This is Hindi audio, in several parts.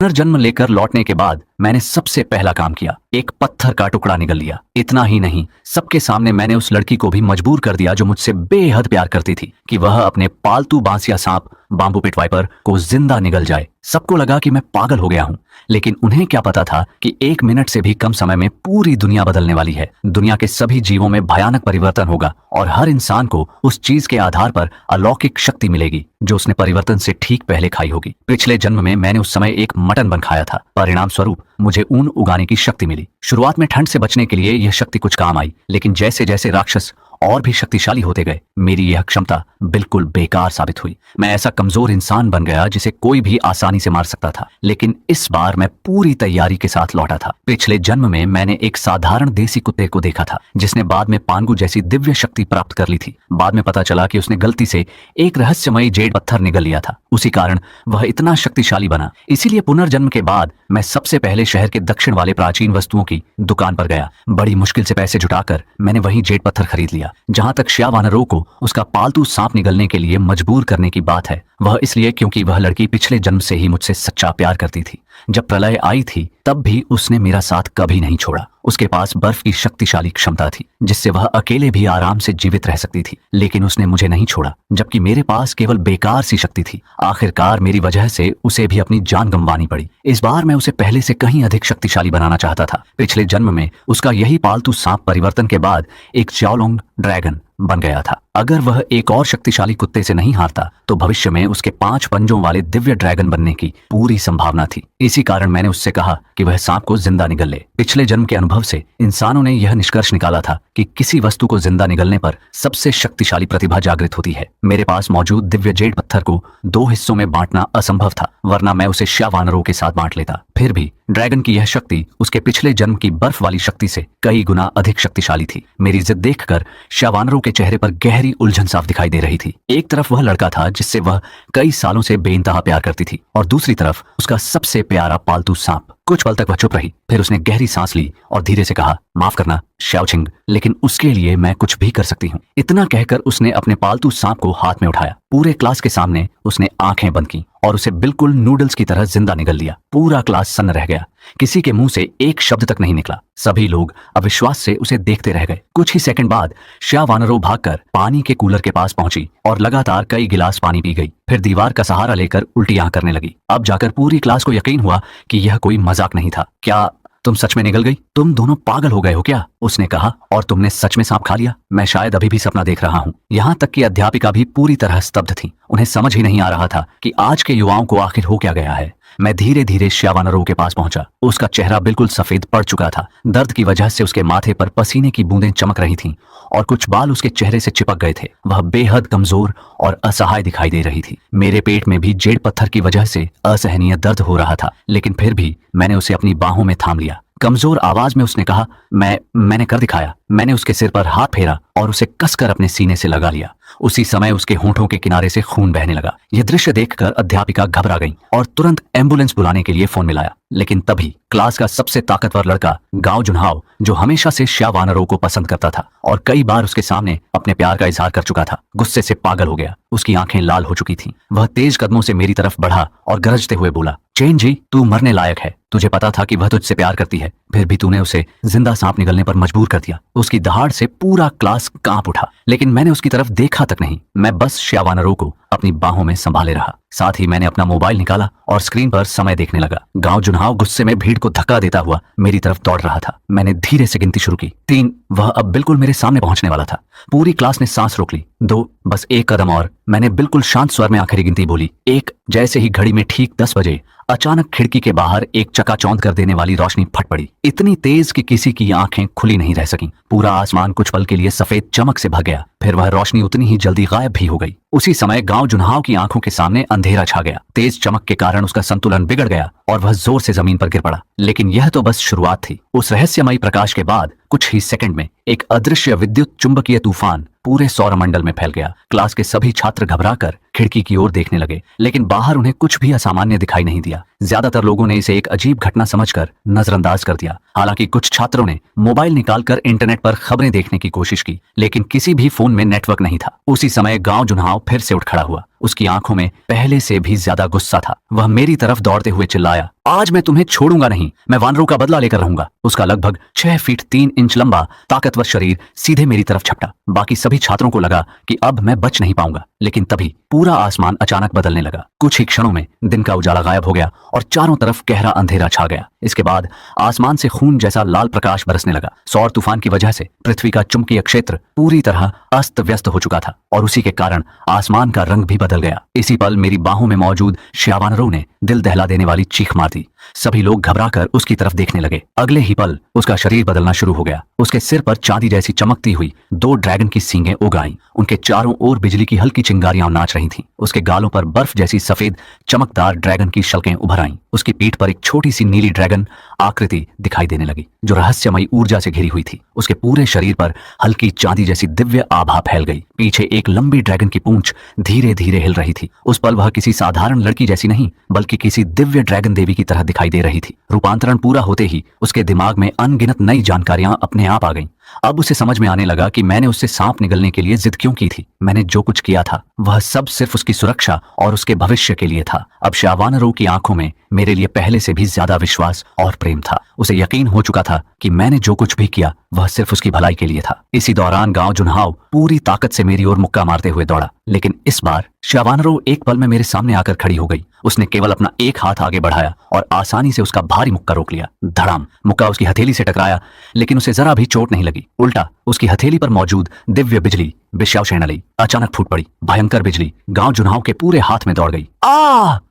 पुनर्जन्म लेकर लौटने के बाद मैंने सबसे पहला काम किया, एक पत्थर का टुकड़ा निगल लिया। इतना ही नहीं, सबके सामने मैंने उस लड़की को भी मजबूर कर दिया जो मुझसे बेहद प्यार करती थी कि वह अपने पालतू बांसिया सांप बाम्बू पिट वाइपर को जिंदा निगल जाए। सबको लगा कि मैं पागल हो गया हूं, लेकिन उन्हें क्या पता था कि 1 मिनट से भी कम समय में पूरी दुनिया बदलने वाली है। दुनिया के सभी जीवों में भयानक परिवर्तन होगा और हर इंसान को उस चीज के आधार पर अलौकिक शक्ति मिलेगी जो उसने परिवर्तन से ठीक पहले खाई होगी। पिछले जन्म में मैंने उस समय एक मटन बन खाया था। परिणाम स्वरूप मुझे ऊन उगाने की शक्ति मिली। शुरुआत में ठंड से बचने के लिए यह शक्ति कुछ काम आई, लेकिन जैसे जैसे राक्षस और भी शक्तिशाली होते गए, मेरी यह क्षमता बिल्कुल बेकार साबित हुई। मैं ऐसा कमजोर इंसान बन गया जिसे कोई भी आसानी से मार सकता था। लेकिन इस बार मैं पूरी तैयारी के साथ लौटा था। पिछले जन्म में मैंने एक साधारण देसी कुत्ते को देखा था जिसने बाद में पांगु जैसी दिव्य शक्ति प्राप्त कर ली थी। बाद में पता चला कि उसने गलती से एक रहस्यमयी जेड पत्थर निगल लिया था। उसी कारण वह इतना शक्तिशाली बना। इसीलिए पुनर्जन्म के बाद मैं सबसे पहले शहर के दक्षिण वाले प्राचीन वस्तुओं की दुकान पर गया। बड़ी मुश्किल से पैसे जुटाकर मैंने वहीं जेड पत्थर खरीद लिया। जहां तक श्या वानरों को उसका पालतू सांप निगलने के लिए मजबूर करने की बात है, वह इसलिए क्योंकि वह लड़की पिछले जन्म से ही मुझसे सच्चा प्यार करती थी। जब प्रलय आई थी तब भी उसने मेरा साथ कभी नहीं छोड़ा। उसके पास बर्फ की शक्तिशाली क्षमता थी जिससे वह अकेले भी आराम से जीवित रह सकती थी, लेकिन उसने मुझे नहीं छोड़ा, जबकि मेरे पास केवल बेकार सी शक्ति थी। आखिरकार मेरी वजह से उसे भी अपनी जान गंवानी पड़ी। इस बार मैं उसे पहले से कहीं अधिक शक्तिशाली बनाना चाहता था। पिछले जन्म में उसका यही पालतू सांप परिवर्तन के बाद एक चाओलोंग ड्रैगन बन गया था। अगर वह एक और शक्तिशाली कुत्ते से नहीं हारता तो भविष्य में उसके 5 पंजों वाले दिव्य ड्रैगन बनने की पूरी संभावना थी। इसी कारण मैंने उससे कहा कि वह सांप को जिंदा निगल ले। पिछले जन्म के अनुभव से इंसानों ने यह निष्कर्ष निकाला था कि किसी वस्तु को जिंदा निगलने पर सबसे शक्तिशाली प्रतिभा जागृत होती है। मेरे पास मौजूद दिव्य जेड पत्थर को 2 हिस्सों में बांटना असंभव था, वरना मैं उसे श्या वानरों के साथ बांट लेता। फिर भी ड्रैगन की यह शक्ति उसके पिछले जन्म की बर्फ वाली शक्ति से कई गुना अधिक शक्तिशाली थी। मेरी जिद देखकर श्या वानरों के चेहरे पर गहरी उलझन साफ दिखाई दे रही थी। एक तरफ वह लड़का था जिससे वह कई सालों से बेइंतहा प्यार करती थी, और दूसरी तरफ उसका सबसे प्यारा पालतू सांप। कुछ पल तक वह चुप रही, फिर उसने गहरी सांस ली और धीरे से कहा, माफ करना शाओछिंग, लेकिन उसके लिए मैं कुछ भी कर सकती हूँ। इतना कहकर उसने अपने पालतू सांप को हाथ में उठाया। पूरे क्लास के सामने उसने आंखें बंद की और उसे बिल्कुल नूडल्स की तरह जिंदा निगल लिया। पूरा क्लास सन्न रह गया। किसी के मुंह से एक शब्द तक नहीं निकला। सभी लोग अविश्वास से उसे देखते रह गए। कुछ ही सेकंड बाद श्या वानरों भागकर पानी के कूलर के पास पहुंची और लगातार कई गिलास पानी पी गई। फिर दीवार का सहारा लेकर उल्टियां करने लगी। अब जाकर पूरी क्लास को यकीन हुआ कि यह कोई मजाक नहीं था। क्या तुम सच में निगल गई? तुम दोनों पागल हो गए हो क्या? उसने कहा। और तुमने सच में सांप खा लिया? मैं शायद अभी भी सपना देख रहा हूँ। यहाँ तक कि अध्यापिका भी पूरी तरह स्तब्ध थी। उन्हें समझ ही नहीं आ रहा था कि आज के युवाओं को आखिर हो क्या गया है। मैं धीरे धीरे श्या वानरों के पास पहुंचा। उसका चेहरा बिल्कुल सफेद पड़ चुका था। दर्द की वजह से उसके माथे पर पसीने की बूंदें चमक रही थीं और कुछ बाल उसके चेहरे से चिपक गए थे। वह बेहद कमजोर और असहाय दिखाई दे रही थी। मेरे पेट में भी जेड पत्थर की वजह से असहनीय दर्द हो रहा था, लेकिन फिर भी मैंने उसे अपनी बाहों में थाम लिया। कमजोर आवाज में उसने कहा, मैंने कर दिखाया। मैंने उसके सिर पर हाथ फेरा और उसे कसकर अपने सीने से लगा लिया। उसी समय उसके होंठों के किनारे से खून बहने लगा। यह दृश्य देखकर अध्यापिका घबरा गई और तुरंत एम्बुलेंस बुलाने के लिए फोन मिलाया। लेकिन तभी क्लास का सबसे ताकतवर लड़का गांव जुनहाओ, जो हमेशा से श्या वानरों को पसंद करता था और कई बार उसके सामने अपने प्यार का इजहार कर चुका था, गुस्से से पागल हो गया। उसकी आंखें लाल हो चुकी थीं। वह तेज कदमों से मेरी तरफ बढ़ा और गरजते हुए बोला, चेन जी, तू मरने लायक है। तुझे पता था कि वह तुझसे प्यार करती है, फिर भी तूने उसे जिंदा सांप निगलने पर मजबूर कर दिया। उसकी दहाड़ से पूरा क्लास कांप उठा, लेकिन मैंने उसकी तरफ देखा तक नहीं। मैं बस श्या वानरों को अपनी बाहों में संभाले रहा। साथ ही मैंने अपना मोबाइल निकाला और स्क्रीन पर समय देखने लगा। गांव जुनहाओ गुस्से में भीड़ को धक्का देता हुआ मेरी तरफ दौड़ रहा था। मैंने धीरे से गिनती शुरू की। 3। वह अब बिल्कुल मेरे सामने पहुंचने वाला था। पूरी क्लास ने सांस रोक ली। 2। बस एक कदम और। मैंने बिल्कुल शांत स्वर में आखिरी गिनती बोली। 1। जैसे ही घड़ी में ठीक 10 बजे अचानक खिड़की के बाहर एक चकाचौंध कर देने वाली रोशनी फट पड़ी, इतनी तेज कि किसी की आंखें खुली नहीं रह सकीं। पूरा आसमान कुछ पल के लिए सफेद चमक से भर गया, फिर वह रोशनी उतनी ही जल्दी गायब भी हो गई। उसी समय गांव जुनहाओ की आंखों के सामने अंधेरा छा गया। तेज चमक के कारण उसका संतुलन बिगड़ गया और वह जोर से जमीन पर गिर पड़ा। लेकिन यह तो बस शुरुआत थी। उस रहस्यमयी प्रकाश के बाद कुछ ही सेकंड में एक अदृश्य विद्युत चुंबकीय तूफान पूरे सौरमंडल में फैल गया। क्लास के सभी छात्र घबराकर खिड़की की ओर देखने लगे, लेकिन बाहर उन्हें कुछ भी असामान्य दिखाई नहीं दिया। ज्यादातर लोगों ने इसे एक अजीब घटना समझकर नजरअंदाज कर दिया। हालांकि कुछ छात्रों ने मोबाइल निकालकर इंटरनेट पर खबरें देखने की कोशिश की, लेकिन किसी भी फोन में नेटवर्क नहीं था। उसी समय गांव जुनहाओ फिर से उठ खड़ा हुआ। उसकी आंखों में पहले से भी ज्यादा गुस्सा था। वह मेरी तरफ दौड़ते हुए चिल्लाया, आज मैं तुम्हें छोड़ूंगा नहीं, मैं वानरों का बदला लेकर रहूंगा। उसका लगभग 6 फीट 3 इंच लंबा ताकतवर शरीर सीधे मेरी तरफ झपटा। बाकी सभी छात्रों को लगा कि अब मैं बच नहीं पाऊंगा, लेकिन तभी पूरा आसमान अचानक बदलने लगा। कुछ ही क्षणों में दिन का उजाला गायब हो गया और चारों तरफ गहरा अंधेरा छा गया। इसके बाद आसमान से खून जैसा लाल प्रकाश बरसने लगा। सौर तूफान की वजह से पृथ्वी का चुंबकीय क्षेत्र पूरी तरह अस्त व्यस्त हो चुका था और उसी के कारण आसमान का रंग भी बदल गया। इसी पल मेरी बाहों में मौजूद श्यावानरों ने दिल दहला देने वाली चीख मार दी। सभी लोग घबराकर उसकी तरफ देखने लगे। अगले ही पल उसका शरीर बदलना शुरू हो गया। उसके सिर पर चांदी जैसी चमकती हुई 2 ड्रैगन की सींगें उग आईं। उनके चारों ओर बिजली की हल्की चिंगारियां नाच रही थीं। उसके गालों पर बर्फ जैसी सफेद चमकदार ड्रैगन की शल्कें उभर आईं। उसकी पीठ पर एक छोटी सी नीली ड्रैगन आकृति दिखाई देने लगी जो रहस्यमयी ऊर्जा से घिरी हुई थी। उसके पूरे शरीर पर हल्की चांदी जैसी दिव्य आभा फैल गई। पीछे एक लंबी ड्रैगन की पूंछ धीरे धीरे हिल रही थी। उस पल वह किसी साधारण लड़की जैसी नहीं बल्कि किसी दिव्य ड्रैगन देवी की तरह दिखाई दे रही थी। रूपांतरण पूरा होते ही उसके दिमाग में अनगिनत नई जानकारियां अपने आप आ गईं। अब उसे समझ में आने लगा कि मैंने उससे सांप निगलने के लिए जिद क्यों की थी। मैंने जो कुछ किया था वह सब सिर्फ उसकी सुरक्षा और उसके भविष्य के लिए था। अब श्यावानरों की आंखों में मेरे लिए पहले से भी ज्यादा विश्वास और प्रेम था। उसे यकीन हो चुका था कि मैंने जो कुछ भी किया वह सिर्फ उसकी भलाई के लिए था। इसी दौरान गांव जुन्हाव पूरी ताकत से मेरी ओर मुक्का मारते हुए दौड़ा, लेकिन इस बार श्यावानरो एक पल में मेरे सामने आकर खड़ी हो गई। उसने केवल अपना एक हाथ आगे बढ़ाया और आसानी से उसका भारी मुक्का रोक लिया। धड़ाम, मुक्का उसकी हथेली से टकराया, लेकिन उसे जरा भी चोट नहीं लगी। उल्टा उसकी हथेली पर मौजूद दिव्य बिजली विश्वाशैनली अचानक फूट पड़ी। भयंकर बिजली गांव जुन्हाव के पूरे हाथ में दौड़ गई।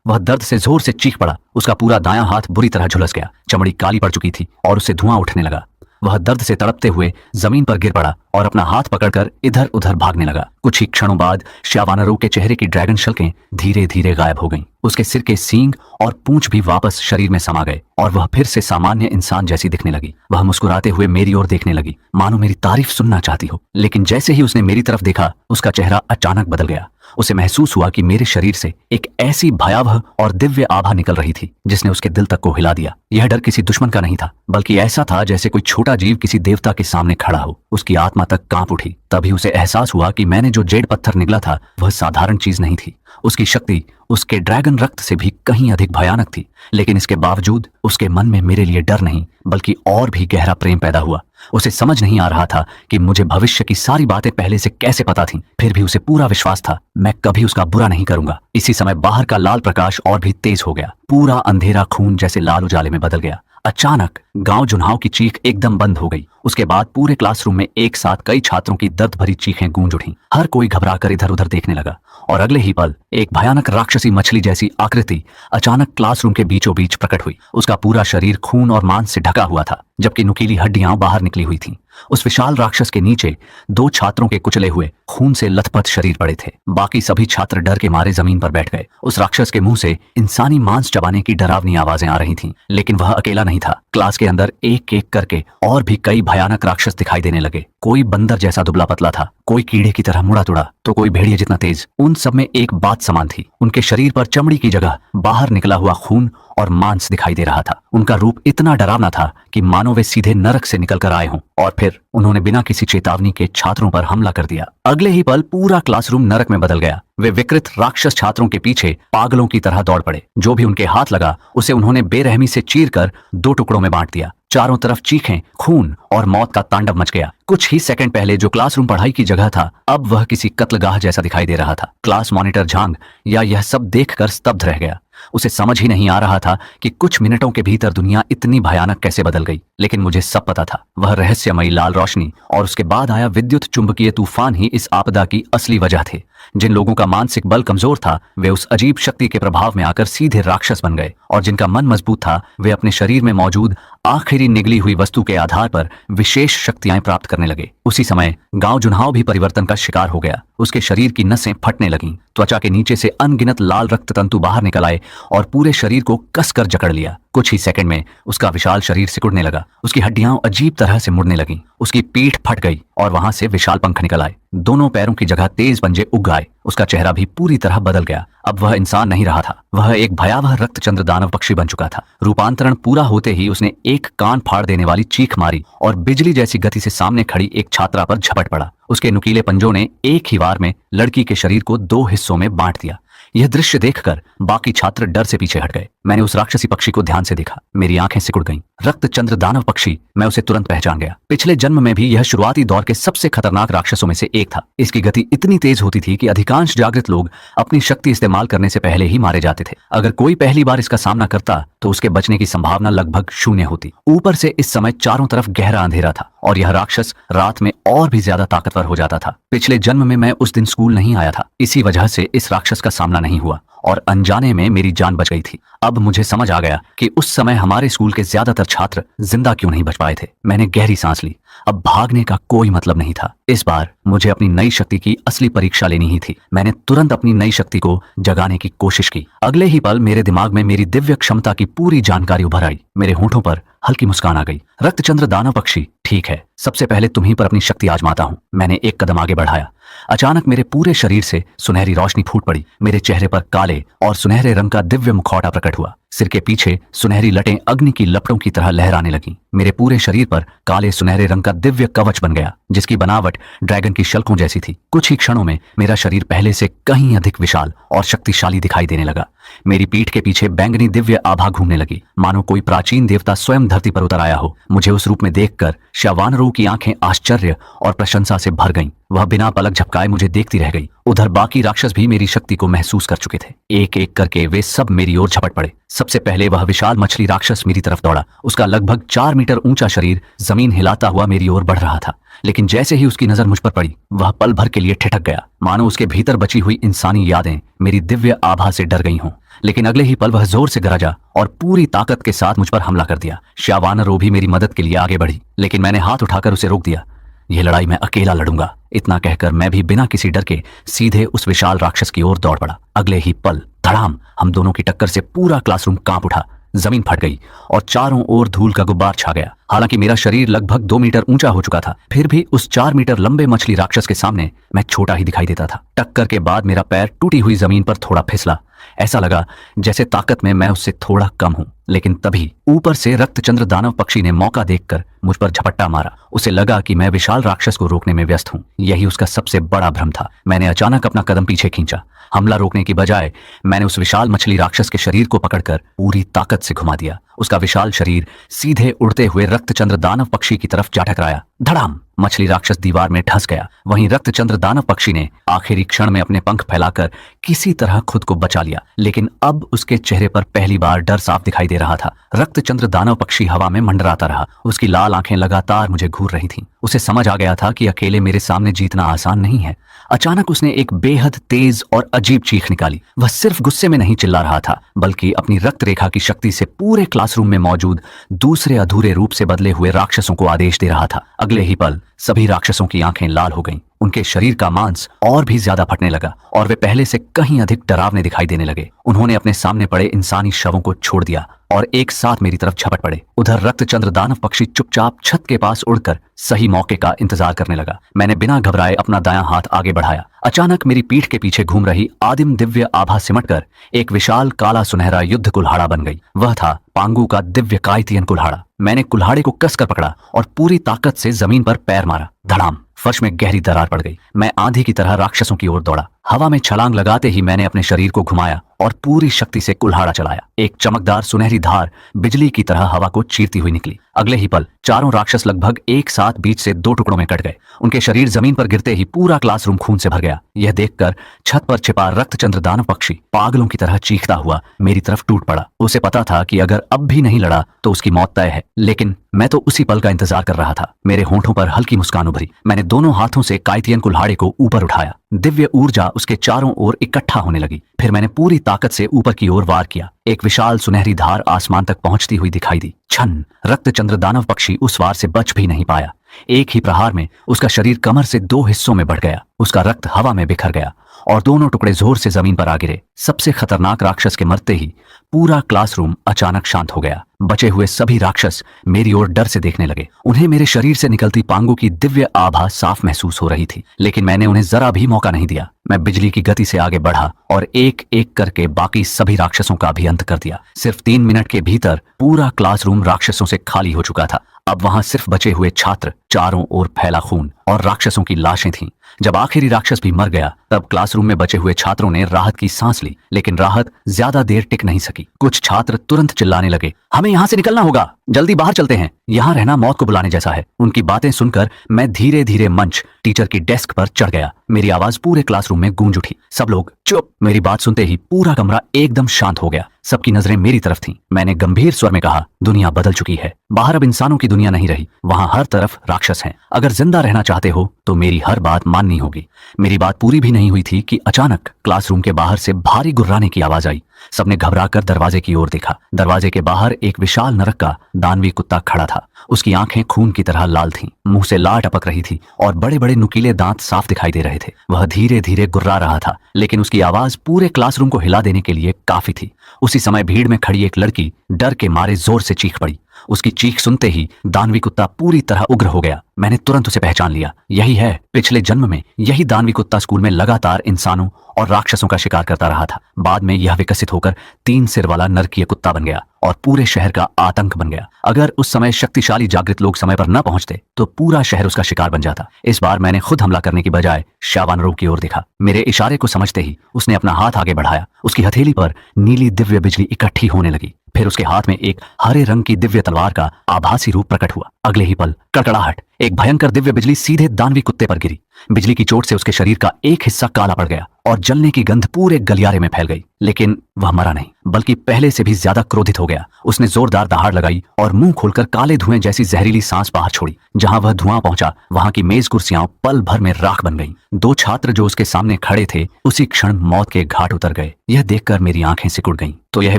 वह दर्द से जोर से चीख पड़ा। उसका पूरा दायां हाथ बुरी तरह झुलस गया। चमड़ी काली पड़ चुकी थी और उससे धुआं उठने लगा। वह दर्द से तड़पते हुए जमीन पर गिर पड़ा और अपना हाथ पकड़कर इधर उधर भागने लगा। कुछ ही क्षणों बाद श्यावानरों के चेहरे की ड्रैगन शल्कें धीरे धीरे गायब हो गईं। उसके सिर के सींग और पूंछ भी वापस शरीर में समा गए और वह फिर से सामान्य इंसान जैसी दिखने लगी। वह मुस्कुराते हुए मेरी ओर देखने लगी, मानो मेरी तारीफ सुनना चाहती हो। लेकिन जैसे ही उसने मेरी तरफ देखा उसका चेहरा अचानक बदल गया। उसे महसूस हुआ कि मेरे शरीर से एक ऐसी भयावह और दिव्य आभा निकल रही थी जिसने उसके दिल तक को हिला दिया। यह डर किसी दुश्मन का नहीं था, बल्कि ऐसा था जैसे कोई छोटा जीव किसी देवता के सामने खड़ा हो। उसकी आत्मा तक कांप उठी। तभी उसे एहसास हुआ कि मैंने जो जेड पत्थर निगला था वह साधारण चीज नहीं थी। उसकी शक्ति उसके ड्रैगन रक्त से भी कहीं अधिक भयानक थी। लेकिन इसके बावजूद उसके मन में मेरे लिए डर नहीं बल्कि और भी गहरा प्रेम पैदा हुआ। उसे समझ नहीं आ रहा था कि मुझे भविष्य की सारी बातें पहले से कैसे पता थीं। फिर भी उसे पूरा विश्वास था मैं कभी उसका बुरा नहीं करूंगा। इसी समय बाहर का लाल प्रकाश और भी तेज हो गया। पूरा अंधेरा खून जैसे लाल उजाले में बदल गया। अचानक गांव जुन्हाव की चीख एकदम बंद हो गई। उसके बाद पूरे क्लासरूम में एक साथ कई छात्रों की दर्द भरी चीखें गूंज उठीं। हर कोई घबराकर इधर उधर देखने लगा और अगले ही पल एक भयानक राक्षसी मछली जैसी आकृति अचानक क्लासरूम के बीचों बीच प्रकट हुई। उसका पूरा शरीर खून और मांस से ढका हुआ था, जबकि नुकीली हड्डियां बाहर निकली हुई थीं। उस विशाल राक्षस के नीचे 2 छात्रों के कुचले हुए खून से लथपथ शरीर पड़े थे। बाकी सभी छात्र डर के मारे जमीन पर बैठ गए। उस राक्षस के मुंह से इंसानी मांस चबाने की डरावनी आवाजें आ रही थीं, लेकिन वह अकेला नहीं था। क्लास के अंदर एक एक करके और भी कई भयानक राक्षस दिखाई देने लगे। कोई बंदर जैसा दुबला पतला था, कोई कीड़े की तरह मुड़ा तुड़ा, तो कोई भेड़िए जितना तेज। उन सब में एक बात समान थी, उनके शरीर पर चमड़ी की जगह बाहर निकला हुआ खून और मांस दिखाई दे रहा था। उनका रूप इतना डरावना था कि मानो वे सीधे नरक से निकल कर आए हों। और फिर उन्होंने बिना किसी चेतावनी के छात्रों पर हमला कर दिया। अगले ही पल पूरा क्लासरूम नरक में बदल गया। वे विकृत राक्षस छात्रों के पीछे पागलों की तरह दौड़ पड़े। जो भी उनके हाथ लगा उसे उन्होंने बेरहमी से चीरकर 2 टुकड़ों में बांट दिया। चारों तरफ चीखें, खून और मौत का तांडव मच गया। कुछ ही सेकंड पहले जो क्लासरूम पढ़ाई की जगह था अब वह किसी कत्लगाह जैसा दिखाई दे रहा था। क्लास मॉनिटर झांग या यह सब देखकर स्तब्ध रह गया। उसे समझ ही नहीं आ रहा था कि कुछ मिनटों के भीतर दुनिया इतनी भयानक कैसे बदल गई। लेकिन मुझे सब पता था, वह रहस्यमयी लाल रोशनी और उसके बाद आया विद्युत चुंबकीय तूफान ही इस आपदा की असली वजह थे। जिन लोगों का मानसिक बल कमजोर था वे उस अजीब शक्ति के प्रभाव में आकर सीधे राक्षस बन गए, और जिनका मन मजबूत था वे अपने शरीर में मौजूद आखिरी निगली हुई वस्तु के आधार पर विशेष शक्तियां प्राप्त करने लगे। उसी समय गांव जुन्हाव भी परिवर्तन का शिकार हो गया। उसके शरीर की नसें फटने लगीं, त्वचा के नीचे से अनगिनत लाल रक्त तंतु बाहर निकल आए और पूरे शरीर को कसकर जकड़ लिया। कुछ ही सेकंड में उसका विशाल शरीर सिकुड़ने लगा, उसकी हड्डियां अजीब तरह से मुड़ने लगीं, उसकी पीठ फट गई और वहां से विशाल पंख निकल आए। दोनों पैरों की जगह तेज पंजे उग आए। उसका चेहरा भी पूरी तरह बदल गया। अब वह इंसान नहीं रहा था, वह एक भयावह रक्तचंद्र दानव पक्षी बन चुका था। रूपांतरण पूरा होते ही उसने एक कान फाड़ देने वाली चीख मारी और बिजली जैसी गति से सामने खड़ी एक छात्रा पर झपट पड़ा। उसके नुकीले पंजों ने एक ही वार में लड़की के शरीर को 2 हिस्सों में बांट दिया। यह दृश्य देखकर बाकी छात्र डर से पीछे हट गए। मैंने उस राक्षसी पक्षी को ध्यान से देखा, मेरी आंखें सिकुड़ गईं। रक्तचंद्र दानव पक्षी, मैं उसे तुरंत पहचान गया। पिछले जन्म में भी यह शुरुआती दौर के सबसे खतरनाक राक्षसों में से एक था। इसकी गति इतनी तेज होती थी कि अधिकांश जागृत लोग अपनी शक्ति इस्तेमाल करने से पहले ही मारे जाते थे। अगर कोई पहली बार इसका सामना करता तो उसके बचने की संभावना लगभग शून्य होती। ऊपर से इस समय चारों तरफ गहरा अंधेरा था और यह राक्षस रात में और भी ज्यादा ताकतवर हो जाता था। पिछले जन्म में मैं उस दिन स्कूल नहीं आया था, इसी वजह से इस राक्षस का सामना नहीं हुआ और अनजाने में मेरी जान बच गई थी। अब मुझे समझ आ गया कि उस समय हमारे स्कूल के ज्यादातर छात्र जिंदा क्यों नहीं बच पाए थे। मैंने गहरी सांस ली। अब भागने का कोई मतलब नहीं था। इस बार मुझे अपनी नई शक्ति की असली परीक्षा लेनी ही थी। मैंने तुरंत अपनी नई शक्ति को जगाने की कोशिश की। अगले ही पल मेरे दिमाग में मेरी दिव्य क्षमता की पूरी जानकारी उभर आई। मेरे होंठों पर हल्की मुस्कान आ गई। रक्तचंद्र दानव पक्षी, ठीक है, सबसे पहले तुम्हीं पर अपनी शक्ति आजमाता हूं। मैंने एक कदम आगे बढ़ाया। अचानक मेरे पूरे शरीर से सुनहरी रोशनी फूट पड़ी। मेरे चेहरे पर काले और सुनहरे रंग का दिव्य मुखौटा प्रकट हुआ। सिर के पीछे सुनहरी लटें अग्नि की लपटों की तरह लहराने लगीं। मेरे पूरे शरीर पर काले सुनहरे रंग का दिव्य कवच बन गया, जिसकी बनावट ड्रैगन की शल्कों जैसी थी। कुछ ही क्षणों में मेरा शरीर पहले से कहीं अधिक विशाल और शक्तिशाली दिखाई देने लगा। मेरी पीठ के पीछे बैंगनी दिव्य आभा घूमने लगी, मानो कोई प्राचीन देवता स्वयं धरती पर उतर आया हो। मुझे उस रूप में देखकर श्यावानरों की आंखें आश्चर्य और प्रशंसा से भर गईं। वह बिना पलक झपकाए मुझे देखती रह गई। उधर बाकी राक्षस भी मेरी शक्ति को महसूस कर चुके थे। एक एक करके वे सब मेरी ओर झपट पड़े। सबसे पहले वह विशाल मछली राक्षस मेरी तरफ दौड़ा। उसका लगभग 4 मीटर ऊंचा शरीर जमीन हिलाता हुआ मेरी ओर बढ़ रहा था, लेकिन जैसे ही उसकी नजर मुझ पर पड़ी, वह पल भर के लिए ठिठक गया, मानो उसके भीतर बची हुई इंसानी यादें मेरी दिव्य आभा से डर गई हों। लेकिन अगले ही पल वह जोर से गरजा और पूरी ताकत के साथ मुझ पर हमला कर दिया। श्यावानरो भी मेरी मदद के लिए आगे बढ़ी, लेकिन मैंने हाथ उठाकर उसे रोक दिया। यह लड़ाई मैं अकेला लड़ूंगा, इतना कहकर मैं भी बिना किसी डर के सीधे उस विशाल राक्षस की ओर दौड़ पड़ा। अगले ही पल धड़ाम, हम दोनों की टक्कर से पूरा क्लासरूम कांप उठा। जमीन फट गई और चारों ओर धूल का गुब्बार छा गया। हालांकि मेरा शरीर लगभग 2 मीटर ऊंचा हो चुका था, फिर भी उस 4 मीटर लंबे मछली राक्षस के सामने मैं छोटा ही दिखाई देता था। टक्कर के बाद मेरा पैर टूटी हुई जमीन पर थोड़ा फिसला। ऐसा लगा जैसे ताकत में मैं उससे थोड़ा कम हूं। लेकिन तभी ऊपर से रक्तचंद्र दानव पक्षी ने मौका देखकर मुझ पर झपट्टा मारा। उसे लगा कि मैं विशाल राक्षस को रोकने में व्यस्त हूं। यही उसका सबसे बड़ा भ्रम था। मैंने अचानक अपना कदम पीछे खींचा। हमला रोकने की बजाय मैंने उस विशाल मछली राक्षस के शरीर को पकड़कर पूरी ताकत से घुमा दिया। उसका विशाल शरीर सीधे उड़ते हुए रक्तचंद्र दानव पक्षी की तरफ जा टकराया। धड़ाम, मछली राक्षस दीवार में धंस गया। वहीं रक्तचंद्र दानव पक्षी ने आखिरी क्षण में अपने पंख फैलाकर किसी तरह खुद को बचा लिया, लेकिन अब उसके चेहरे पर पहली बार डर साफ दिखाई दे रहा था। रक्तचंद्र दानव पक्षी हवा में मंडराता रहा। उसकी लाल आंखें लगातार मुझे घूर रही थीं। उसे समझ आ गया था कि अकेले मेरे सामने जीतना आसान नहीं है। अचानक उसने एक बेहद तेज और अजीब चीख निकाली। वह सिर्फ गुस्से में नहीं चिल्ला रहा था, बल्कि अपनी रक्त रेखा की शक्ति से पूरे क्लासरूम में मौजूद दूसरे अधूरे रूप से बदले हुए राक्षसों को आदेश दे रहा था। अगले ही पल सभी राक्षसों की आंखें लाल हो गईं। उनके शरीर का मांस और भी ज्यादा फटने लगा और वे पहले से कहीं अधिक डरावने दिखाई देने लगे। उन्होंने अपने सामने पड़े इंसानी शवों को छोड़ दिया और एक साथ मेरी तरफ झपट पड़े। उधर रक्तचंद्र दानव पक्षी चुपचाप छत के पास उड़कर सही मौके का इंतजार करने लगा। मैंने बिना घबराए अपना दायां हाथ आगे बढ़ाया। अचानक मेरी पीठ के पीछे घूम रही आदिम दिव्य आभा सिमटकर एक विशाल काला सुनहरा युद्ध कुल्हाड़ा बन गई। वह था पांगू का दिव्य कायतियन कुल्हाड़ा। मैंने कुल्हाड़े को कसकर पकड़ा और पूरी ताकत से जमीन पर पैर मारा। धड़ाम, फर्श में गहरी दरार पड़ गई। मैं आंधी की तरह राक्षसों की ओर दौड़ा। हवा में छलांग लगाते ही मैंने अपने शरीर को घुमाया और पूरी शक्ति से कुल्हाड़ा चलाया। एक चमकदार सुनहरी धार बिजली की तरह हवा को चीरती हुई निकली। अगले ही पल चारों राक्षस लगभग एक साथ बीच से 2 टुकड़ों में कट गए। उनके शरीर जमीन पर गिरते ही पूरा क्लासरूम खून से भर गया। यह देखकर छत पर छिपा रक्तचंद्र दानव पक्षी पागलों की तरह चीखता हुआ मेरी तरफ टूट पड़ा। उसे पता था कि अगर अब भी नहीं लड़ा तो उसकी मौत तय है, लेकिन मैं तो उसी पल का इंतजार कर रहा था। मेरे होंठों पर हल्की मुस्कान उभरी। मैंने दोनों हाथों से कायतियन कुल्हाड़े को ऊपर उठाया। दिव्य ऊर्जा उसके चारों ओर इकट्ठा होने लगी। फिर मैंने पूरी ताकत से ऊपर की ओर वार किया। एक विशाल सुनहरी धार आसमान तक पहुंचती हुई दिखाई दी। छन, रक्तचंद्र दानव पक्षी उस वार से बच भी नहीं पाया। एक ही प्रहार में उसका शरीर कमर से 2 हिस्सों में बढ़ गया। उसका रक्त हवा में बिखर गया और दोनों टुकड़े जोर से जमीन पर आ गिरे। सबसे खतरनाक राक्षस के मरते ही पूरा क्लासरूम अचानक शांत हो गया। बचे हुए सभी राक्षस मेरी ओर डर से देखने लगे। उन्हें मेरे शरीर से निकलती पांगों की दिव्य आभा साफ महसूस हो रही थी, लेकिन मैंने उन्हें जरा भी मौका नहीं दिया। मैं बिजली की गति से आगे बढ़ा और एक एक करके बाकी सभी राक्षसों का भी अंत कर दिया। सिर्फ 3 मिनट के भीतर पूरा क्लासरूम राक्षसों से खाली हो चुका था। अब वहां सिर्फ बचे हुए छात्र, चारों ओर फैला खून और राक्षसों की लाशें थीं। जब आखिरी राक्षस भी मर गया तब क्लासरूम में बचे हुए छात्रों ने राहत की सांस ली, लेकिन राहत ज्यादा देर टिक नहीं सकी। कुछ छात्र तुरंत चिल्लाने लगे, हमें यहाँ से निकलना होगा, जल्दी बाहर चलते हैं, यहाँ रहना मौत को बुलाने जैसा है। उनकी बातें सुनकर मैं धीरे धीरे मंच टीचर की डेस्क पर चढ़ गया। मेरी आवाज पूरे क्लासरूम में गूंज उठी। सब लोग चुप। मेरी बात सुनते ही पूरा कमरा एकदम शांत हो गया। सबकी नजरें मेरी तरफ थीं। मैंने गंभीर स्वर में कहा, दुनिया बदल चुकी है। बाहर अब इंसानों की दुनिया नहीं रही, वहां हर तरफ राक्षस हैं। अगर जिंदा रहना चाहते हो तो मेरी हर बात माननी होगी। मेरी बात पूरी भी नहीं हुई थी कि अचानक क्लासरूम के बाहर से भारी गुर्राने की आवाज आई। सबने घबराकर दरवाजे की ओर देखा। दरवाजे के बाहर एक विशाल नरक का दानवी कुत्ता खड़ा था। उसकी आंखें खून की तरह लाल थीं, मुंह से लार टपक रही थी और बड़े बड़े नुकीले दांत साफ दिखाई दे रहे थे। वह धीरे धीरे गुर्रा रहा था, लेकिन उसकी आवाज पूरे क्लासरूम को हिला देने के लिए काफी थी। उसी समय भीड़ में खड़ी एक लड़की डर के मारे जोर से चीख पड़ी। उसकी चीख सुनते ही दानवी कुत्ता पूरी तरह उग्र हो गया। मैंने तुरंत उसे पहचान लिया। यही है, पिछले जन्म में यही दानवी कुत्ता स्कूल में लगातार इंसानों और राक्षसों का शिकार करता रहा था। बाद में यह विकसित होकर 3 सिर वाला नरकीय कुत्ता बन गया और पूरे शहर का आतंक बन गया। अगर उस समय शक्तिशाली जागृत लोग समय पर न पहुंचते तो पूरा शहर उसका शिकार बन जाता। इस बार मैंने खुद हमला करने की बजाय शावानरों की ओर देखा। मेरे इशारे को समझते ही उसने अपना हाथ आगे बढ़ाया। उसकी हथेली पर नीली दिव्य बिजली इकट्ठी होने लगी। फिर उसके हाथ में एक हरे रंग की दिव्य तलवार का आभासी रूप प्रकट हुआ। अगले ही पल कड़कड़ाहट, एक भयंकर दिव्य बिजली सीधे दानवी कुत्ते पर गिरी। बिजली की चोट से उसके शरीर का एक हिस्सा काला पड़ गया और जलने की गंध पूरे गलियारे में फैल गई। लेकिन वह मरा नहीं, बल्कि पहले से भी ज्यादा क्रोधित हो गया। उसने जोरदार दहाड़ लगाई और मुंह खोलकर काले धुएं जैसी जहरीली सांस बाहर छोड़ी। जहां वह धुआं पहुंचा वहां की मेज कुर्सियां पल भर में राख बन गईं। 2 छात्र जो उसके सामने खड़े थे उसी क्षण मौत के घाट उतर गए। यह देखकर मेरी आंखें सिकुड़ गईं। तो यह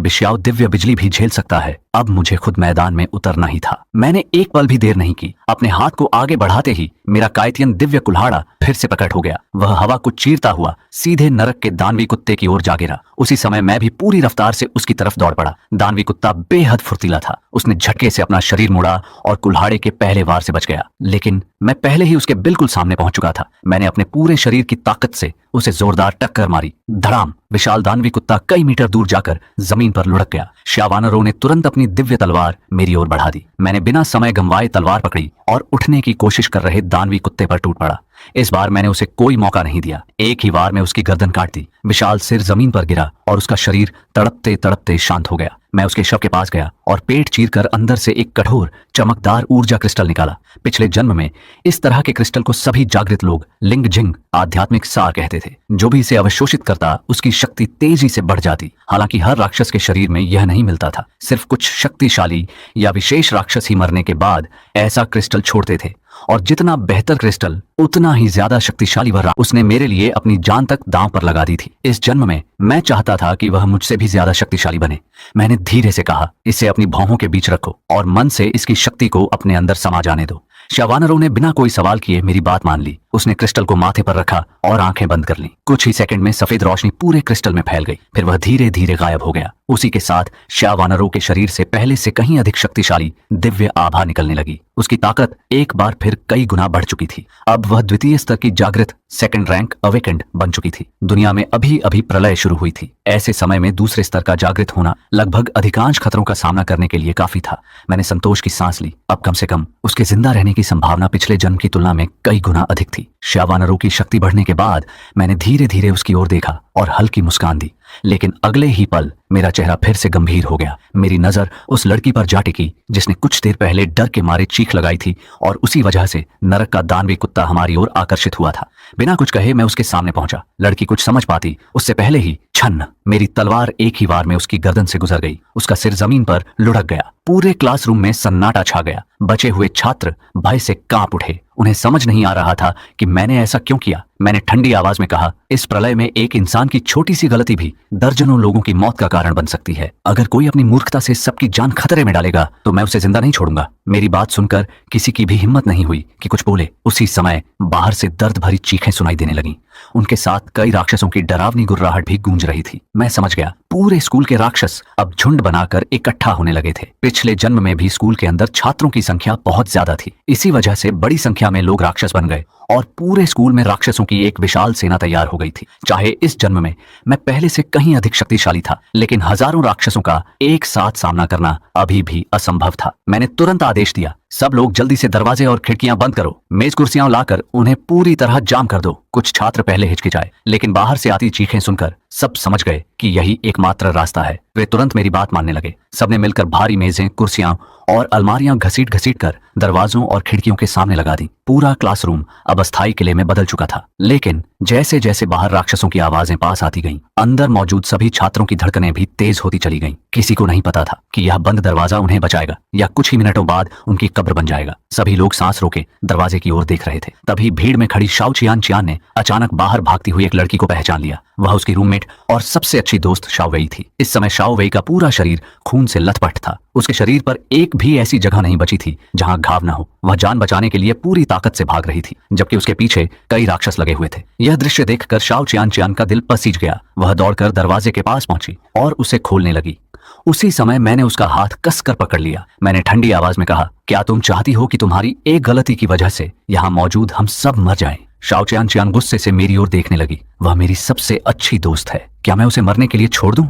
विषयाव दिव्य बिजली भी झेल सकता है। अब मुझे खुद मैदान में उतरना ही था। मैंने एक पल भी देर नहीं की। अपने हाथ को आगे बढ़ाते ही मेरा कायतियन दिव्य कुल्हाड़ा फिर से प्रकट हो गया। वह हवा को चीरता हुआ सीधे नरक के दानवी कुत्ते की ओर जा गिरा। उसी समय मैं भी पूरी रफ्तार से उसकी तरफ दौड़ पड़ा। दानवी कुत्ता बेहद फुर्तीला था। उसने झटके से अपना शरीर मुड़ा और कुल्हाड़े के पहले वार से बच गया, लेकिन मैं पहले ही उसके बिल्कुल सामने पहुंच चुका था। मैंने अपने पूरे शरीर की ताकत से उसे जोरदार टक्कर मारी। धड़ाम! विशाल दानवी कुत्ता कई मीटर दूर जाकर जमीन पर लुढ़क गया। शावानरों ने तुरंत अपनी दिव्य तलवार मेरी ओर बढ़ा दी। मैंने बिना समय गंवाए तलवार पकड़ी और उठने की कोशिश कर रहे दानवी कुत्ते पर टूट पड़ा। इस बार मैंने उसे कोई मौका नहीं दिया। एक ही वार में उसकी गर्दन काट दी। विशाल सिर जमीन पर गिरा और उसका शरीर तड़पते तड़पते शांत हो गया। मैं उसके शव के पास गया और पेट चीरकर अंदर से एक कठोर चमकदार ऊर्जा क्रिस्टल निकाला। पिछले जन्म में इस तरह के क्रिस्टल को सभी जागृत लोग लिंग जिंग आध्यात्मिक सार कहते थे। जो भी इसे अवशोषित करता उसकी शक्ति तेजी से बढ़ जाती। हालांकि हर राक्षस के शरीर में यह नहीं मिलता था। सिर्फ कुछ शक्तिशाली या विशेष राक्षस ही मरने के बाद ऐसा क्रिस्टल छोड़ते थे, और जितना बेहतर क्रिस्टल उतना ही ज्यादा शक्तिशाली वह उसने मेरे लिए अपनी जान तक दांव पर लगा दी थी। इस जन्म में मैं चाहता था कि वह मुझसे भी ज्यादा शक्तिशाली बने। मैंने धीरे से कहा, इसे अपनी भौहों के बीच रखो और मन से इसकी शक्ति को अपने अंदर समा जाने दो। शावानरों ने बिना कोई सवाल किए मेरी बात मान ली। उसने क्रिस्टल को माथे पर रखा और आंखें बंद कर लीं। कुछ ही सेकंड में सफेद रोशनी पूरे क्रिस्टल में फैल गई। फिर वह धीरे धीरे गायब हो गया। उसी के साथ शावानरों के शरीर से पहले से कहीं अधिक शक्तिशाली दिव्य आभा निकलने लगी। उसकी ताकत एक बार फिर कई गुना बढ़ चुकी थी। अब वह द्वितीय स्तर की जागृत सेकंड रैंक अवेकेंड बन चुकी थी। दुनिया में अभी अभी प्रलय शुरू हुई थी। ऐसे समय में दूसरे स्तर का जागृत होना लगभग अधिकांश खतरों का सामना करने के लिए काफी था। मैंने संतोष की सांस ली। अब कम से कम उसके जिंदा रहने की संभावना पिछले जन्म की तुलना में कई गुना अधिक थी। शावानरों की शक्ति बढ़ने के बाद मैंने धीरे धीरे उसकी ओर देखा और हल्की मुस्कान दी, लेकिन अगले ही पल मेरा चेहरा फिर से गंभीर हो गया। मेरी नजर उस लड़की पर जा टिकी जिसने कुछ देर पहले डर के मारे चीख लगाई थी, और उसी वजह से नरक का दानवी कुत्ता हमारी ओर आकर्षित हुआ था। बिना कुछ कहे मैं उसके सामने पहुंचा। लड़की कुछ समझ पाती उससे पहले ही छन्न मेरी तलवार एक ही वार में उसकी गर्दन से गुजर गई। उसका सिर जमीन पर लुढ़क गया। पूरे क्लासरूम में सन्नाटा छा गया। बचे हुए छात्र भय से कांप उठे। उन्हें समझ नहीं आ रहा था कि मैंने ऐसा क्यों किया। मैंने ठंडी आवाज में कहा, इस प्रलय में एक इंसान की छोटी सी गलती भी दर्जनों लोगों की मौत का कारण बन सकती है। अगर कोई अपनी मूर्खता से सबकी जान खतरे में डालेगा तो मैं उसे जिंदा नहीं छोड़ूंगा। मेरी बात सुनकर किसी की भी हिम्मत नहीं हुई कि कुछ बोले। उसी समय बाहर से दर्द भरी चीखें सुनाई देने लगीं। उनके साथ कई राक्षसों की डरावनी गुर्राहट भी गूंज रही थी। मैं समझ गया, पूरे स्कूल के राक्षस अब झुंड बनाकर इकट्ठा होने लगे थे। पिछले जन्म में भी स्कूल के अंदर छात्रों की संख्या बहुत ज्यादा थी, इसी वजह से बड़ी संख्या में लोग राक्षस बन गए और पूरे स्कूल में राक्षसों की एक विशाल सेना तैयार हो गई थी। चाहे इस जन्म में मैं पहले से कहीं अधिक शक्तिशाली था, लेकिन हजारों राक्षसों का एक साथ सामना करना अभी भी असंभव था। मैंने तुरंत आदेश दिया, सब लोग जल्दी से दरवाजे और खिड़कियां बंद करो, मेज कुर्सियां लाकर उन्हें पूरी तरह जाम कर दो। कुछ छात्र पहले हिचकिचाए, लेकिन बाहर से आती चीखें सुनकर सब समझ गए कि यही एकमात्र रास्ता है। वे तुरंत मेरी बात मानने लगे। सबने मिलकर भारी मेजें, कुर्सियां और अलमारियां घसीट घसीट कर दरवाजों और खिड़कियों के सामने लगा दी। पूरा क्लासरूम अब अस्थायी किले में बदल चुका था। लेकिन जैसे जैसे बाहर राक्षसों की आवाजें पास आती गईं, अंदर मौजूद सभी छात्रों की धड़कनें भी तेज होती चली गईं। किसी को नहीं पता था कि यह बंद दरवाजा उन्हें बचाएगा या कुछ ही मिनटों बाद उनकी कब्र बन जाएगा। सभी लोग सांस रोके दरवाजे की ओर देख रहे थे। तभी भीड़ में खड़ी शाओ चियान चियान ने अचानक बाहर भागती हुई एक लड़की को पहचान लिया। वह उसकी रूममेट और सबसे अच्छी दोस्त शाओ वेई थी। इस समय शाओ वेई का पूरा शरीर खून से लथपथ था। उसके शरीर पर एक भी ऐसी जगह नहीं बची थी जहां घाव न हो। वह जान बचाने के लिए पूरी ताकत से भाग रही थी, जबकि उसके पीछे कई राक्षस लगे हुए थे। यह दृश्य देखकर शाओ चियान चियान का दिल पसीज गया। वह दौड़कर दरवाजे के पास पहुंची और उसे खोलने लगी। उसी समय मैंने उसका हाथ कसकर पकड़ लिया। मैंने ठंडी आवाज में कहा, क्या तुम चाहती हो कि तुम्हारी एक गलती की वजह से यहाँ मौजूद हम सब मर जाएं? शाओ चियान चियान गुस्से से मेरी ओर देखने लगी। वह मेरी सबसे अच्छी दोस्त है, क्या मैं उसे मरने के लिए छोड़ दूं?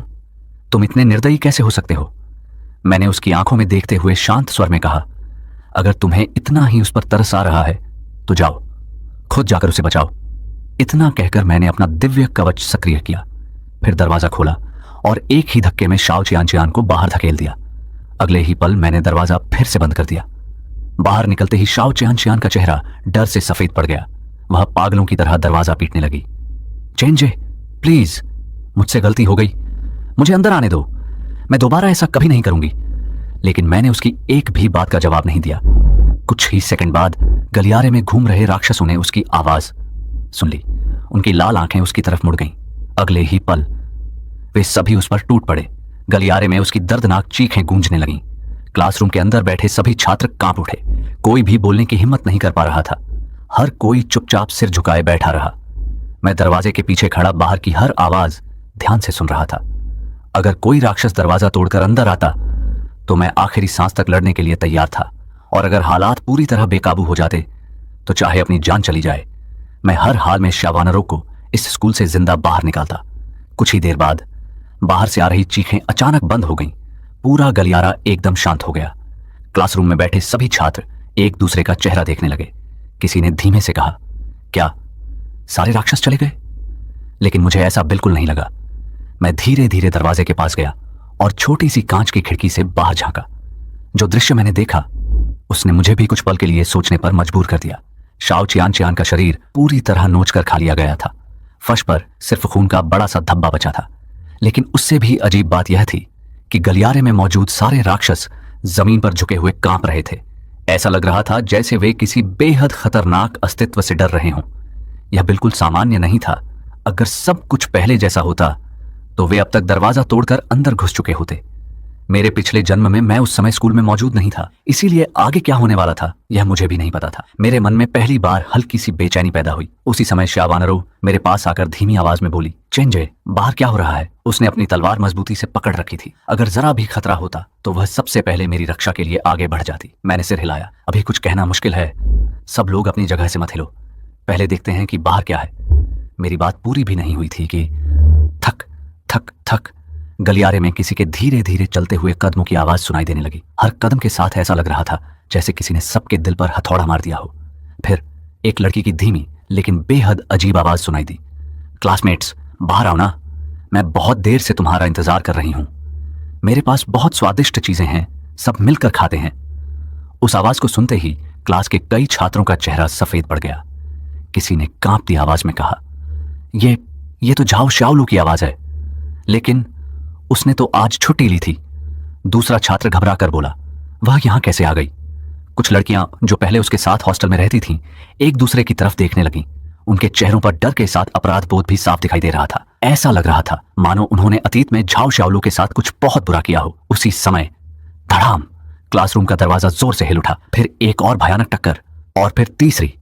तुम इतने निर्दयी कैसे हो सकते हो? मैंने उसकी आंखों में देखते हुए शांत स्वर में कहा, अगर तुम्हें इतना ही उस पर तरस आ रहा है तो जाओ, खुद जाकर उसे बचाओ। इतना कहकर मैंने अपना दिव्य कवच सक्रिय किया, फिर दरवाजा खोला और एक ही धक्के में शाओ चियान चियान को बाहर धकेल दिया। अगले ही पल मैंने दरवाजा फिर से बंद कर दिया। बाहर निकलते ही शाओ चियान चियान का चेहरा डर से सफेद पड़ गया। वह पागलों की तरह दरवाजा पीटने लगी। चेंजे, प्लीज, मुझसे गलती हो गई, मुझे अंदर आने दो, मैं दोबारा ऐसा कभी नहीं करूंगी। लेकिन मैंने उसकी एक भी बात का जवाब नहीं दिया। कुछ ही सेकंड बाद गलियारे में घूम रहे राक्षसों ने उसकी आवाज सुन ली। उनकी लाल आंखें उसकी तरफ मुड़ गईं। अगले ही पल वे सभी उस पर टूट पड़े। गलियारे में उसकी दर्दनाक चीखें गूंजने लगीं। क्लासरूम के अंदर बैठे सभी छात्र कांप उठे। कोई भी बोलने की हिम्मत नहीं कर पा रहा था। हर कोई चुपचाप सिर झुकाए बैठा रहा। मैं दरवाजे के पीछे खड़ा बाहर की हर आवाज ध्यान से सुन रहा था। अगर कोई राक्षस दरवाजा तोड़कर अंदर आता तो मैं आखिरी सांस तक लड़ने के लिए तैयार था, और अगर हालात पूरी तरह बेकाबू हो जाते तो चाहे अपनी जान चली जाए, मैं हर हाल में शावानरों को इस स्कूल से जिंदा बाहर निकालता। कुछ ही देर बाद बाहर से आ रही चीखें अचानक बंद हो गईं। पूरा गलियारा एकदम शांत हो गया। क्लासरूम में बैठे सभी छात्र एक दूसरे का चेहरा देखने लगे। किसी ने धीमे से कहा, क्या सारे राक्षस चले गए? लेकिन मुझे ऐसा बिल्कुल नहीं लगा। मैं धीरे धीरे दरवाजे के पास गया और छोटी सी कांच की खिड़की से बाहर झांका। जो दृश्य मैंने देखा उसने मुझे भी कुछ पल के लिए सोचने पर मजबूर कर दिया। शाओ चियान चियान का शरीर पूरी तरह नोचकर खा लिया गया था। फर्श पर सिर्फ खून का बड़ा सा धब्बा बचा था। लेकिन उससे भी अजीब बात यह थी कि गलियारे में मौजूद सारे राक्षस जमीन पर झुके हुए कांप रहे थे। ऐसा लग रहा था जैसे वे किसी बेहद खतरनाक अस्तित्व से डर रहे हों। यह बिल्कुल सामान्य नहीं था। अगर सब कुछ पहले जैसा होता तो वे अब तक दरवाजा तोड़कर अंदर घुस चुके होते। मेरे पिछले जन्म में मैं उस समय स्कूल में मौजूद नहीं था, इसीलिए आगे क्या होने वाला था यह मुझे भी नहीं पता था। मेरे मन में पहली बार हल्की सी बेचैनी पैदा हुई। उसी समय शावानरो मेरे पास आकर धीमी आवाज में बोली, चेंजे, बाहर क्या हो रहा है? उसने अपनी तलवार मजबूती से पकड़ रखी थी। अगर जरा भी खतरा होता तो वह सबसे पहले मेरी रक्षा के लिए आगे बढ़ जाती। मैंने सिर हिलाया। अभी कुछ कहना मुश्किल है। सब लोग अपनी जगह से मत हिलो, पहले देखते हैं कि बाहर क्या है। मेरी बात पूरी भी नहीं हुई थी कि थक थक थक गलियारे में किसी के धीरे धीरे चलते हुए कदमों की आवाज सुनाई देने लगी। हर कदम के साथ ऐसा लग रहा था जैसे किसी ने सबके दिल पर हथौड़ा मार दिया हो। फिर एक लड़की की धीमी लेकिन बेहद अजीब आवाज सुनाई दी, क्लासमेट्स, बाहर आओ ना, मैं बहुत देर से तुम्हारा इंतजार कर रही हूं। मेरे पास बहुत स्वादिष्ट चीजें हैं, सब मिलकर खाते हैं। उस आवाज को सुनते ही क्लास के कई छात्रों का चेहरा सफेद पड़ गया। किसी ने कांपती आवाज में कहा, ये तो झाओ शाओलू की आवाज है। लेकिन उसने तो आज छुट्टी ली थी। दूसरा छात्र घबरा कर बोला, वह यहां कैसे आ गई? कुछ लड़कियां जो पहले उसके साथ हॉस्टल में रहती थीं, एक दूसरे की तरफ देखने लगीं। उनके चेहरों पर डर के साथ अपराध बोध भी साफ दिखाई दे रहा था। ऐसा लग रहा था मानो उन्होंने अतीत में झाओ शाओलू के साथ कुछ बहुत बुरा किया हो। उसी समय धड़ाम, क्लासरूम का दरवाजा जोर से हिल उठा। फिर एक और भयानक टक्कर, और फिर तीसरी।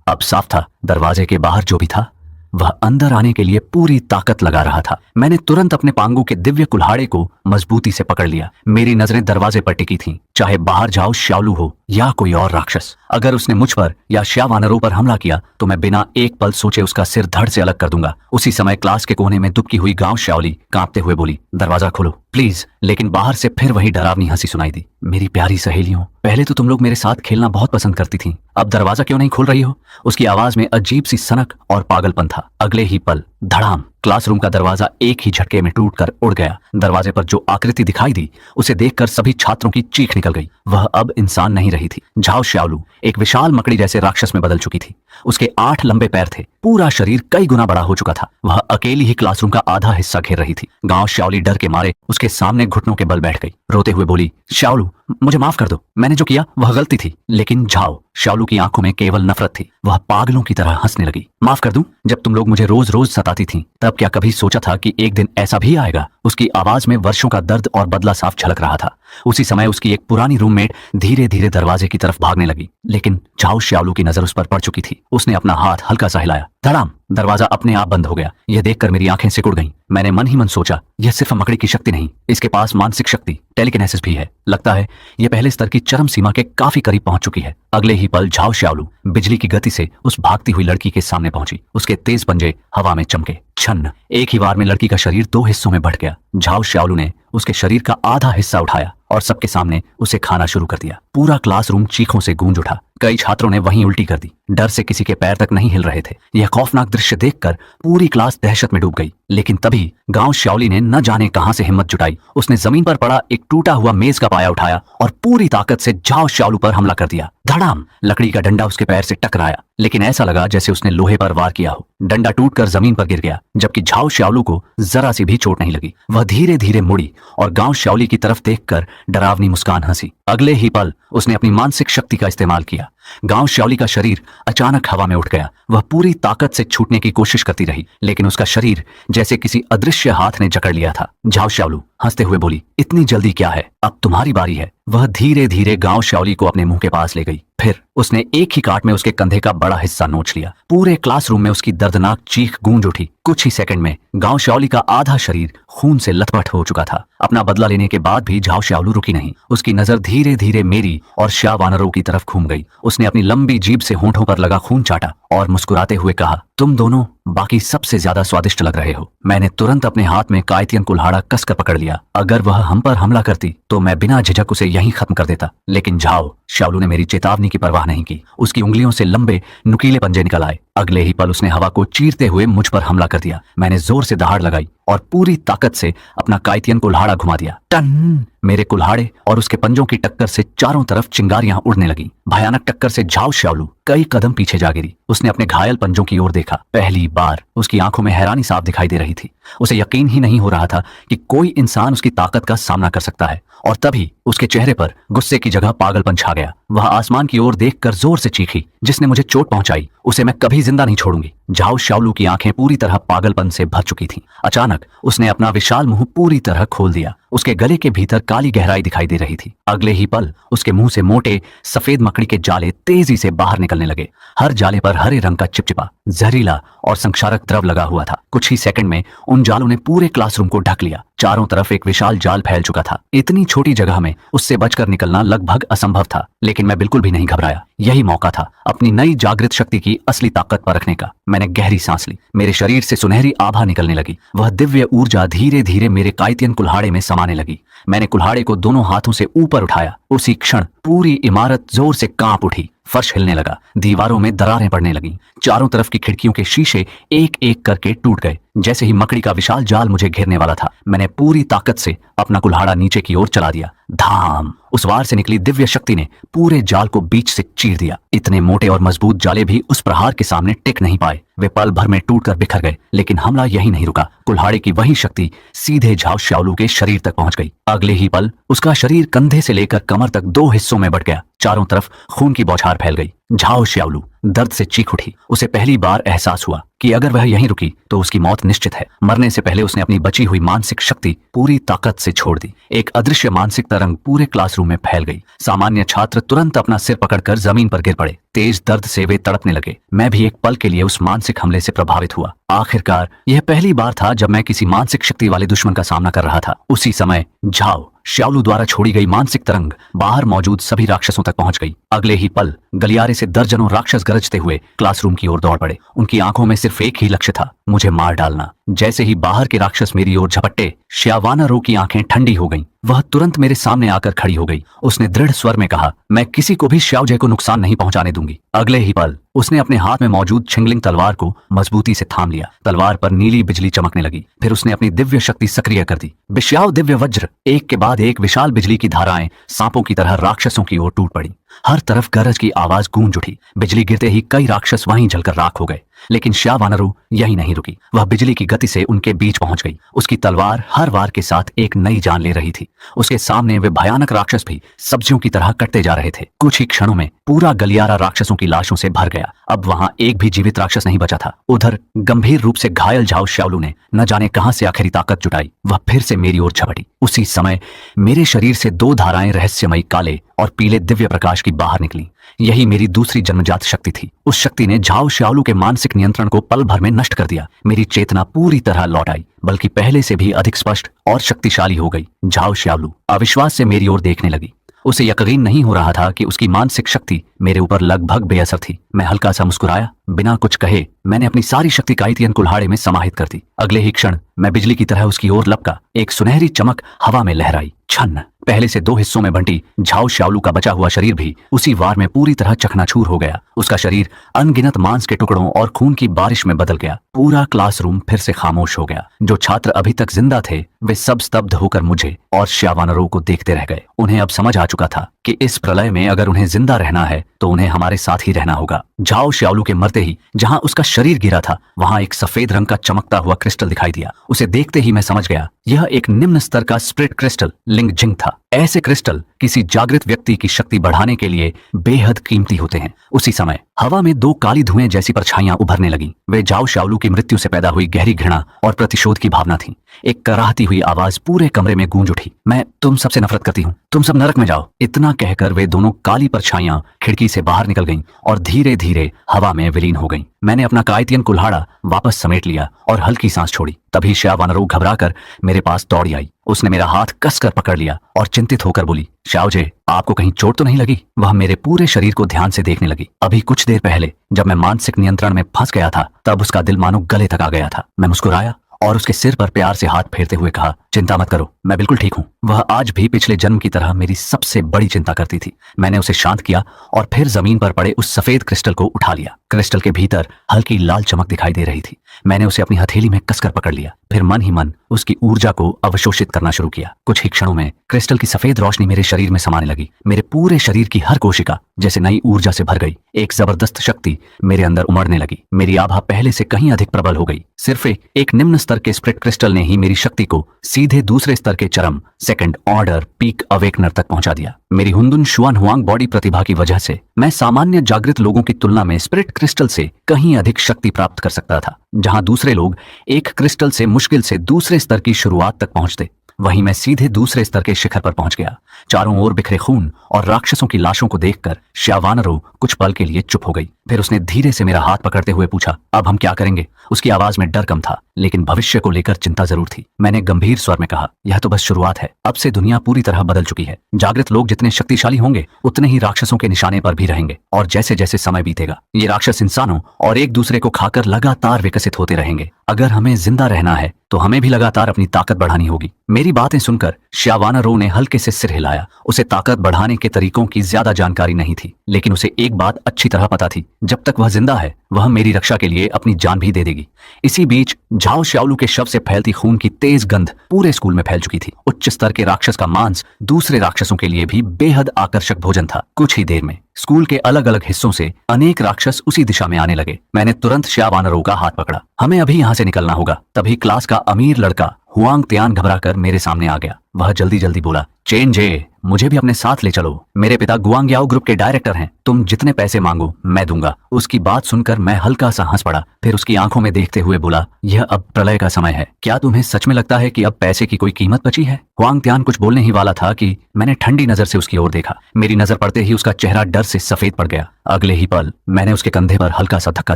अब साफ था दरवाजे के बाहर जो भी था वह अंदर आने के लिए पूरी ताकत लगा रहा था। मैंने तुरंत अपने पांगू के दिव्य कुल्हाड़े को मजबूती से पकड़ लिया। मेरी नजरें दरवाजे पर टिकी थीं, चाहे बाहर जाओ श्यालू हो या कोई और राक्षस। अगर उसने मुझ पर या श्या वानरों पर हमला किया तो मैं बिना एक पल सोचे उसका सिर धड़ से अलग कर दूंगा। उसी समय क्लास के कोने में दुबकी हुई गांव श्यावली कांपते हुए बोली, दरवाजा खोलो प्लीज। लेकिन बाहर से फिर वही डरावनी हंसी सुनाई दी। मेरी प्यारी सहेलियों, पहले तो तुम लोग मेरे साथ खेलना बहुत पसंद करती थीं, अब दरवाजा क्यों नहीं खोल रही हो? उसकी आवाज में अजीब सी सनक और पागलपन था। अगले ही पल धड़ाम, क्लासरूम का दरवाजा एक ही झटके में टूटकर उड़ गया। दरवाजे पर जो आकृति दिखाई दी उसे देखकर सभी छात्रों की चीख निकल गई। वह अब इंसान नहीं रही थी। झाओ श्यालू एक विशाल मकड़ी जैसे राक्षस में बदल चुकी थी। उसके 8 लंबे पैर थे, पूरा शरीर कई गुना बड़ा हो चुका था। वह अकेली ही क्लासरूम का आधा हिस्सा घेर रही थी। गांव श्यावली डर के मारे उसके सामने घुटनों के बल बैठ गई। रोते हुए बोली, श्यावलू मुझे माफ कर दो, मैंने जो किया वह गलती थी। लेकिन झाओ श्यावलू की आंखों में केवल नफरत थी। वह पागलों की तरह हंसने लगी। माफ कर दूं? जब तुम लोग मुझे रोज रोज सताती थीं, तब क्या कभी सोचा था कि एक दिन ऐसा भी आएगा? उसकी आवाज में वर्षों का दर्द और बदला साफ झलक रहा था। उसी समय उसकी एक पुरानी रूममेट धीरे धीरे दरवाजे की तरफ भागने लगी, लेकिन झाओ श्यावलू की नजर उस पर पड़ चुकी थी। उसने अपना हाथ हल्का सा हिलाया, धड़ाम, दरवाजा अपने आप बंद हो गया। यह देखकर मेरी आंखें सिकुड़ गईं। मैंने मन ही मन सोचा, यह सिर्फ मकड़ी की शक्ति नहीं, इसके पास मानसिक शक्ति टेलीकिनेसिस भी है। लगता है यह पहले स्तर की चरम सीमा के काफी करीब पहुंच चुकी है। अगले ही पल झाओ श्यावलू बिजली की गति से उस भागती हुई लड़की के सामने पहुंची। उसके तेज पंजे हवा में चमके। छन्न, एक ही बार में लड़की का शरीर 2 हिस्सों में बढ़ गया। झाओ श्यावलू ने उसके शरीर का आधा हिस्सा उठाया और सबके सामने उसे खाना शुरू कर दिया। पूरा क्लासरूम चीखों से गूंज उठा। कई छात्रों ने वहीं उल्टी कर दी। डर से किसी के पैर तक नहीं हिल रहे थे। यह खौफनाक दृश्य देखकर पूरी क्लास दहशत में डूब गई। लेकिन तभी गांव श्यावली ने न जाने कहां से हिम्मत जुटाई। उसने जमीन पर पड़ा एक टूटा हुआ मेज का पाया उठाया और पूरी ताकत से झाओ श्यावलू पर हमला कर दिया। धड़ाम, लकड़ी का डंडा उसके पैर से टकराया, लेकिन ऐसा लगा जैसे उसने लोहे पर वार किया हो। डंडा टूटकर जमीन पर गिर गया, जबकि झाओ श्यावलू को जरा सी भी चोट नहीं लगी। वह धीरे धीरे मुड़ी और गांव श्यावली की तरफ देखकर डरावनी मुस्कान हंसी। अगले ही पल उसने अपनी मानसिक शक्ति का इस्तेमाल किया। गांव श्यावली का शरीर अचानक हवा में उठ गया। वह पूरी ताकत से छूटने की कोशिश करती रही, लेकिन उसका शरीर जैसे किसी अदृश्य हाथ ने जकड़ लिया था। झाओ श्यावलू हंसते हुए बोली, इतनी जल्दी क्या है, अब तुम्हारी बारी है। वह धीरे धीरे गांव श्यावली को अपने मुंह के पास ले गई। फिर उसने एक ही काट में उसके कंधे का बड़ा हिस्सा नोच लिया। पूरे क्लासरूम में उसकी दर्दनाक चीख गूंज उठी। कुछ ही सेकंड में गांव श्यावली का आधा शरीर खून से लथपथ हो चुका था। अपना बदला लेने के बाद भी झाओ श्यावलू रुकी नहीं। उसकी नजर धीरे धीरे मेरी और श्या वानरों की तरफ घूम गई। उसने अपनी लंबी जीभ से होंठों पर लगा खून चाटा और मुस्कुराते हुए कहा, तुम दोनों बाकी सबसे ज्यादा स्वादिष्ट लग रहे हो। मैंने तुरंत अपने हाथ में कायतियन कुल्हाड़ा कसकर पकड़ लिया। अगर वह हम पर हमला करती तो मैं बिना झिझक उसे यहीं खत्म कर देता। लेकिन झाओ श्यावलू ने मेरी चेतावनी की परवाह नहीं की। उसकी उंगलियों से लंबे नुकीले पंजे निकल आए। अगले ही पल उसने हवा को चीरते हुए मुझ पर हमला कर दिया। मैंने जोर से दहाड़ लगाई और पूरी ताकत से अपना कायतियन कुल्हाड़ा घुमा दिया। टन! मेरे कुल्हाड़े और उसके पंजों की टक्कर से चारों तरफ चिंगारियां उड़ने लगी। भयानक टक्कर से झाओ श्यावलू कई कदम पीछे जा गिरी। उसने अपने घायल पंजों की ओर देखा। पहली बार उसकी आंखों में हैरानी साफ दिखाई दे रही थी। उसे यकीन ही नहीं हो रहा था कि कोई इंसान उसकी ताकत का सामना कर सकता है। और तभी उसके चेहरे पर गुस्से की जगह पागलपन छा गया। वह आसमान की ओर देखकर जोर से चीखी, जिसने मुझे चोट पहुंचाई उसे मैं कभी जिंदा नहीं छोड़ूंगी। झाओ श्यावलू की आंखें पूरी तरह पागलपन से भर चुकी थीं। अचानक उसने अपना विशाल मुंह पूरी तरह खोल दिया। उसके गले के भीतर काली गहराई दिखाई दे रही थी। अगले ही पल उसके मुंह से मोटे सफेद मकड़ी के जाले तेजी से बाहर निकलने लगे। हर जाले पर हरे रंग का चिपचिपा जहरीला और संक्षारक द्रव लगा हुआ था। कुछ ही सेकंड में उन जालों ने पूरे क्लासरूम को ढक लिया। चारों तरफ एक विशाल जाल फैल चुका था। इतनी छोटी जगह में उससे बचकर निकलना लगभग असंभव था, लेकिन मैं बिल्कुल भी नहीं घबराया। यही मौका था अपनी नई जागृत शक्ति की असली ताकत परखने का। मैंने गहरी सांस ली। मेरे शरीर से सुनहरी आभा निकलने लगी। वह दिव्य ऊर्जा धीरे धीरे मेरे कायतियन कुल्हाड़े में समाने लगी। मैंने कुल्हाड़े को दोनों हाथों से ऊपर उठाया। उसी क्षण पूरी इमारत जोर से कांप उठी। फर्श हिलने लगा। दीवारों में दरारें पड़ने लगीं। चारों तरफ की खिड़कियों के शीशे एक एक करके टूट गए। जैसे ही मकड़ी का विशाल जाल मुझे घेरने वाला था, मैंने पूरी ताकत से अपना कुल्हाड़ा नीचे की ओर चला दिया। धाम! उस वार से निकली दिव्य शक्ति ने पूरे जाल को बीच से चीर दिया। इतने मोटे और मजबूत जाले भी उस प्रहार के सामने टिक नहीं पाए। वे पल भर में टूटकर बिखर गए। लेकिन हमला यही नहीं रुका। कुल्हाड़े की वही शक्ति सीधे झाओ श्यावलू के शरीर तक पहुंच गई। अगले ही पल उसका शरीर कंधे से लेकर कमर तक 2 हिस्सों में बंट गया। चारों तरफ खून की बौछार फैल गई। झाओ श्यावलू दर्द से चीख उठी। उसे पहली बार एहसास हुआ कि अगर वह यहीं रुकी तो उसकी मौत निश्चित है। मरने से पहले उसने अपनी बची हुई मानसिक शक्ति पूरी ताकत से छोड़ दी। एक अदृश्य मानसिक तरंग पूरे क्लासरूम में फैल गई। सामान्य छात्र तुरंत अपना सिर पकड़कर जमीन पर गिर पड़े। तेज दर्द से वे तड़पने लगे। मैं भी एक पल के लिए उस मानसिक हमले से प्रभावित हुआ। आखिरकार यह पहली बार था जब मैं किसी मानसिक शक्ति वाले दुश्मन का सामना कर रहा था। उसी समय झाओ श्यावलू द्वारा छोड़ी गई मानसिक तरंग बाहर मौजूद सभी राक्षसों तक पहुंच गई। अगले ही पल गलियारे से दर्जनों राक्षस गरजते हुए क्लासरूम की ओर दौड़ पड़े। उनकी आंखों में सिर्फ एक ही लक्ष्य था, मुझे मार डालना। जैसे ही बाहर के राक्षस मेरी ओर झपटे, श्यावानरो की आंखें ठंडी हो गईं। वह तुरंत मेरे सामने आकर खड़ी हो गई। उसने दृढ़ स्वर में कहा, मैं किसी को भी श्यावजय को नुकसान नहीं पहुंचाने दूंगी। अगले ही पल उसने अपने हाथ में मौजूद छिंगलिंग तलवार को मजबूती से थाम लिया। तलवार पर नीली बिजली चमकने लगी। फिर उसने अपनी दिव्य शक्ति सक्रिय कर दी। विश्याव दिव्य वज्र। एक के बाद एक विशाल बिजली की धाराएं सांपों की तरह राक्षसों की ओर टूट पड़ी। हर तरफ गरज की आवाज गूंज उठी। बिजली गिरते ही कई राक्षस वहीं जलकर राख हो गए। लेकिन श्यावानरो यही नहीं रुकी। वह बिजली की गति से उनके बीच पहुंच गई। उसकी तलवार हर वार के साथ एक नई जान ले रही थी। उसके सामने वे भयानक राक्षस भी सब्जियों की तरह कटते जा रहे थे। कुछ ही क्षणों में पूरा गलियारा राक्षसों की लाशों से भर गया। अब वहां एक भी जीवित राक्षस नहीं बचा था। उधर गंभीर रूप से घायल झाओ श्यावलू ने न जाने कहां से आखिरी ताकत जुटाई। वह फिर से मेरी ओर झपटी। उसी समय मेरे शरीर से दो धाराएं रहस्यमयी काले और पीले दिव्य प्रकाश की बाहर निकली। यही मेरी दूसरी जन्मजात शक्ति थी। उस शक्ति ने झाओ श्यावलू के मानसिक नियंत्रण को पल भर में नष्ट कर दिया। मेरी चेतना पूरी तरह लौट आई, बल्कि पहले से भी अधिक स्पष्ट और शक्तिशाली हो गई। झाओ श्यावलू अविश्वास से मेरी ओर देखने लगी। उसे यकीन नहीं हो रहा था कि उसकी मानसिक शक्ति मेरे ऊपर लगभग बेअसर थी। मैं हल्का सा मुस्कुराया। बिना कुछ कहे मैंने अपनी सारी शक्ति काइटियन कुल्हाड़े में समाहित कर दी। अगले ही क्षण मैं बिजली की तरह उसकी ओर लपका। एक सुनहरी चमक हवा में लहराई। छन्न पहले से दो हिस्सों में बंटी झाओ श्यावलू का बचा हुआ शरीर भी उसी वार में पूरी तरह चकनाचूर हो गया। उसका शरीर अनगिनत मांस के टुकड़ों और खून की बारिश में बदल गया। पूरा क्लासरूम फिर से खामोश हो गया। जो छात्र अभी तक जिंदा थे वे सब स्तब्ध होकर मुझे और श्यावानरो को देखते रह गए। उन्हें अब समझ आ चुका था कि इस प्रलय में अगर उन्हें जिंदा रहना है तो उन्हें हमारे साथ ही रहना होगा। झाओ श्यावलू के मरते ही जहां उसका शरीर गिरा था वहां एक सफेद रंग का चमकता हुआ क्रिस्टल दिखाई दिया। उसे देखते ही मैं समझ गया यह एक निम्न स्तर का स्प्रिट क्रिस्टल लिंगजिंग था। ऐसे क्रिस्टल किसी जागृत व्यक्ति की शक्ति बढ़ाने के लिए बेहद कीमती होते हैं। उसी समय हवा में दो काली धुएं जैसी परछाइयां उभरने लगीं। वे झाओ श्यावलू की मृत्यु से पैदा हुई गहरी घृणा और प्रतिशोध की भावना थी। एक कराहती हुई आवाज पूरे कमरे में गूंज उठी, मैं तुम सबसे नफरत करती हूँ, तुम सब नरक में जाओ। इतना कहकर वे दोनों काली परछाइयां खिड़की से बाहर निकल गईं और धीरे धीरे हवा में विलीन हो गईं। मैंने अपना काइटियन कुल्हाड़ा वापस समेट लिया और हल्की सांस छोड़ी। तभी श्यावानरो घबराकर मेरे पास दौड़ी आई। उसने मेरा हाथ कसकर पकड़ लिया और चिंतित होकर बोली, श्यावजे आपको कहीं चोट तो नहीं लगी? वह मेरे पूरे शरीर को ध्यान से देखने लगी। अभी कुछ देर पहले जब मैं मानसिक नियंत्रण में फंस गया था तब उसका दिल मानो गले तक आ गया था। मैं मुस्कुराया और उसके सिर पर प्यार से हाथ फेरते हुए कहा, चिंता मत करो, मैं बिल्कुल ठीक हूँ। वह आज भी पिछले जन्म की तरह मेरी सबसे बड़ी चिंता करती थी। मैंने उसे शांत किया और फिर जमीन पर पड़े उस सफेद क्रिस्टल को उठा लिया। क्रिस्टल के भीतर हल्की लाल चमक दिखाई दे रही थी। मैंने उसे अपनी हथेली में कसकर पकड़ लिया, फिर मन ही मन उसकी ऊर्जा को अवशोषित करना शुरू किया। कुछ ही क्षणों में क्रिस्टल की सफेद रोशनी मेरे शरीर में समाने लगी। मेरे पूरे शरीर की हर कोशिका जैसे नई ऊर्जा से भर गई। एक जबरदस्त शक्ति मेरे अंदर उमड़ने लगी। मेरी आभा पहले से कहीं अधिक प्रबल हो गई। सिर्फ एक निम्न स्तर के स्प्रिट क्रिस्टल ने ही मेरी शक्ति को सीधे दूसरे स्तर के चरम सेकंड ऑर्डर पीक अवेकनर तक पहुंचा दिया। मेरी हुंदुन शुआन हुआंग बॉडी प्रतिभा की वजह से मैं सामान्य जागृत लोगों की तुलना में स्पिरिट क्रिस्टल से कहीं अधिक शक्ति प्राप्त कर सकता था। जहां दूसरे लोग एक क्रिस्टल से मुश्किल से दूसरे स्तर की शुरुआत तक पहुंचते, वहीं मैं सीधे दूसरे स्तर के शिखर पर पहुंच गया। चारों ओर बिखरे खून और राक्षसों की लाशों को देखकर श्यावानरो कुछ पल के लिए चुप हो गई। फिर उसने धीरे से मेरा हाथ पकड़ते हुए पूछा, अब हम क्या करेंगे? उसकी आवाज में डर कम था, लेकिन भविष्य को लेकर चिंता जरूर थी। मैंने गंभीर स्वर में कहा, यह तो बस शुरुआत है। अब से दुनिया पूरी तरह बदल चुकी है। जागृत लोग जितने शक्तिशाली होंगे उतने ही राक्षसों के निशाने पर भी रहेंगे, और जैसे जैसे समय बीतेगा ये राक्षस इंसानों और एक दूसरे को खाकर लगातार विकसित होते रहेंगे। अगर हमें जिंदा रहना है तो हमें भी लगातार अपनी ताकत बढ़ानी होगी। मेरी बातें सुनकर श्यावानरो ने हल्के से सिर हिलाया। उसे ताकत बढ़ाने के तरीकों की ज्यादा जानकारी नहीं थी, लेकिन उसे एक बात अच्छी तरह पता थी, जब तक वह जिंदा है वह मेरी रक्षा के लिए अपनी जान भी दे देगी। इसी बीच झाओ श्यावलू के शव से फैलती खून की तेज गंध पूरे स्कूल में फैल चुकी थी। उच्च स्तर के राक्षस का मांस दूसरे राक्षसों के लिए भी बेहद आकर्षक भोजन था। कुछ ही देर में स्कूल के अलग अलग हिस्सों से अनेक राक्षस उसी दिशा में आने लगे। मैंने तुरंत श्यावानरो का हाथ पकड़ा। हमें अभी यहाँ से निकलना होगा। तभी क्लास का अमीर लड़का हुआंग त्यान घबराकर मेरे सामने आ गया। वह जल्दी जल्दी बोला, चेन जे, मुझे भी अपने साथ ले चलो, मेरे पिता गुआंग्याओ ग्रुप के डायरेक्टर हैं, तुम जितने पैसे मांगो मैं दूंगा। उसकी बात सुनकर मैं हल्का सा हंस पड़ा, फिर उसकी आंखों में देखते हुए बोला, यह अब प्रलय का समय है, क्या तुम्हें सच में लगता है कि अब पैसे की कोई कीमत बची है? हुआंग त्यान कुछ बोलने ही वाला था कि मैंने ठंडी नजर से उसकी ओर देखा। मेरी नजर पड़ते ही उसका चेहरा डर से सफेद पड़ गया। अगले ही पल मैंने उसके कंधे पर हल्का सा धक्का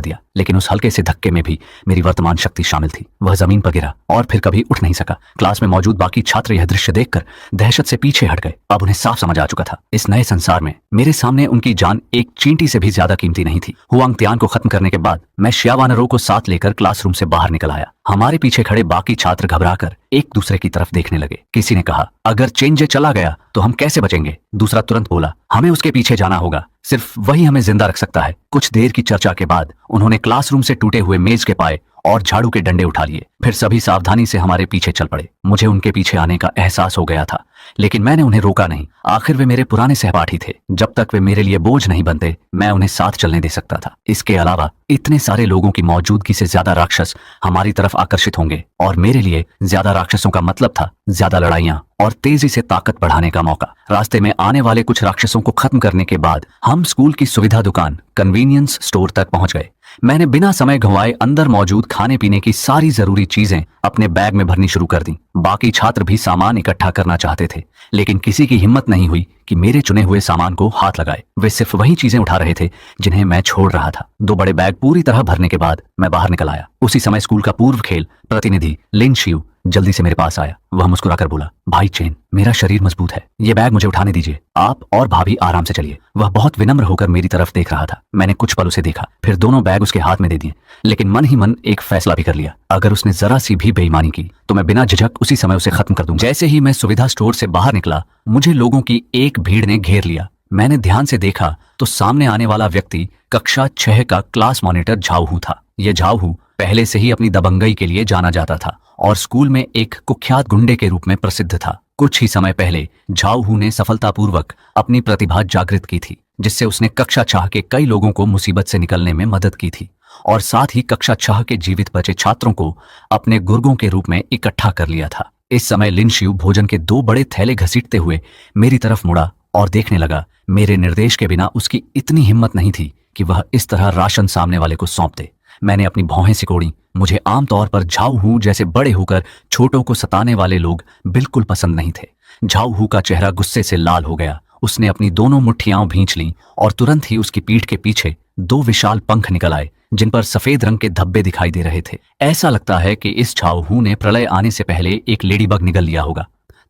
दिया, लेकिन उस हल्के से धक्के में भी मेरी वर्तमान शक्ति शामिल थी। वह जमीन पर गिरा और फिर कभी उठ नहीं सका। क्लास में मौजूद बाकी छात्र यह दृश्य देखकर दहशत से पीछे हट गए। अब उन्हें साफ समझ आ चुका था, इस नए संसार में मेरे सामने उनकी जान एक चींटी से भी ज्यादा कीमती नहीं थी। हुआंग त्यान को खत्म करने के बाद मैं शियावानरो को साथ लेकर क्लासरूम से बाहर निकल आया। हमारे पीछे खड़े बाकी छात्र घबराकर एक दूसरे की तरफ देखने लगे। किसी ने कहा, अगर चेंजे चला गया तो हम कैसे बचेंगे? दूसरा तुरंत बोला, हमें उसके पीछे जाना होगा, सिर्फ वही हमें जिंदा रख सकता है। कुछ देर की चर्चा के बाद उन्होंने क्लासरूम से टूटे हुए मेज के पाए और झाड़ू के डंडे उठा लिए। फिर सभी सावधानी से हमारे पीछे चल पड़े। मुझे उनके पीछे आने का एहसास हो गया था, लेकिन मैंने उन्हें रोका नहीं। आखिर वे मेरे पुराने सहपाठी थे। जब तक वे मेरे लिए बोझ नहीं बनते, मैं उन्हें साथ चलने दे सकता था। इसके अलावा इतने सारे लोगों की मौजूदगी से ज्यादा राक्षस हमारी तरफ आकर्षित होंगे, और मेरे लिए ज्यादा राक्षसों का मतलब था ज्यादा लड़ाइयां और तेजी से ताकत बढ़ाने का मौका। रास्ते में आने वाले कुछ राक्षसों को खत्म करने के बाद हम स्कूल की सुविधा दुकान कन्वीनियंस स्टोर तक पहुंच गए। मैंने बिना समय गंवाए अंदर मौजूद खाने पीने की सारी जरूरी चीजें अपने बैग में भरनी शुरू कर दी। बाकी छात्र भी सामान इकट्ठा करना चाहते थे, लेकिन किसी की हिम्मत नहीं हुई कि मेरे चुने हुए सामान को हाथ लगाए। वे सिर्फ वही चीजें उठा रहे थे जिन्हें मैं छोड़ रहा था। 2 बड़े बैग पूरी तरह भरने के बाद मैं बाहर निकल आया। उसी समय स्कूल का पूर्व खेल प्रतिनिधि लिन शियू जल्दी से मेरे पास आया। वह मुस्कुराकर बोला, भाई चेन, मेरा शरीर मजबूत है, ये बैग मुझे उठाने दीजिए, आप और भाभी आराम से चलिए। वह बहुत विनम्र होकर मेरी तरफ देख रहा था। मैंने कुछ पल उसे देखा, फिर दोनों बैग उसके हाथ में दे दिए, लेकिन मन ही मन एक फैसला भी कर लिया, अगर उसने जरा सी भी बेईमानी की तो मैं बिना झिझक उसी समय उसे खत्म कर दूंगा। जैसे ही मैं सुविधा स्टोर से बाहर निकला, मुझे लोगों की एक भीड़ ने घेर लिया। मैंने ध्यान से देखा तो सामने आने वाला व्यक्ति कक्षा 6 का क्लास मॉनिटर झाऊ था। यह झाऊ पहले से ही अपनी दबंगई के लिए जाना जाता था और स्कूल में एक कुख्यात गुंडे के रूप में प्रसिद्ध था। कुछ ही समय पहले झाऊ ने सफलतापूर्वक अपनी प्रतिभा जागृत की थी, जिससे उसने कक्षा 6 के कई लोगों को मुसीबत से निकलने में मदद की थी, और साथ ही कक्षा 6 के जीवित बचे छात्रों को अपने गुर्गों के रूप में इकट्ठा कर लिया था। इस समय लिन शियू भोजन के 2 बड़े थैले घसीटते हुए मेरी तरफ मुड़ा और देखने लगा। मेरे निर्देश के बिना उसकी इतनी हिम्मत नहीं थी कि वह इस तरह राशन सामने वाले को सौंप दे। मैंने अपनी भौहें सिकोड़ी। मुझे आमतौर पर झाऊ जैसे बड़े होकर छोटों को सताने वाले लोग बिल्कुल पसंद नहीं थे। झाऊ का चेहरा गुस्से से लाल हो गया। उसने अपनी दोनों मुट्ठियां भींच लीं और तुरंत ही उसकी पीठ के पीछे 2 विशाल पंख निकल आए, जिन पर सफेद रंग के धब्बे दिखाई दे रहे थे। ऐसा लगता है कि इस झाऊ ने प्रलय आने से पहले एक लेडीबग निगल लिया होगा,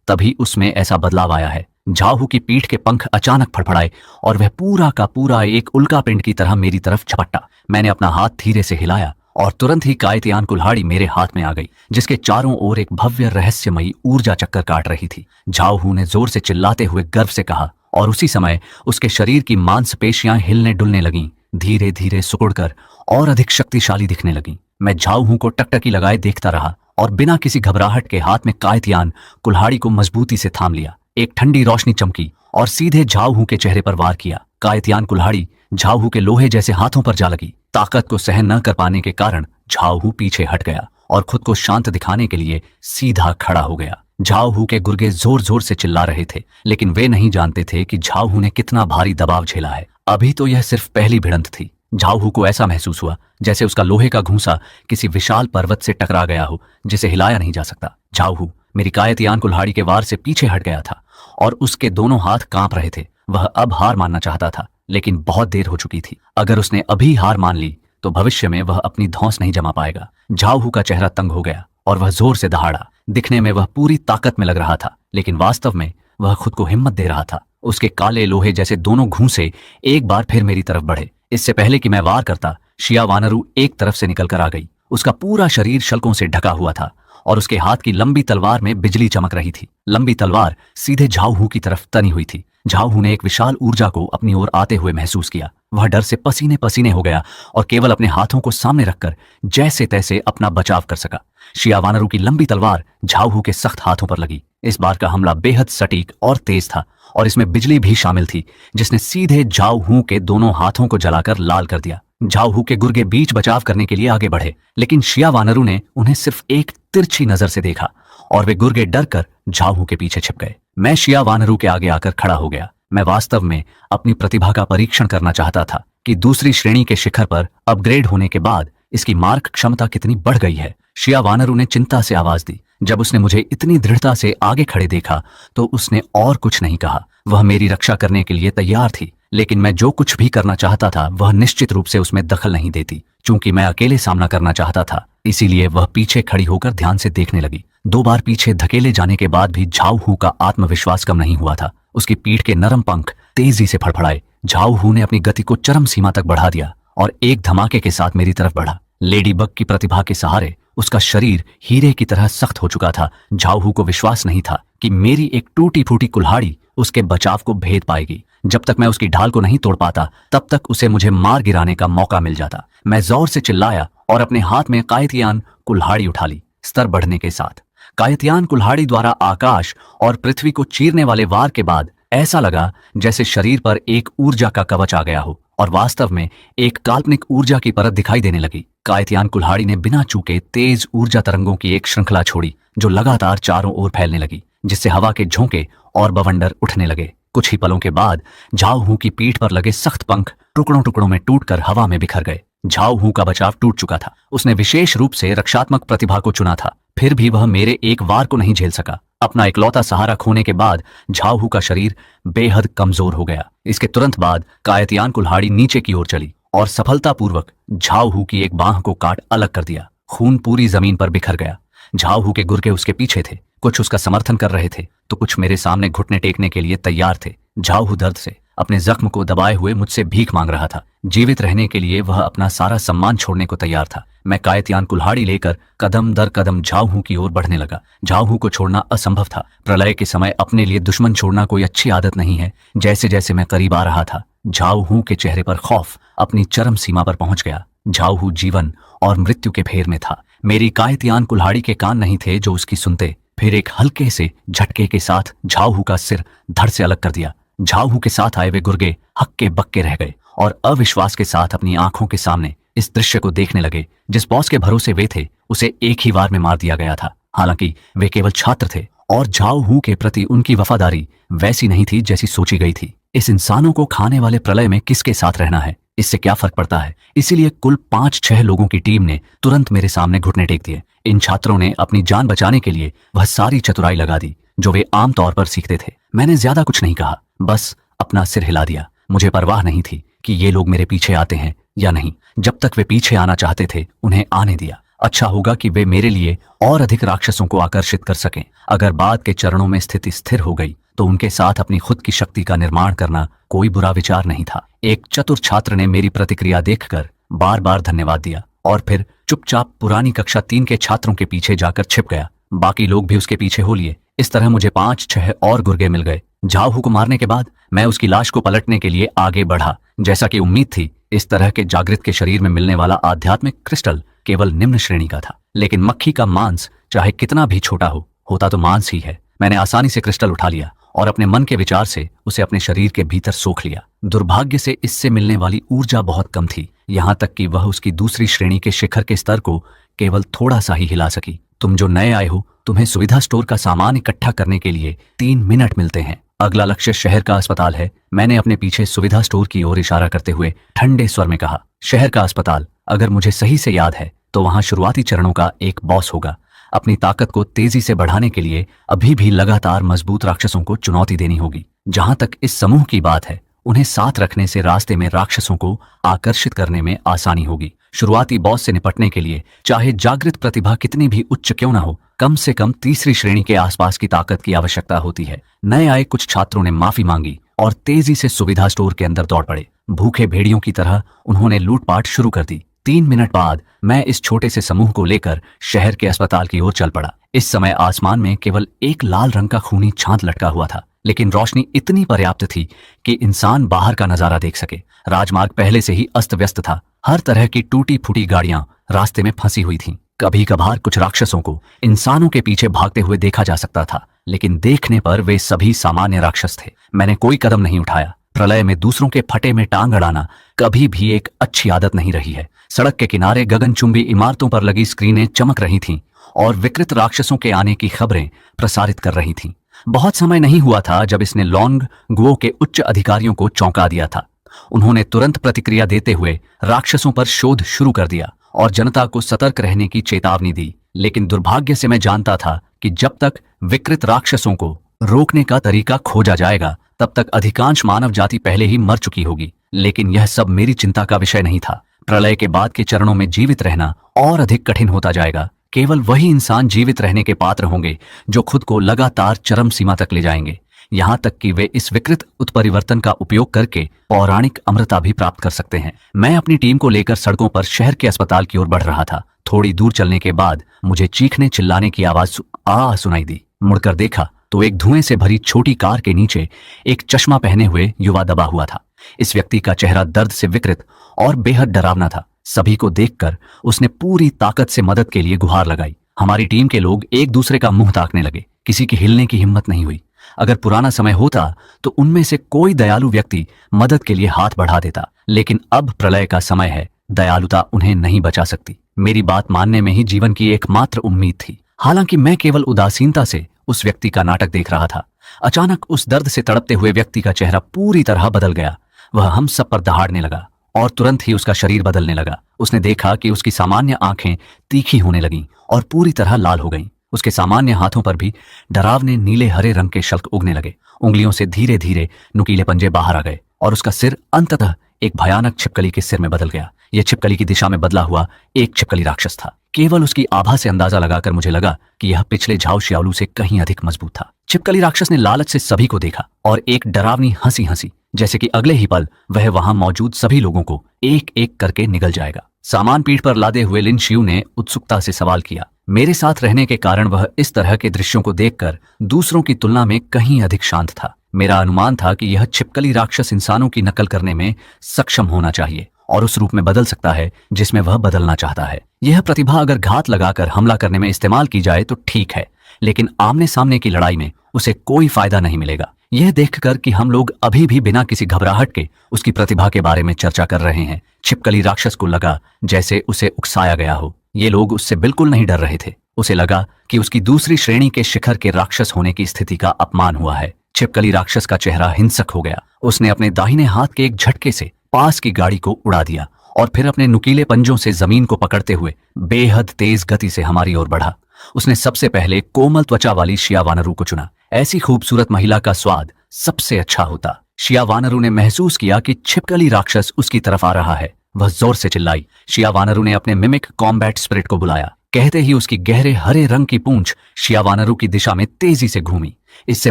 तभी उसमें ऐसा बदलाव आया है। झाऊ की पीठ के पंख अचानक फड़फड़ाए और वह पूरा का पूरा एक उल्का पिंड की तरह मेरी तरफ झपट्टा। मैंने अपना हाथ धीरे से हिलाया और तुरंत ही कायतियान कुल्हाड़ी मेरे हाथ में आ गई, जिसके चारों ओर एक भव्य रहस्यमयी ऊर्जा चक्कर काट रही थी। झाऊ ने जोर से चिल्लाते हुए गर्व से कहा, और उसी समय उसके शरीर की मांसपेशियां हिलने डुलने लगीं, धीरे धीरे सिकुड़कर और अधिक शक्तिशाली दिखने लगीं। मैं झाऊ को टकटकी लगाए देखता रहा और बिना किसी घबराहट के हाथ में कायतियान कुल्हाड़ी को मजबूती से थाम लिया। एक ठंडी रोशनी चमकी और सीधे झाऊ के चेहरे पर वार किया। कायतियान कुल्हाड़ी झाऊ के लोहे जैसे हाथों पर जा लगी। ताकत को सहन न कर पाने के कारण झाऊ पीछे हट गया और खुद को शांत दिखाने के लिए सीधा खड़ा हो गया। झाऊ के गुर्गे जोर जोर से चिल्ला रहे थे, लेकिन वे नहीं जानते थे कि झाऊ ने कितना भारी दबाव झेला है। अभी तो यह सिर्फ पहली भिड़ंत थी। झाऊ को ऐसा महसूस हुआ जैसे उसका लोहे का घूंसा किसी विशाल पर्वत से टकरा गया हो, जिसे हिलाया नहीं जा सकता। झाऊ मेरी कायतियान कुल्हाड़ी के वार से पीछे हट गया था और उसके दोनों हाथ कांप रहे थे। वह अब हार मानना चाहता था, लेकिन बहुत देर हो चुकी थी। अगर उसने अभी हार मान ली तो भविष्य में वह अपनी धौंस नहीं जमा पाएगा। झाऊ का चेहरा तंग हो गया और वह जोर से दहाड़ा। दिखने में वह पूरी ताकत में लग रहा था, लेकिन वास्तव में वह खुद को हिम्मत दे रहा था। उसके काले लोहे जैसे दोनों घूंसे एक बार फिर मेरी तरफ बढ़े। इससे पहले कि मैं वार करता, शियावानरू एक तरफ से निकलकर आ गई। उसका पूरा शरीर शल्कों से ढका हुआ था और उसके हाथ की लंबी तलवार में बिजली चमक रही थी। लंबी तलवार सीधे झाऊ की तरफ तनी हुई थी। झाऊ ने एक विशाल ऊर्जा को अपनी ओर आते हुए महसूस किया। वह डर से पसीने पसीने हो गया और केवल अपने हाथों को सामने रखकर जैसे तैसे अपना बचाव कर सका। शियावानरू की लंबी तलवार झाऊ के सख्त हाथों पर लगी। इस बार का हमला बेहद सटीक और तेज था और इसमें बिजली भी शामिल थी, जिसने सीधे झाऊ के दोनों हाथों को जलाकर लाल कर दिया। झाऊ के गुर्गे बीच बचाव करने के लिए आगे बढ़े, लेकिन शियावानरू ने उन्हें सिर्फ एक तिरछी नजर से देखा और वे गुर्गे डर कर झाऊ के पीछे छिप गए। मैं शिया वानरू के आगे आकर खड़ा हो गया। मैं वास्तव में अपनी प्रतिभा का परीक्षण करना चाहता था कि दूसरी श्रेणी के शिखर पर अपग्रेड होने के बाद इसकी मार्क क्षमता कितनी बढ़ गई है। शिया वानरू ने चिंता से आवाज दी। जब उसने मुझे इतनी दृढ़ता से आगे खड़े देखा तो उसने और कुछ नहीं कहा। वह मेरी रक्षा करने के लिए तैयार थी, लेकिन मैं जो कुछ भी करना चाहता था वह निश्चित रूप से उसमें दखल नहीं देती। चूंकि मैं अकेले सामना करना चाहता था, इसीलिए वह पीछे खड़ी होकर ध्यान से देखने लगी। 2 बार पीछे धकेले जाने के बाद भी झाऊ हू का आत्मविश्वास कम नहीं हुआ था। उसकी पीठ के नरम पंख तेजी से फड़फड़ाए। झाऊ हू ने अपनी गति को चरम सीमा तक बढ़ा दिया और एक धमाके के साथ मेरी तरफ बढ़ा। लेडी बग की प्रतिभा के सहारे उसका शरीर हीरे की तरह सख्त हो चुका था। झाऊ हू को विश्वास नहीं था कि मेरी एक टूटी फूटी कुल्हाड़ी उसके बचाव को भेद पाएगी। जब तक मैं उसकी ढाल को नहीं तोड़ पाता तब तक उसे मुझे मार गिराने का मौका मिल जाता। मैं जोर से चिल्लाया और अपने हाथ में कायतियान कुल्हाड़ी उठा ली। स्तर बढ़ने के साथ कायतियान कुल्हाड़ी द्वारा आकाश और पृथ्वी को चीरने वाले वार के बाद ऐसा लगा जैसे शरीर पर एक ऊर्जा का कवच आ गया हो और वास्तव में एक काल्पनिक ऊर्जा की परत दिखाई देने लगी। कायतियान कुल्हाड़ी ने बिना चूके तेज ऊर्जा तरंगों की एक श्रृंखला छोड़ी जो लगातार चारों ओर फैलने लगी, जिससे हवा के झोंके और बवंडर उठने लगे। कुछ ही पलों के बाद झाऊ हू की पीठ पर लगे सख्त पंख टुकड़ों टुकड़ों में टूटकर हवा में बिखर गए। झाऊ हू का बचाव टूट चुका था। उसने विशेष रूप से रक्षात्मक प्रतिभा को चुना था, फिर भी वह मेरे एक वार को नहीं झेल सका। अपना इकलौता सहारा खोने के बाद झाऊ हू का शरीर बेहद कमजोर हो गया। इसके तुरंत बाद कायतियान कुल्हाड़ी नीचे की ओर चली और सफलतापूर्वक झाऊ हू की एक बांह को काट अलग कर दिया। खून पूरी जमीन पर बिखर गया। झाऊ हू के गुर्गे उसके पीछे थे। कुछ उसका समर्थन कर रहे थे तो कुछ मेरे सामने घुटने टेकने के लिए तैयार थे। झाऊ हू दर्द से अपने जख्म को दबाए हुए मुझसे भीख मांग रहा था। जीवित रहने के लिए वह अपना सारा सम्मान छोड़ने को तैयार था। मैं कायतियान कुल्हाड़ी लेकर कदम दर कदम झाऊ हू की ओर बढ़ने लगा। झाऊ हू को छोड़ना असंभव था। प्रलय के समय अपने लिए दुश्मन छोड़ना कोई अच्छी आदत नहीं है। जैसे जैसे मैं करीब आ रहा था, झाऊ हू के चेहरे पर खौफ अपनी चरम सीमा पर पहुंच गया। झाऊ हू जीवन और मृत्यु के फेर में था। मेरी कायतियान कुल्हाड़ी के कान नहीं थे जो उसकी सुनते। फिर एक हल्के से झटके के साथ झाऊ हू का सिर धड़ से अलग कर दिया। झाऊ हू के साथ आए वे गुर्गे हक्के बक्के रह गए और अविश्वास के साथ अपनी आंखों के सामने इस दृश्य को देखने लगे। जिस बॉस के भरोसे वे थे उसे एक ही वार में मार दिया गया था। हालांकि वे केवल छात्र थे और झाऊ हू के प्रति उनकी वफादारी वैसी नहीं थी जैसी सोची गई थी। इस इंसानों को खाने वाले प्रलय में किसके साथ रहना है, इससे क्या फर्क पड़ता है। इसीलिए कुल 5-6 लोगों की टीम ने तुरंत मेरे सामने घुटने टेक दिए। इन छात्रों ने अपनी जान बचाने के लिए वह सारी चतुराई लगा दी जो वे आमतौर पर सीखते थे। मैंने ज्यादा कुछ नहीं कहा, बस अपना सिर हिला दिया। मुझे परवाह नहीं थी कि ये लोग मेरे पीछे आते हैं या नहीं। जब तक वे पीछे आना चाहते थे उन्हें आने दिया। अच्छा होगा कि वे मेरे लिए और अधिक राक्षसों को आकर्षित कर सकें। अगर बाद के चरणों में स्थिति स्थिर हो गई तो उनके साथ अपनी खुद की शक्ति का निर्माण करना कोई बुरा विचार नहीं था। एक चतुर छात्र ने मेरी प्रतिक्रिया देखकर बार बार धन्यवाद दिया और फिर चुपचाप पुरानी कक्षा 3 के छात्रों के पीछे जाकर छिप गया। बाकी लोग भी उसके पीछे हो लिए। इस तरह मुझे 5-6 और गुर्गे मिल गए। झाऊ हू को मारने के बाद मैं उसकी लाश को पलटने के लिए आगे बढ़ा। जैसा कि उम्मीद थी, इस तरह के जागृत के शरीर में मिलने वाला आध्यात्मिक क्रिस्टल केवल निम्न श्रेणी का था। लेकिन मक्खी का मांस चाहे कितना भी छोटा होता तो मांस ही है। मैंने आसानी से क्रिस्टल उठा लिया और अपने मन के विचार से उसे अपने शरीर के भीतर सोख लिया। दुर्भाग्य से इससे मिलने वाली ऊर्जा बहुत कम थी, यहाँ तक कि वह उसकी दूसरी श्रेणी के शिखर के स्तर को केवल थोड़ा सा ही हिला सकी। तुम जो नए आए हो, तुम्हें सुविधा स्टोर का सामान इकट्ठा करने के लिए 3 मिनट मिलते हैं। अगला लक्ष्य शहर का अस्पताल है। मैंने अपने पीछे सुविधा स्टोर की ओर इशारा करते हुए ठंडे स्वर में कहा। शहर का अस्पताल, अगर मुझे सही से याद है तो वहां शुरुआती चरणों का एक बॉस होगा। अपनी ताकत को तेजी से बढ़ाने के लिए अभी भी लगातार मजबूत राक्षसों को चुनौती देनी होगी। जहां तक इस समूह की बात है, उन्हें साथ रखने से रास्ते में राक्षसों को आकर्षित करने में आसानी होगी। शुरुआती बॉस से निपटने के लिए चाहे जागृत प्रतिभा कितनी भी उच्च क्यों न हो, कम से कम तीसरी श्रेणी के आसपास की ताकत की आवश्यकता होती है। नए आए कुछ छात्रों ने माफी मांगी और तेजी से सुविधा स्टोर के अंदर दौड़ पड़े। भूखे भेड़ियों की तरह उन्होंने लूटपाट शुरू कर दी। 3 मिनट बाद मैं इस छोटे से समूह को लेकर शहर के अस्पताल की ओर चल पड़ा। इस समय आसमान में केवल एक लाल रंग का खूनी चांद लटका हुआ था, लेकिन रोशनी इतनी पर्याप्त थी कि इंसान बाहर का नजारा देख सके। राजमार्ग पहले से ही अस्त व्यस्त था। हर तरह की टूटी फूटी गाड़ियां रास्ते में फंसी हुई थीं। कभी कभार कुछ राक्षसों को इंसानों के पीछे भागते हुए देखा जा सकता था, लेकिन देखने पर वे सभी सामान्य राक्षस थे। मैंने कोई कदम नहीं उठाया। प्रलय में दूसरों के फटे में टांग अड़ाना कभी भी एक अच्छी आदत नहीं रही है। सड़क के किनारे गगनचुंबी इमारतों पर लगी स्क्रीनें चमक रही थीं और विकृत राक्षसों के आने की खबरें प्रसारित कर रही थीं। बहुत समय नहीं हुआ था जब इसने लॉन्ग गुओ के उच्च अधिकारियों को चौंका दिया था। उन्होंने तुरंत प्रतिक्रिया देते हुए राक्षसों पर शोध शुरू कर दिया और जनता को सतर्क रहने की चेतावनी दी। लेकिन दुर्भाग्य से मैं जानता था कि जब तक विकृत राक्षसों को रोकने का तरीका खोजा जाएगा तब तक अधिकांश मानव जाति पहले ही मर चुकी होगी। लेकिन यह सब मेरी चिंता का विषय नहीं था। प्रलय के बाद के चरणों में जीवित रहना और अधिक कठिन होता जाएगा। केवल वही इंसान जीवित रहने के पात्र होंगे जो खुद को लगातार चरम सीमा तक ले जाएंगे, यहां तक कि वे इस विकृत उत्परिवर्तन का उपयोग करके पौराणिक अमरता भी प्राप्त कर सकते हैं। मैं अपनी टीम को लेकर सड़कों पर शहर के अस्पताल की ओर बढ़ रहा था। थोड़ी दूर चलने के बाद मुझे चीखने चिल्लाने की आवाज सुनाई दी। मुड़कर देखा तो एक धुएं से भरी छोटी कार के नीचे एक चश्मा पहने हुए युवा दबा हुआ था। इस व्यक्ति का चेहरा दर्द से विकृत और बेहद डरावना था। सभी को देखकर उसने पूरी ताकत से मदद के लिए गुहार लगाई। हमारी टीम के लोग एक दूसरे का मुंह ताकने लगे। किसी की हिलने की हिम्मत नहीं हुई। अगर पुराना समय होता तो उनमें से कोई दयालु व्यक्ति मदद के लिए हाथ बढ़ा देता, लेकिन अब प्रलय का समय है। दयालुता उन्हें नहीं बचा सकती। मेरी बात मानने में ही जीवन की एकमात्र उम्मीद थी। हालांकि मैं केवल उदासीनता से उस व्यक्ति का नाटक देख रहा था। अचानक उस दर्द से तड़पते हुए व्यक्ति का चेहरा पूरी तरह बदल गया। वह हम सब पर दहाड़ने लगा और तुरंत ही उसका शरीर बदलने लगा। उसने देखा कि उसकी सामान्य आंखें तीखी होने लगीं और पूरी तरह लाल हो गईं। उसके सामान्य हाथों पर भी डरावने नीले हरे रंग के शल्क उगने लगे। उंगलियों से धीरे धीरे नुकीले पंजे बाहर आ गए और उसका सिर अंततः एक भयानक छिपकली के सिर में बदल गया। यह छिपकली की दिशा में बदला हुआ एक छिपकली राक्षस था। केवल उसकी आभा से अंदाजा लगाकर मुझे लगा कि यह पिछले झाऊ श्यालू से कहीं अधिक मजबूत था। छिपकली राक्षस ने लालच से सभी को देखा और एक डरावनी हंसी हंसी, जैसे कि अगले ही पल वह वहां मौजूद सभी लोगों को एक एक करके निगल जाएगा। सामान पीठ पर लादे हुए लिन शियू ने उत्सुकता से सवाल किया। मेरे साथ रहने के कारण वह इस तरह के दृश्यों को देखकर दूसरों की तुलना में कहीं अधिक शांत था। मेरा अनुमान था कि यह छिपकली राक्षस इंसानों की नकल करने में सक्षम होना चाहिए और उस रूप में बदल सकता है जिसमें वह बदलना चाहता है। यह प्रतिभा अगर घात लगाकर हमला करने में इस्तेमाल की जाए तो ठीक है, लेकिन आमने सामने की लड़ाई में उसे कोई फायदा नहीं मिलेगा। यह देखकर कि हम लोग अभी भी बिना किसी घबराहट के उसकी प्रतिभा के बारे में चर्चा कर रहे हैं, छिपकली राक्षस को लगा जैसे उसे उकसाया गया हो। ये लोग उससे बिल्कुल नहीं डर रहे थे। उसे लगा कि उसकी दूसरी श्रेणी के शिखर के राक्षस होने की स्थिति का अपमान हुआ है। छिपकली राक्षस का चेहरा हिंसक हो गया। उसने अपने दाहिने हाथ के एक झटके से पास की गाड़ी को उड़ा दिया और फिर अपने नुकीले पंजों से जमीन को पकड़ते हुए बेहद तेज गति से हमारी ओर बढ़ा। उसने सबसे पहले कोमल त्वचा वाली शिया वानरू को चुना। ऐसी खूबसूरत महिला का स्वाद सबसे अच्छा होता। शिया वानरू ने महसूस किया कि छिपकली राक्षस उसकी तरफ आ रहा है। वह जोर से चिल्लाई। शिया वानरू ने अपने मिमिक कॉम्बैट स्पिरिट को बुलाया। कहते ही उसकी गहरे हरे रंग की पूंछ शिया वानरू की दिशा में तेजी से घूमी। इससे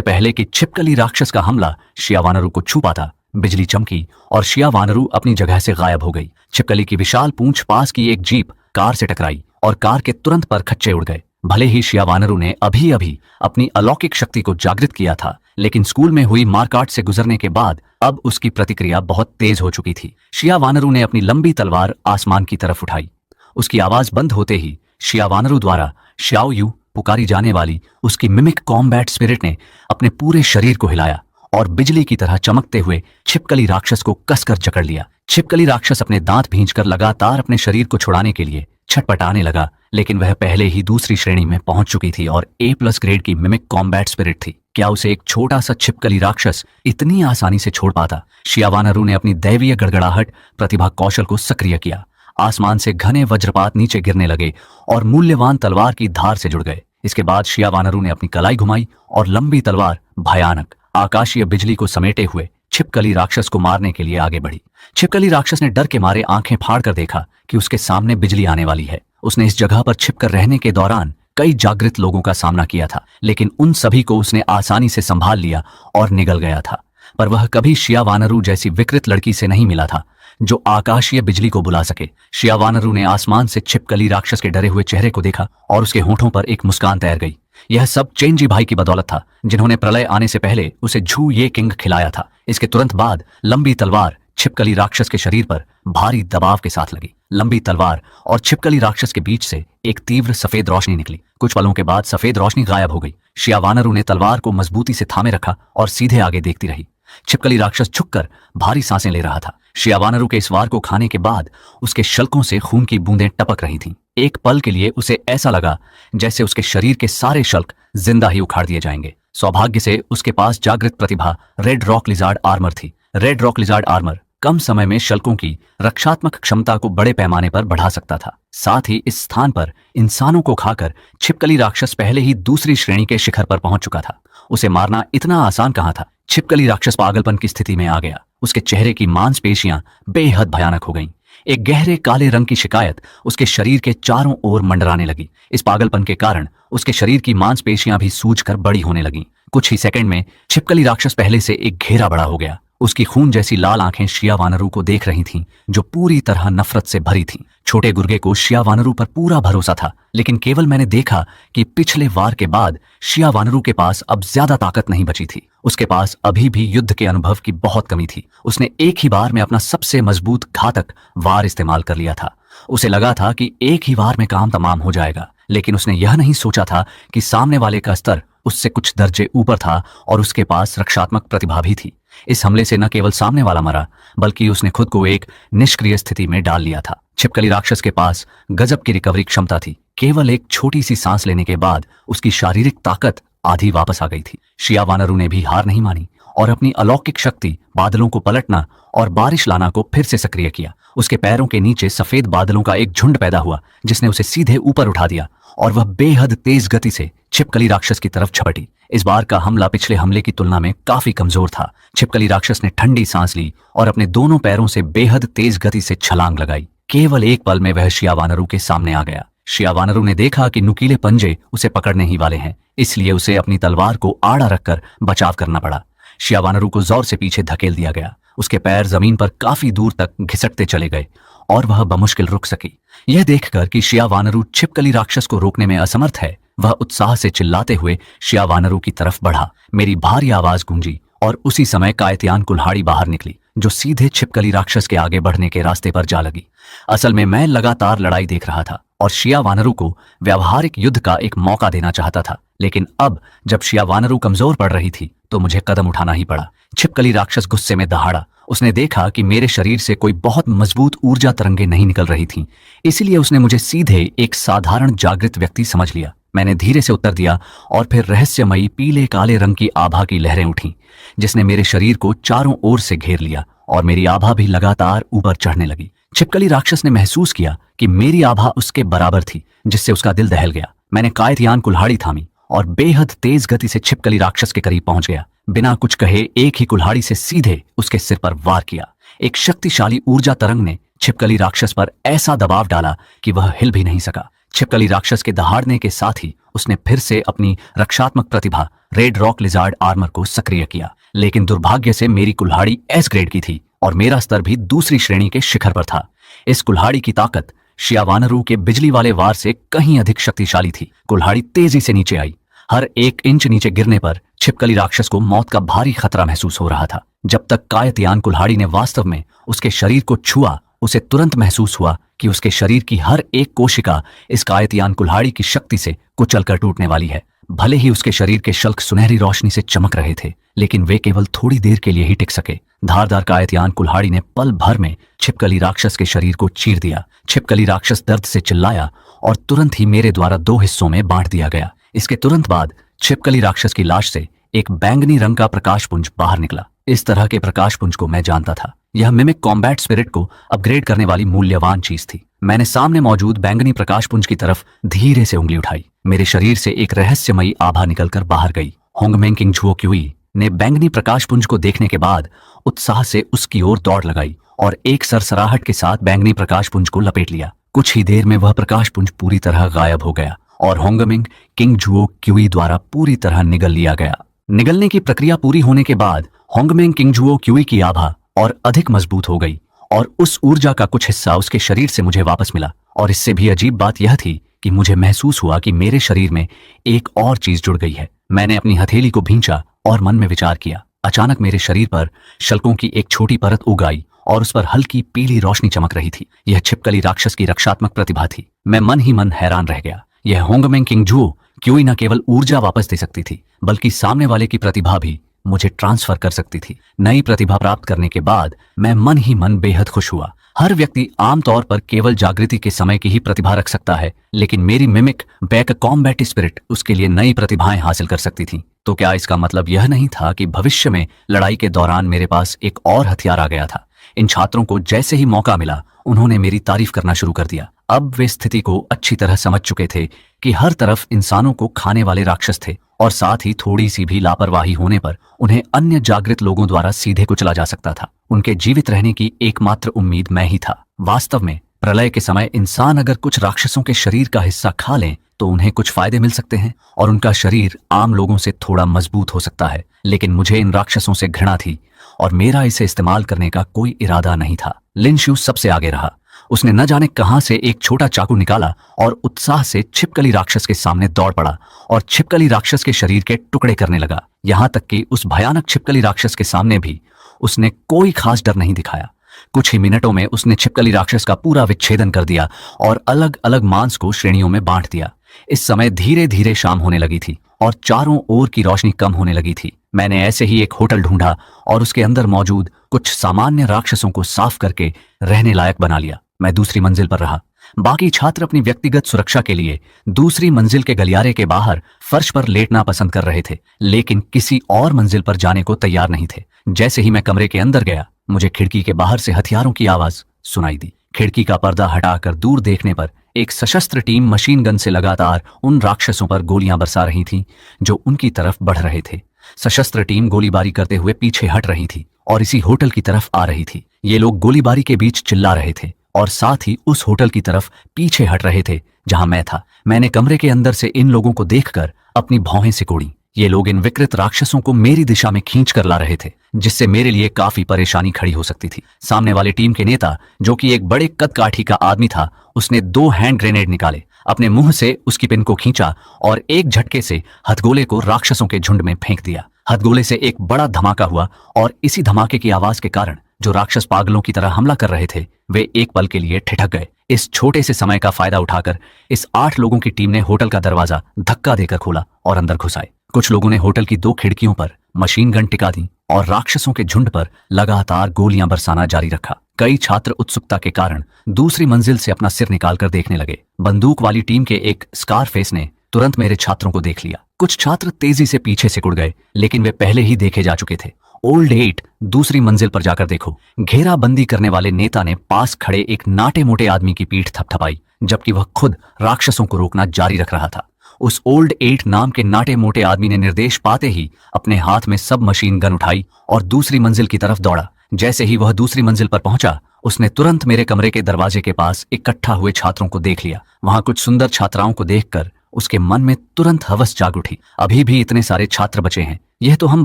पहले कि छिपकली राक्षस का हमला शिया वानरू को छू पाता, बिजली चमकी और शिया वानरू अपनी जगह से गायब हो गई। छिपकली की विशाल पूंछ पास की एक जीप कार से टकराई और कार के तुरंत पर खच्चे उड़ गए। भले ही शिया वानरू ने अभी अभी अपनी अलौकिक शक्ति को जागृत किया था, लेकिन स्कूल में हुई मारकाट से गुजरने के बाद अब उसकी प्रतिक्रिया बहुत तेज हो चुकी थी। शिया वानरू ने अपनी लंबी तलवार आसमान की तरफ उठाई। उसकी आवाज बंद होते ही शिया वानरू द्वारा श्याओ यू पुकारी जाने वाली उसकी मिमिक कॉम्बैट स्पिरिट ने अपने पूरे शरीर को हिलाया और बिजली की तरह चमकते हुए छिपकली राक्षस को कसकर जकड़ लिया। छिपकली राक्षस अपने दांत भींचकर लगातार अपने शरीर को छुड़ाने के लिए छटपटाने लगा, लेकिन वह पहले ही दूसरी श्रेणी में पहुंच चुकी थी और A+ ग्रेड की मिमिक कॉम्बैट स्पिरिट थी। क्या उसे एक छोटा सा छिपकली राक्षस इतनी आसानी से छोड़ पाता? शिया वानरू ने अपनी दैवीय गड़गड़ाहट प्रतिभा कौशल को सक्रिय किया। आसमान से घने वज्रपात नीचे गिरने लगे और मूल्यवान तलवार की धार से जुड़ गए। इसके बाद शिया वानरू ने अपनी कलाई घुमाई और लंबी तलवार भयानक आकाशीय बिजली को समेटे हुए छिपकली राक्षस को मारने के लिए आगे बढ़ी। छिपकली राक्षस ने डर के मारे आंखें फाड़कर देखा कि उसके सामने बिजली आने वाली है। उसने इस जगह पर छिपकर रहने के दौरान कई जागृत लोगों का सामना किया था, लेकिन उन सभी को उसने आसानी से संभाल लिया और निगल गया था। पर वह कभी शिया वानरू जैसी विकृत लड़की से नहीं मिला था जो आकाशीय बिजली को बुला सके। शिया वानरू ने आसमान से छिपकली राक्षस के डरे हुए चेहरे को देखा और उसके होठों पर एक मुस्कान तैर गई। यह सब चेंजी भाई की बदौलत था, जिन्होंने प्रलय आने से पहले उसे झू ये किंग खिलाया था। इसके तुरंत बाद लंबी तलवार छिपकली राक्षस के शरीर पर भारी दबाव के साथ लगी। लंबी तलवार और छिपकली राक्षस के बीच से एक तीव्र सफेद रोशनी निकली। कुछ पलों के बाद सफेद रोशनी गायब हो गई। शिया वानरू ने तलवार को मजबूती से थामे रखा और सीधे आगे देखती रही। छिपकली राक्षस झुककर भारी सांसें ले रहा था। शिया वानरू के इस वार को खाने के बाद उसके शल्कों से खून की बूंदें टपक रही थीं। एक पल के लिए उसे ऐसा लगा जैसे उसके शरीर के सारे शल्क जिंदा ही उखाड़ दिए जाएंगे। सौभाग्य से उसके पास जागृत प्रतिभा रेड रॉक लिजार्ड आर्मर थी। रेड रॉक लिजार्ड आर्मर कम समय में शल्कों की रक्षात्मक क्षमता को बड़े पैमाने पर बढ़ा सकता था। साथ ही इस स्थान पर इंसानों को खाकर छिपकली राक्षस पहले ही दूसरी श्रेणी के शिखर पर पहुंच चुका था। उसे मारना इतना आसान कहां था। छिपकली राक्षस पागलपन की स्थिति में आ गया। उसके चेहरे की मांसपेशियां बेहद भयानक हो गईं। एक गहरे काले रंग की शिकायत उसके शरीर के चारों ओर मंडराने लगी। इस पागलपन के कारण उसके शरीर की मांसपेशियां भी सूजकर बड़ी होने लगीं। कुछ ही सेकंड में छिपकली राक्षस पहले से एक घेरा बड़ा हो गया। उसकी खून जैसी लाल आंखें शिया वानरू को देख रही थीं, जो पूरी तरह नफरत से भरी थीं। छोटे गुर्गे को शिया वानरू पर पूरा भरोसा था, लेकिन केवल मैंने देखा कि पिछले वार के बाद शिया वानरू के पास अब ज्यादा ताकत नहीं बची थी। उसके पास अभी भी युद्ध के अनुभव की बहुत कमी थी। उसने एक ही बार में अपना सबसे मजबूत घातक वार इस्तेमाल कर लिया था। उसे लगा था कि एक ही वार में काम तमाम हो जाएगा, लेकिन उसने यह नहीं सोचा था कि सामने वाले का स्तर उससे कुछ दर्जे ऊपर था और उसके पास रक्षात्मक प्रतिभा भी थी। इस हमले से न केवल सामने वाला मरा, बल्कि उसने खुद को एक निष्क्रिय स्थिति में डाल लिया था। छिपकली राक्षस के पास गजब की रिकवरी क्षमता थी। केवल एक छोटी सी सांस लेने के बाद उसकी शारीरिक ताकत आधी वापस आ गई थी। शिया वानरू ने भी हार नहीं मानी और अपनी अलौकिक शक्ति बादलों को पलटना और बारिश लाना को फिर से सक्रिय किया। उसके पैरों के नीचे सफेद बादलों का एक झुंड पैदा हुआ, जिसने उसे सीधे ऊपर उठा दिया और वह बेहद तेज गति से छिपकली राक्षस की तरफ झपटी। इस बार का हमला पिछले हमले की तुलना में काफी कमजोर था। छिपकली राक्षस ने ठंडी सांस ली और अपने दोनों पैरों से बेहद तेज गति से छलांग लगाई। केवल एक पल में वह शिया वानरू के सामने आ गया। शिया वानरू ने देखा कि नुकीले पंजे उसे पकड़ने ही वाले हैं, इसलिए उसे अपनी तलवार को आड़ा रखकर बचाव करना पड़ा। शिया वानरू को जोर से पीछे धकेल दिया गया। उसके पैर जमीन पर काफी दूर तक घिसटते चले गए और वह बमुश्किल रुक सकी। यह देखकर कि शिया वानरू छिपकली राक्षस को रोकने में असमर्थ है, वह उत्साह से चिल्लाते हुए शिया वानरू की तरफ बढ़ा। मेरी भारी आवाज गूंजी और उसी समय कायतियान कुल्हाड़ी बाहर निकली, जो सीधे छिपकली राक्षस के आगे बढ़ने के रास्ते पर जा लगी। असल में मैं लगातार लड़ाई देख रहा था और शिया वानरू को व्यावहारिक युद्ध का एक मौका देना चाहता था, लेकिन अब जब शिया वानरू कमजोर पड़ रही थी तो मुझे कदम उठाना ही पड़ा। छिपकली राक्षस गुस्से में दहाड़ा। उसने देखा कि मेरे शरीर से कोई बहुत मजबूत ऊर्जा तरंगे नहीं निकल रही थीं, इसलिए उसने मुझे सीधे एक साधारण जागृत व्यक्ति समझ लिया। मैंने धीरे से उत्तर दिया और फिर रहस्यमयी पीले काले रंग की आभा की लहरें उठीं, जिसने मेरे शरीर को चारों ओर से घेर लिया और मेरी आभा भी लगातार ऊपर चढ़ने लगी। छिपकली राक्षस ने महसूस किया कि मेरी आभा उसके बराबर थी, जिससे उसका दिल दहल गया। मैंने कायतियान कुल्हाड़ी थामी और बेहद तेज गति से छिपकली राक्षस के करीब पहुंच गया। बिना कुछ कहे एक ही कुल्हाड़ी से सीधे उसके सिर पर वार किया। एक शक्तिशाली ऊर्जा तरंग ने छिपकली राक्षस पर ऐसा दबाव डाला कि वह हिल भी नहीं सका। छिपकली राक्षस के दहाड़ने के साथ ही उसने फिर से अपनी रक्षात्मक प्रतिभा रेड रॉक लिजार्ड आर्मर को सक्रिय किया, लेकिन दुर्भाग्य से मेरी कुल्हाड़ी एस ग्रेड की थी और मेरा स्तर भी दूसरी श्रेणी के शिखर पर था। इस कुल्हाड़ी की ताकत शिया वानरू के बिजली वाले वार से कहीं अधिक शक्तिशाली थी। कुल्हाड़ी तेजी से नीचे आई। हर एक इंच नीचे गिरने पर छिपकली राक्षस को मौत का भारी खतरा महसूस हो रहा था। जब तक कायतियान कुल्हाड़ी ने वास्तव में उसके शरीर को छुआ, उसे तुरंत महसूस हुआ कि उसके शरीर की हर एक कोशिका इस कायतियान कुल्हाड़ी की शक्ति से कुचलकर टूटने वाली है। भले ही उसके शरीर के शल्क सुनहरी रोशनी से चमक रहे थे, लेकिन वे केवल थोड़ी देर के लिए ही टिक सके। धारदार कायतियान कुल्हाड़ी ने पल भर में छिपकली राक्षस के शरीर को चीर दिया। छिपकली राक्षस दर्द से चिल्लाया और तुरंत ही मेरे द्वारा दो हिस्सों में बांट दिया गया। इसके तुरंत बाद छिपकली राक्षस की लाश से एक बैंगनी रंग का प्रकाशपुंज बाहर निकला। इस तरह के प्रकाशपुंज को मैं जानता था। यह मिमिक कॉम्बैट स्पिरिट को अपग्रेड करने वाली मूल्यवान चीज थी। मैंने सामने मौजूद बैंगनी प्रकाशपुंज की तरफ धीरे से उंगली उठाई। मेरे शरीर से एक रहस्यमयी आभा निकलकर बाहर गई। होंगमेंग किंगझुओ क्यूई ने बैंगनी प्रकाशपुंज को देखने के बाद उत्साह से उसकी ओर दौड़ लगाई और एक सरसराहट के साथ बैंगनी प्रकाशपुंज को लपेट लिया। कुछ ही देर में वह प्रकाशपुंज पूरी तरह गायब हो गया और होंगमेंग किंगझुओ क्यूई द्वारा पूरी तरह निगल लिया गया। निगलने की प्रक्रिया पूरी होने के बाद होंगमेंग किंगझुओ क्यूई की आभा और अधिक मजबूत हो गई और उस ऊर्जा का कुछ हिस्सा उसके शरीर से मुझे वापस मिला। और इससे भी अजीब बात यह थी कि मुझे महसूस हुआ कि मेरे शरीर में एक और चीज जुड़ गई है। मैंने अपनी हथेली को भींचा और मन में विचार किया। अचानक मेरे शरीर पर शल्कों की एक छोटी परत उग आई और उस पर हल्की पीली रोशनी चमक रही थी। यह छिपकली राक्षस की रक्षात्मक प्रतिभा थी। मैं मन ही मन हैरान रह गया। यह होंगमेंग किंगझुओ क्यूई न केवल ऊर्जा वापस दे सकती थी, बल्कि सामने वाले की प्रतिभा भी मुझे ट्रांसफर कर सकती थी। नई प्रतिभा प्राप्त करने के बाद मैं मन ही मन बेहद खुश हुआ। हर व्यक्ति आमतौर पर केवल जागृति के समय की ही प्रतिभा रख सकता है, लेकिन मेरी मिमिक बैक कॉम्बैट स्पिरिट उसके लिए नई प्रतिभाएं हासिल कर सकती थी। तो क्या इसका मतलब यह नहीं था कि भविष्य में लड़ाई के दौरान मेरे पास एक और हथियार आ गया था? इन छात्रों को जैसे ही मौका मिला उन्होंने मेरी तारीफ करना शुरू कर दिया। अब वे स्थिति को अच्छी तरह समझ चुके थे कि हर तरफ इंसानों को खाने वाले राक्षस थे और साथ ही थोड़ी सी भी लापरवाही होने पर उन्हें अन्य जागृत लोगों द्वारा सीधे कुचला जा सकता था। उनके जीवित रहने की एकमात्र उम्मीद मैं ही था। वास्तव में प्रलय के समय इंसान अगर कुछ राक्षसों के शरीर का हिस्सा खा लें तो उन्हें कुछ फायदे मिल सकते हैं और उनका शरीर आम लोगों से थोड़ा मजबूत हो सकता है। लेकिन मुझे इन राक्षसों से घृणा थी और मेरा इसे इस्तेमाल करने का कोई इरादा नहीं था। लिन शू सबसे आगे रहा। उसने न जाने कहां से एक छोटा चाकू निकाला और उत्साह से छिपकली राक्षस के सामने दौड़ पड़ा और छिपकली राक्षस के शरीर के टुकड़े करने लगा। यहां तक कि उस भयानक छिपकली राक्षस के सामने भी उसने कोई खास डर नहीं दिखाया। कुछ ही मिनटों में उसने छिपकली राक्षस का पूरा विच्छेदन कर दिया और अलग अलग मांस को श्रेणियों में बांट दिया। इस समय धीरे धीरे शाम होने लगी थी और चारों ओर की रोशनी कम होने लगी थी। मैंने ऐसे ही एक होटल ढूंढा और उसके अंदर मौजूद कुछ सामान्य राक्षसों को साफ करके रहने लायक बना लिया। मैं दूसरी मंजिल पर रहा। बाकी छात्र अपनी व्यक्तिगत सुरक्षा के लिए दूसरी मंजिल के गलियारे के बाहर फर्श पर लेटना पसंद कर रहे थे, लेकिन किसी और मंजिल पर जाने को तैयार नहीं थे। जैसे ही मैं कमरे के अंदर गया, मुझे खिड़की के बाहर से हथियारों की आवाज सुनाई दी। खिड़की का पर्दा हटाकर दूर देखने पर एक सशस्त्र टीम मशीन गन से लगातार उन राक्षसों पर गोलियां बरसा रही थी जो उनकी तरफ बढ़ रहे थे। सशस्त्र टीम गोलीबारी करते हुए पीछे हट रही थी और इसी होटल की तरफ आ रही थी। ये लोग गोलीबारी के बीच चिल्ला रहे थे और साथ ही उस होटल की तरफ पीछे हट रहे थे जहां मैं था। मैंने कमरे के अंदर से इन लोगों को देखकर अपनी भौहें सिकोड़ी। ये लोग इन विकृत राक्षसों को मेरी दिशा में खींच कर ला रहे थे, जिससे मेरे लिए काफी परेशानी खड़ी हो सकती थी। सामने वाली टीम के नेता, जो कि एक बड़े कद काठी का आदमी था, उसने 2 हैंड ग्रेनेड निकाले, अपने मुंह से उसकी पिन को खींचा और एक झटके से हथगोले को राक्षसों के झुंड में फेंक दिया। हथगोले से एक बड़ा धमाका हुआ और इसी धमाके की आवाज के कारण जो राक्षस पागलों की तरह हमला कर रहे थे वे एक पल के लिए ठिठक गए। इस छोटे से समय का फायदा उठाकर इस 8 लोगों की टीम ने होटल का दरवाजा धक्का देकर खोला और अंदर घुस आए। कुछ लोगों ने होटल की 2 खिड़कियों पर मशीन गन टिका दी और राक्षसों के झुंड पर लगातार गोलियां बरसाना जारी रखा। कई छात्र उत्सुकता के कारण दूसरी मंजिल से अपना सिर निकालकर देखने लगे। बंदूक वाली टीम के एक स्कारफेस ने तुरंत मेरे छात्रों को देख लिया। कुछ छात्र तेजी से पीछे सिकुड़ गए, लेकिन वे पहले ही देखे जा चुके थे। ओल्ड 8, दूसरी मंजिल पर जाकर देखो। घेराबंदी करने वाले नेता ने पास खड़े एक नाटे मोटे आदमी की पीठ थपथपाई, जबकि वह खुद राक्षसों को रोकना जारी रख रहा था। उस ओल्ड 8 नाम के नाटे मोटे आदमी ने निर्देश पाते ही अपने हाथ में सब मशीन गन उठाई और दूसरी मंजिल की तरफ दौड़ा। जैसे ही वह दूसरी मंजिल पर पहुंचा, उसने तुरंत मेरे कमरे के दरवाजे के पास इकट्ठा हुए छात्रों को देख लिया। वहां कुछ सुंदर छात्राओं को देखकर उसके मन में तुरंत हवस जाग उठी। अभी भी इतने सारे छात्र बचे हैं, यह तो हम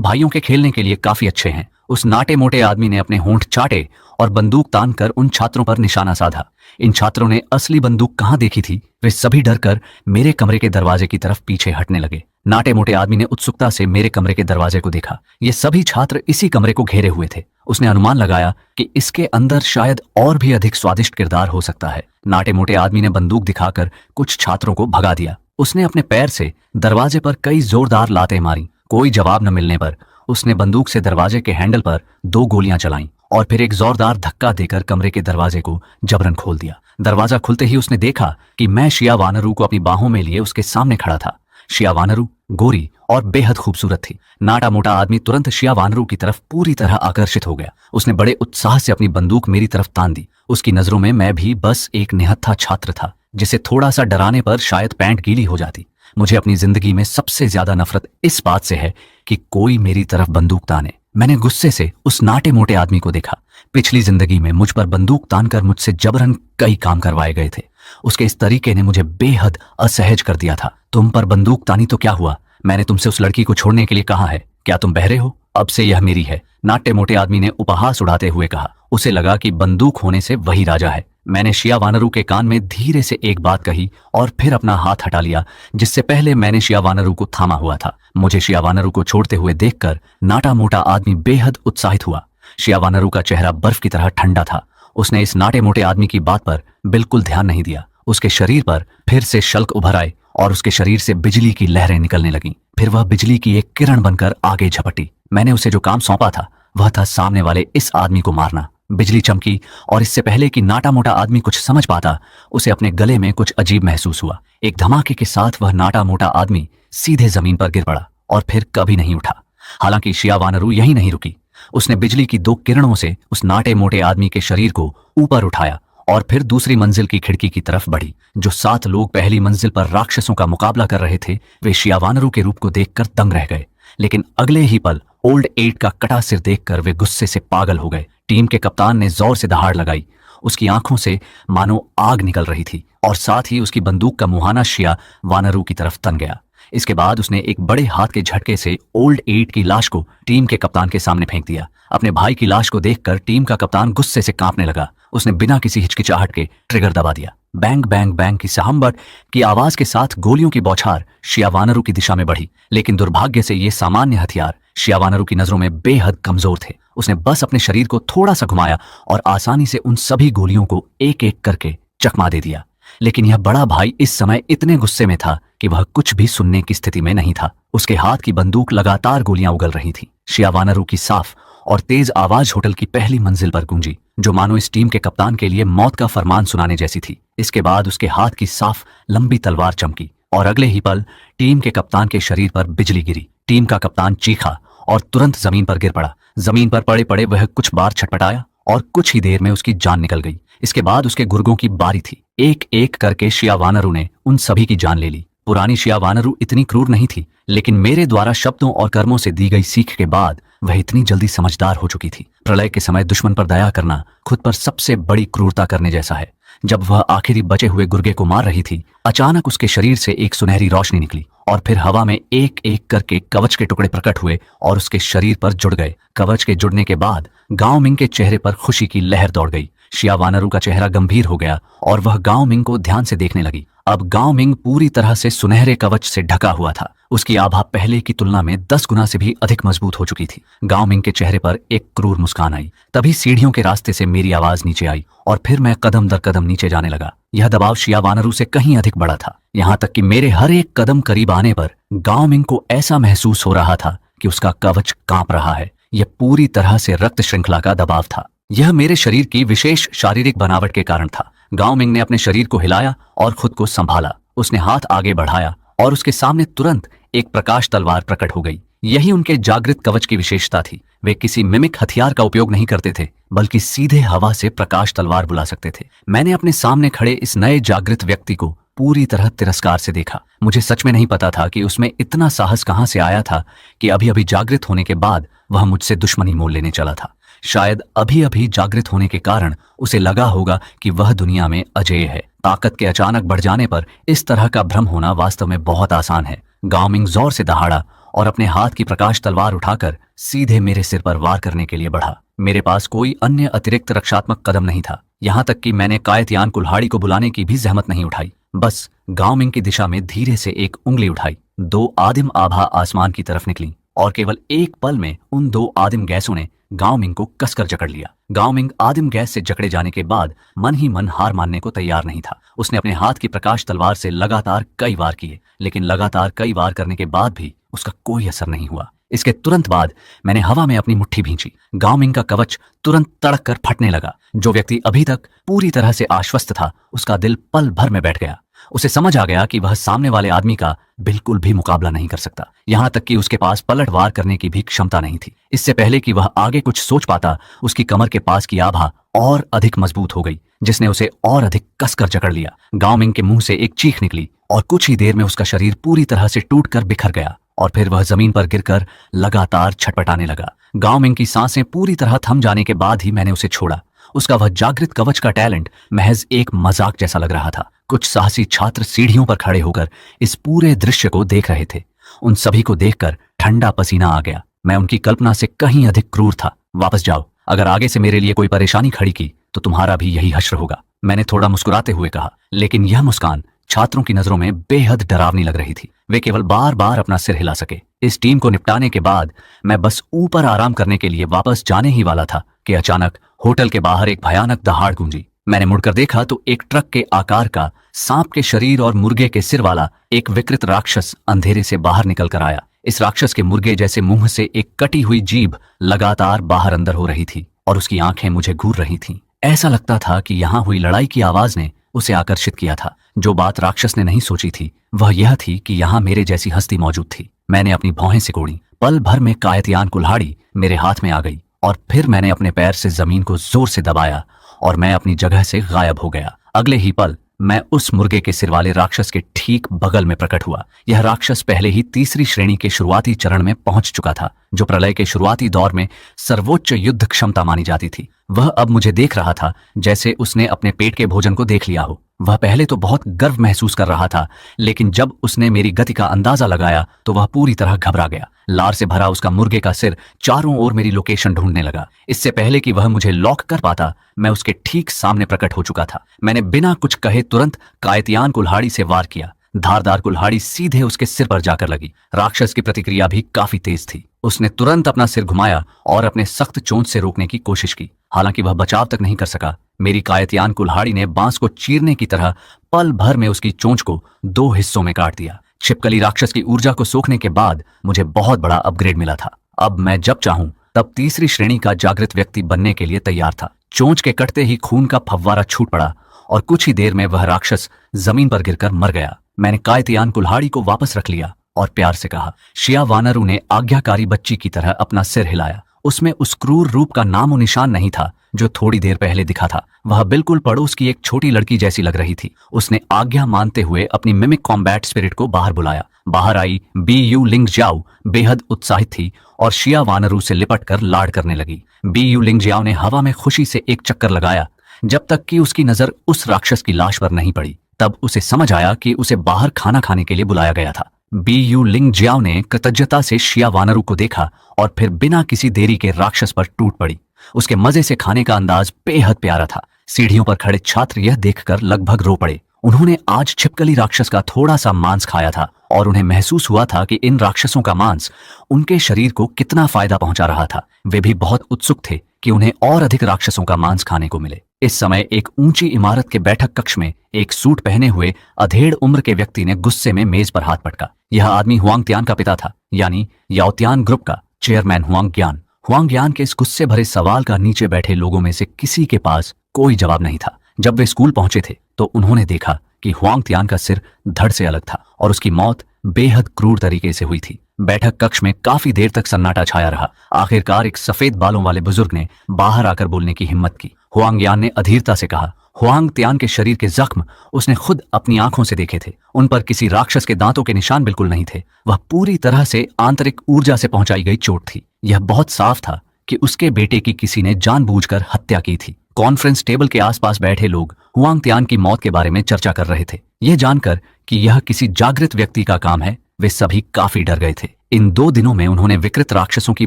भाइयों के खेलने के लिए काफी अच्छे हैं। उस नाटे मोटे आदमी ने अपने होंठ चाटे और बंदूक तानकर उन छात्रों पर निशाना साधा। इन छात्रों ने असली बंदूक कहां देखी थी, वे सभी डरकर मेरे कमरे के दरवाजे की तरफ पीछे हटने लगे। नाटे मोटे आदमी ने उत्सुकता से मेरे कमरे के दरवाजे को देखा। ये सभी छात्र इसी कमरे को घेरे हुए थे। उसने अनुमान लगाया कि इसके अंदर शायद और भी अधिक स्वादिष्ट किरदार हो सकता है। नाटे मोटे आदमी ने बंदूक दिखाकर कुछ छात्रों को भगा दिया। उसने अपने पैर से दरवाजे पर कई जोरदार लातें मारी। कोई जवाब न मिलने पर उसने बंदूक से दरवाजे के हैंडल पर 2 गोलियां चलाईं और फिर एक जोरदार धक्का देकर कमरे के दरवाजे को जबरन खोल दिया। दरवाजा खुलते ही उसने देखा कि मैं शिया वानरू को अपनी बाहों में लिए उसके सामने खड़ा था। शिया वानरू गोरी और बेहद खूबसूरत थी। नाटा मोटा आदमी तुरंत शिया वानरू की तरफ पूरी तरह आकर्षित हो गया। उसने बड़े उत्साह से अपनी बंदूक मेरी तरफ तान दी। उसकी नजरों में मैं भी बस एक निहत्था छात्र था, जिसे थोड़ा सा डराने पर शायद पैंट गीली हो जाती। मुझे अपनी जिंदगी में सबसे ज्यादा नफरत इस बात से है कि कोई मेरी तरफ बंदूक ताने। मैंने गुस्से से उस नाटे मोटे आदमी को देखा। पिछली जिंदगी में मुझ पर बंदूक तानकर मुझसे जबरन कई काम करवाए गए थे। उसके इस तरीके ने मुझे बेहद असहज कर दिया था। तुम पर बंदूक तानी तो क्या हुआ? मैंने तुमसे उस लड़की को छोड़ने के लिए कहा है। क्या तुम बहरे हो? अब से यह मेरी है, नाटे मोटे आदमी ने उपहास उड़ाते हुए कहा। उसे लगा कि बंदूक होने से वही राजा है। मैंने शिया वानरू के कान में धीरे से एक बात कही और फिर अपना हाथ हटा लिया, जिससे पहले मैंने शिया वानरू को थामा हुआ था। मुझे शिया वानरू को छोड़ते हुए देखकर नाटा मोटा आदमी बेहद उत्साहित हुआ। शिया वानरू का चेहरा बर्फ की तरह ठंडा था। उसने इस नाटे मोटे आदमी की बात पर बिल्कुल ध्यान नहीं दिया। उसके शरीर पर फिर से शल्क उभर आए और उसके शरीर से बिजली की लहरें निकलने लगीं। फिर वह बिजली की एक किरण बनकर आगे झपटी। मैंने उसे जो काम सौंपा था वह था सामने वाले इस आदमी को मारना। बिजली चमकी और इससे पहले कि नाटा मोटा आदमी कुछ समझ पाता, उसे अपने गले में कुछ अजीब महसूस हुआ। एक धमाके के साथ वह नाटा मोटा आदमी सीधे जमीन पर गिर पड़ा और फिर कभी नहीं उठा। हालांकि शिया वानरू यही नहीं रुकी। उसने बिजली की 2 किरणों से उस नाटे मोटे आदमी के शरीर को ऊपर उठाया और फिर दूसरी मंजिल की खिड़की की तरफ बढ़ी। जो 7 लोग पहली मंजिल पर राक्षसों का मुकाबला कर रहे थे वे शिया वानरू के रूप को देखकर दंग रह गए, लेकिन अगले ही पल ओल्ड 8 का कटा सिर देखकर वे गुस्से से पागल हो गए। टीम के कप्तान ने जोर से दहाड़ लगाई। उसकी आंखों से मानो आग निकल रही थी और साथ ही उसकी बंदूक का मुहाना शिया वानरू की तरफ तन गया। इसके बाद उसने एक बड़े हाथ के झटके से ओल्ड 8 की लाश को टीम के कप्तान के सामने फेंक दिया। अपने भाई की लाश को देखकर टीम का कप्तान गुस्से से कांपने लगा। उसने बिना किसी हिचकिचाहट के ट्रिगर दबा दिया। बैंग बैंग बैंग की सहम्बट की आवाज के साथ गोलियों की बौछार शिया वानरू की दिशा में बढ़ी, लेकिन दुर्भाग्य से ये सामान्य हथियार शिया वानरू की नजरों में बेहद कमजोर थे। उसने बस अपने शरीर को थोड़ा सा घुमाया और आसानी से उन सभी गोलियों को एक एक करके चकमा दे दिया। लेकिन यह बड़ा भाई इस समय इतने गुस्से में था कि वह कुछ भी सुनने की स्थिति में नहीं था। उसके हाथ की बंदूक लगातार गोलियां उगल रही थी। शिया वानरू की साफ और तेज आवाज होटल की पहली मंजिल पर गूंजी, जो मानो इस टीम के कप्तान के लिए मौत का फरमान सुनाने जैसी थी। इसके बाद उसके हाथ की साफ लंबी तलवार चमकी और अगले ही पल टीम के कप्तान के शरीर पर बिजली गिरी। टीम का कप्तान चीखा और तुरंत जमीन पर गिर पड़ा। जमीन पर पड़े पड़े वह कुछ बार छटपटाया और कुछ ही देर में उसकी जान निकल गई। इसके बाद उसके गुर्गों की बारी थी। एक एक करके शिया वानरू ने उन सभी की जान ले ली। पुरानी शिया वानरू इतनी क्रूर नहीं थी, लेकिन मेरे द्वारा शब्दों और कर्मों से दी गई सीख के बाद वह इतनी जल्दी समझदार हो चुकी थी। प्रलय के समय दुश्मन पर दया करना खुद पर सबसे बड़ी क्रूरता करने जैसा है। जब वह आखिरी बचे हुए गुर्गे को मार रही थी, अचानक उसके शरीर से एक सुनहरी रोशनी निकली और फिर हवा में एक एक करके कवच के टुकड़े प्रकट हुए और उसके शरीर पर जुड़ गए। कवच के जुड़ने के बाद गांव मिंग के चेहरे पर खुशी की लहर दौड़ गई। शिया वानरू का चेहरा गंभीर हो गया और वह गांव मिंग को ध्यान से देखने लगी। अब गांव मिंग पूरी तरह से सुनहरे कवच से ढका हुआ था। उसकी आभा पहले की तुलना में 10 गुना से भी अधिक मजबूत हो चुकी थी। गांव मिंग के चेहरे पर एक क्रूर मुस्कान आई। तभी सीढ़ियों के रास्ते से मेरी आवाज नीचे आई और फिर मैं कदम दर कदम नीचे जाने लगा। यह दबाव शिया वानरू से कहीं अधिक बड़ा था, यहाँ तक कि मेरे हर एक कदम करीब आने पर गांव मिंग को ऐसा महसूस हो रहा था कि उसका कवच कांप रहा है। यह पूरी तरह से रक्त श्रृंखला का दबाव था। यह मेरे शरीर की विशेष शारीरिक बनावट के कारण था। गांव मिंग ने अपने शरीर को हिलाया और खुद को संभाला। उसने हाथ आगे बढ़ाया और उसके सामने तुरंत एक प्रकाश तलवार प्रकट हो गई। यही उनके जागृत कवच की विशेषता थी। वे किसी मिमिक हथियार का उपयोग नहीं करते थे, बल्कि सीधे हवा से प्रकाश तलवार बुला सकते थे। मैंने अपने सामने खड़े इस नए जागृत व्यक्ति को पूरी तरह तिरस्कार से देखा। मुझे सच में नहीं पता था कि उसमें इतना साहस कहां से आया था कि अभी अभी जागृत होने के बाद वह मुझसे दुश्मनी मोल लेने चला था। शायद अभी अभी जागृत होने के कारण उसे लगा होगा कि वह दुनिया में अजेय है। ताकत के अचानक बढ़ जाने पर इस तरह का भ्रम होना वास्तव में बहुत आसान है। गांव मिंग जोर से दहाड़ा और अपने हाथ की प्रकाश तलवार उठाकर सीधे मेरे सिर पर वार करने के लिए बढ़ा। मेरे पास कोई अन्य अतिरिक्त रक्षात्मक कदम नहीं था, यहाँ तक कि मैंने कायतयान कुल्हाड़ी को बुलाने की भी जहमत नहीं उठाई। बस गांव मिंग की दिशा में धीरे से एक उंगली उठाई। 2 आदिम आभा आसमान की तरफ निकली और केवल एक पल में उन 2 आदिम गैसों ने गांव मिंग को कसकर जकड़ लिया। गांव मिंग आदिम गैस से जकड़े जाने के बाद मन ही मन हार मानने को तैयार नहीं था। उसने अपने हाथ की प्रकाश तलवार से लगातार कई वार किए, लेकिन लगातार कई वार करने के बाद भी उसका कोई असर नहीं हुआ। इसके तुरंत बाद मैंने हवा में अपनी मुट्ठी भींची। गांव मिंग का कवच तुरंत तड़क कर फटने लगा। जो व्यक्ति अभी तक पूरी तरह से आश्वस्त था, उसका दिल पल भर में बैठ गया। उसे समझ आ गया कि वह सामने वाले आदमी का बिल्कुल भी मुकाबला नहीं कर सकता, यहाँ तक कि उसके पास पलटवार करने की भी क्षमता नहीं थी। इससे पहले कि वह आगे कुछ सोच पाता, उसकी कमर के पास की आभा और अधिक मजबूत हो गई, जिसने उसे और अधिक कसकर जकड़ लिया। गांव मिंग के मुंह से एक चीख निकली और कुछ ही देर में उसका शरीर पूरी तरह से टूटकर बिखर गया और फिर वह जमीन पर गिरकर लगातार छटपटाने लगा। गांव मिंग की सांसें पूरी तरह थम जाने के बाद ही मैंने उसे छोड़ा। उसका वह जागृत कवच का टैलेंट महज एक मजाक जैसा लग रहा था। कुछ साहसी छात्र सीढ़ियों पर खड़े होकर इस पूरे दृश्य को देख रहे थे। उन सभी को देखकर ठंडा पसीना आ गया। मैं उनकी कल्पना से कहीं अधिक क्रूर था। वापस जाओ, अगर आगे से मेरे लिए कोई परेशानी खड़ी की तो तुम्हारा भी यही हश्र होगा, मैंने थोड़ा मुस्कुराते हुए कहा। लेकिन यह मुस्कान छात्रों की नजरों में बेहद डरावनी लग रही थी। वे केवल बार बार अपना सिर हिला सके। इस टीम को निपटाने के बाद मैं बस ऊपर आराम करने के लिए वापस जाने ही वाला था कि अचानक होटल के बाहर एक भयानक दहाड़ गूंजी। मैंने मुड़कर देखा तो एक ट्रक के आकार का, सांप के शरीर और मुर्गे के सिर वाला एक विकृत राक्षस अंधेरे से बाहर निकल कर आया। इस राक्षस के मुर्गे जैसे मुंह से एक कटी हुई जीभ लगातार बाहर अंदर हो रही थी और उसकी आंखें मुझे घूर रही थीं। ऐसा लगता था कि यहाँ हुई लड़ाई की आवाज ने उसे आकर्षित किया था। जो बात राक्षस ने नहीं सोची थी वह यह थी कि यहाँ मेरे जैसी हस्ती मौजूद थी। मैंने अपनी भौहें सिकोड़ी। पल भर में कायतियान कुल्हाड़ी मेरे हाथ में आ गई और फिर मैंने अपने पैर से जमीन को जोर से दबाया और मैं अपनी जगह से गायब हो गया। अगले ही पल मैं उस मुर्गे के सिर वाले राक्षस के ठीक बगल में प्रकट हुआ। यह राक्षस पहले ही तीसरी श्रेणी के शुरुआती चरण में पहुंच चुका था, जो प्रलय के शुरुआती दौर में सर्वोच्च युद्ध क्षमता मानी जाती थी। वह अब मुझे देख रहा था जैसे उसने अपने पेट के भोजन को देख लिया हो। वह पहले तो बहुत गर्व महसूस कर रहा था, लेकिन जब उसने मेरी गति का अंदाजा लगाया तो वह पूरी तरह घबरा गया। लार से भरा उसका मुर्गे का सिर चारों ओर मेरी लोकेशन ढूंढने लगा। इससे पहले कि वह मुझे लॉक कर पाता, मैं उसके ठीक सामने प्रकट हो चुका था। मैंने बिना कुछ कहे तुरंत कायतियान कुल्हाड़ी से वार किया। धारदार कुल्हाड़ी सीधे उसके सिर पर जाकर लगी। राक्षस की प्रतिक्रिया भी काफी तेज थी। उसने तुरंत अपना सिर घुमाया और अपने सख्त चोंच से रोकने की कोशिश की। हालांकि वह बचाव तक नहीं कर सका। मेरी कायतियान कुल्हाड़ी ने बांस को चीरने की तरह पल भर में उसकी चोंच को 2 हिस्सों में काट दिया। छिपकली राक्षस की ऊर्जा को सोखने के बाद मुझे बहुत बड़ा अपग्रेड मिला था। अब मैं जब चाहूं तब तीसरी श्रेणी का जागृत व्यक्ति बनने के लिए तैयार था। चोंच के कटते ही खून का फव्वारा छूट पड़ा और कुछ ही देर में वह राक्षस जमीन पर गिरकर मर गया। मैंने कायतियान कुल्हाड़ी को वापस रख लिया और प्यार से कहा। शिया वानरू ने आज्ञाकारी बच्ची की तरह अपना सिर हिलाया। उसमें उस क्रूर रूप का नामो निशान नहीं था जो थोड़ी देर पहले दिखा था। वह बिल्कुल पड़ोस की एक छोटी लड़की जैसी लग रही थी। उसने आज्ञा मानते हुए अपनी मिमिक कॉम्बैट स्पिरिट को बाहर बुलाया। बाहर आई बीयू लिंगजियाओ बेहद उत्साहित थी और शिया वानरू से लिपट कर लाड करने लगी। बीयू लिंगजियाओ ने हवा में खुशी से एक चक्कर लगाया जब तक कि उसकी नजर उस राक्षस की लाश पर नहीं पड़ी। तब उसे समझ आया कि उसे बाहर खाना खाने के लिए बुलाया गया था। बीयू लिंगजियाओ ने कृतज्ञता से शिया वानरू को देखा और फिर बिना किसी देरी के राक्षस पर टूट पड़ी। उसके मजे से खाने का अंदाज बेहद प्यारा था। सीढ़ियों पर खड़े छात्र यह देखकर लगभग रो पड़े। उन्होंने आज छिपकली राक्षस का थोड़ा सा मांस खाया था और उन्हें महसूस हुआ था कि इन राक्षसों का मांस उनके शरीर को कितना फायदा पहुंचा रहा था। वे भी बहुत उत्सुक थे कि उन्हें और अधिक राक्षसों का मांस खाने को मिले। इस समय एक ऊंची इमारत के बैठक कक्ष में एक सूट पहने हुए अधेड़ उम्र के व्यक्ति ने गुस्से में मेज पर हाथ पटका। यह आदमी हुआंग त्यान का पिता था, यानी याओत्यान ग्रुप का चेयरमैन हुआंग ज्ञान। हुआंग ज्ञान के इस गुस्से भरे सवाल का नीचे बैठे लोगों में से किसी के पास कोई जवाब नहीं था। जब वे स्कूल पहुंचे थे तो उन्होंने देखा कि हुआंग त्यान का सिर धड़ से अलग था और उसकी मौत बेहद क्रूर तरीके से हुई थी। बैठक कक्ष में काफी देर तक सन्नाटा छाया रहा। आखिरकार एक सफेद बालों वाले बुजुर्ग ने बाहर आकर बोलने की हिम्मत की। हुआंग ज्ञान ने अधीरता से कहा। हुआंग त्यान के शरीर के जख्म उसने खुद अपनी आंखों से देखे थे। उन पर किसी राक्षस के दांतों के निशान बिल्कुल नहीं थे। वह पूरी तरह से आंतरिक ऊर्जा से पहुंचाई गई चोट थी। यह बहुत साफ था कि उसके बेटे की किसी ने जानबूझकर हत्या की थी। कॉन्फ्रेंस टेबल के आसपास बैठे लोग हुआंग त्यान की मौत के बारे में चर्चा कर रहे थे। यह जानकर कि यह किसी जागृत व्यक्ति का काम है, वे सभी काफी डर गए थे। इन 2 दिनों में उन्होंने विकृत राक्षसों की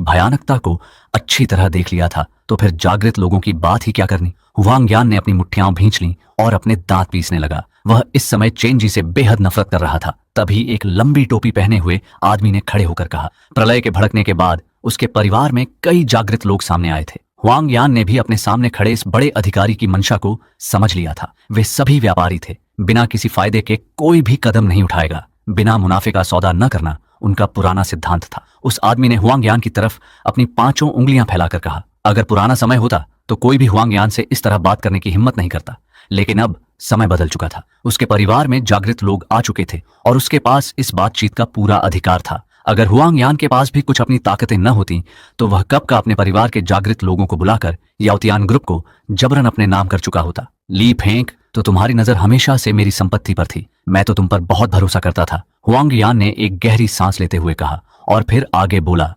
भयानकता को अच्छी तरह देख लिया था, तो फिर जागृत लोगों की बात ही क्या करनी। हुआंग ज्ञान ने अपनी मुट्ठियां भींच लीं और अपने दांत पीसने लगा। वह इस समय चेंजी से बेहद नफरत कर रहा था। तभी एक लंबी टोपी पहने हुए आदमी ने खड़े होकर कहा। प्रलय के भड़कने के बाद उसके परिवार में कई जागृत लोग सामने आए थे। हुआंग यान ने भी अपने सामने खड़े इस बड़े अधिकारी की मंशा को समझ लिया था। वे सभी व्यापारी थे। बिना किसी फायदे के कोई भी कदम नहीं उठाएगा। बिना मुनाफे का सौदा न करना उनका पुराना सिद्धांत था। उस आदमी ने हुआंग यान की तरफ अपनी 5 उंगलियां फैलाकर कहा, अगर पुराना समय होता तो कोई भी हुआंग यान से इस तरह बात करने की हिम्मत नहीं करता, लेकिन अब समय बदल चुका था। उसके परिवार में जागृत लोग आ चुके थे और उसके पास इस बातचीत का पूरा अधिकार था। अगर हुआंग यान के पास भी कुछ अपनी ताकतें न होती तो वह कब का अपने परिवार के जागृत लोगों को बुलाकर याओतियान ग्रुप को जबरन अपने नाम कर चुका होता। ली फेंक, तो तुम्हारी नजर हमेशा से मेरी संपत्ति पर थी। मैं तो तुम पर बहुत भरोसा करता था। हुआंग यान ने एक गहरी सांस लेते हुए कहा और फिर आगे बोला,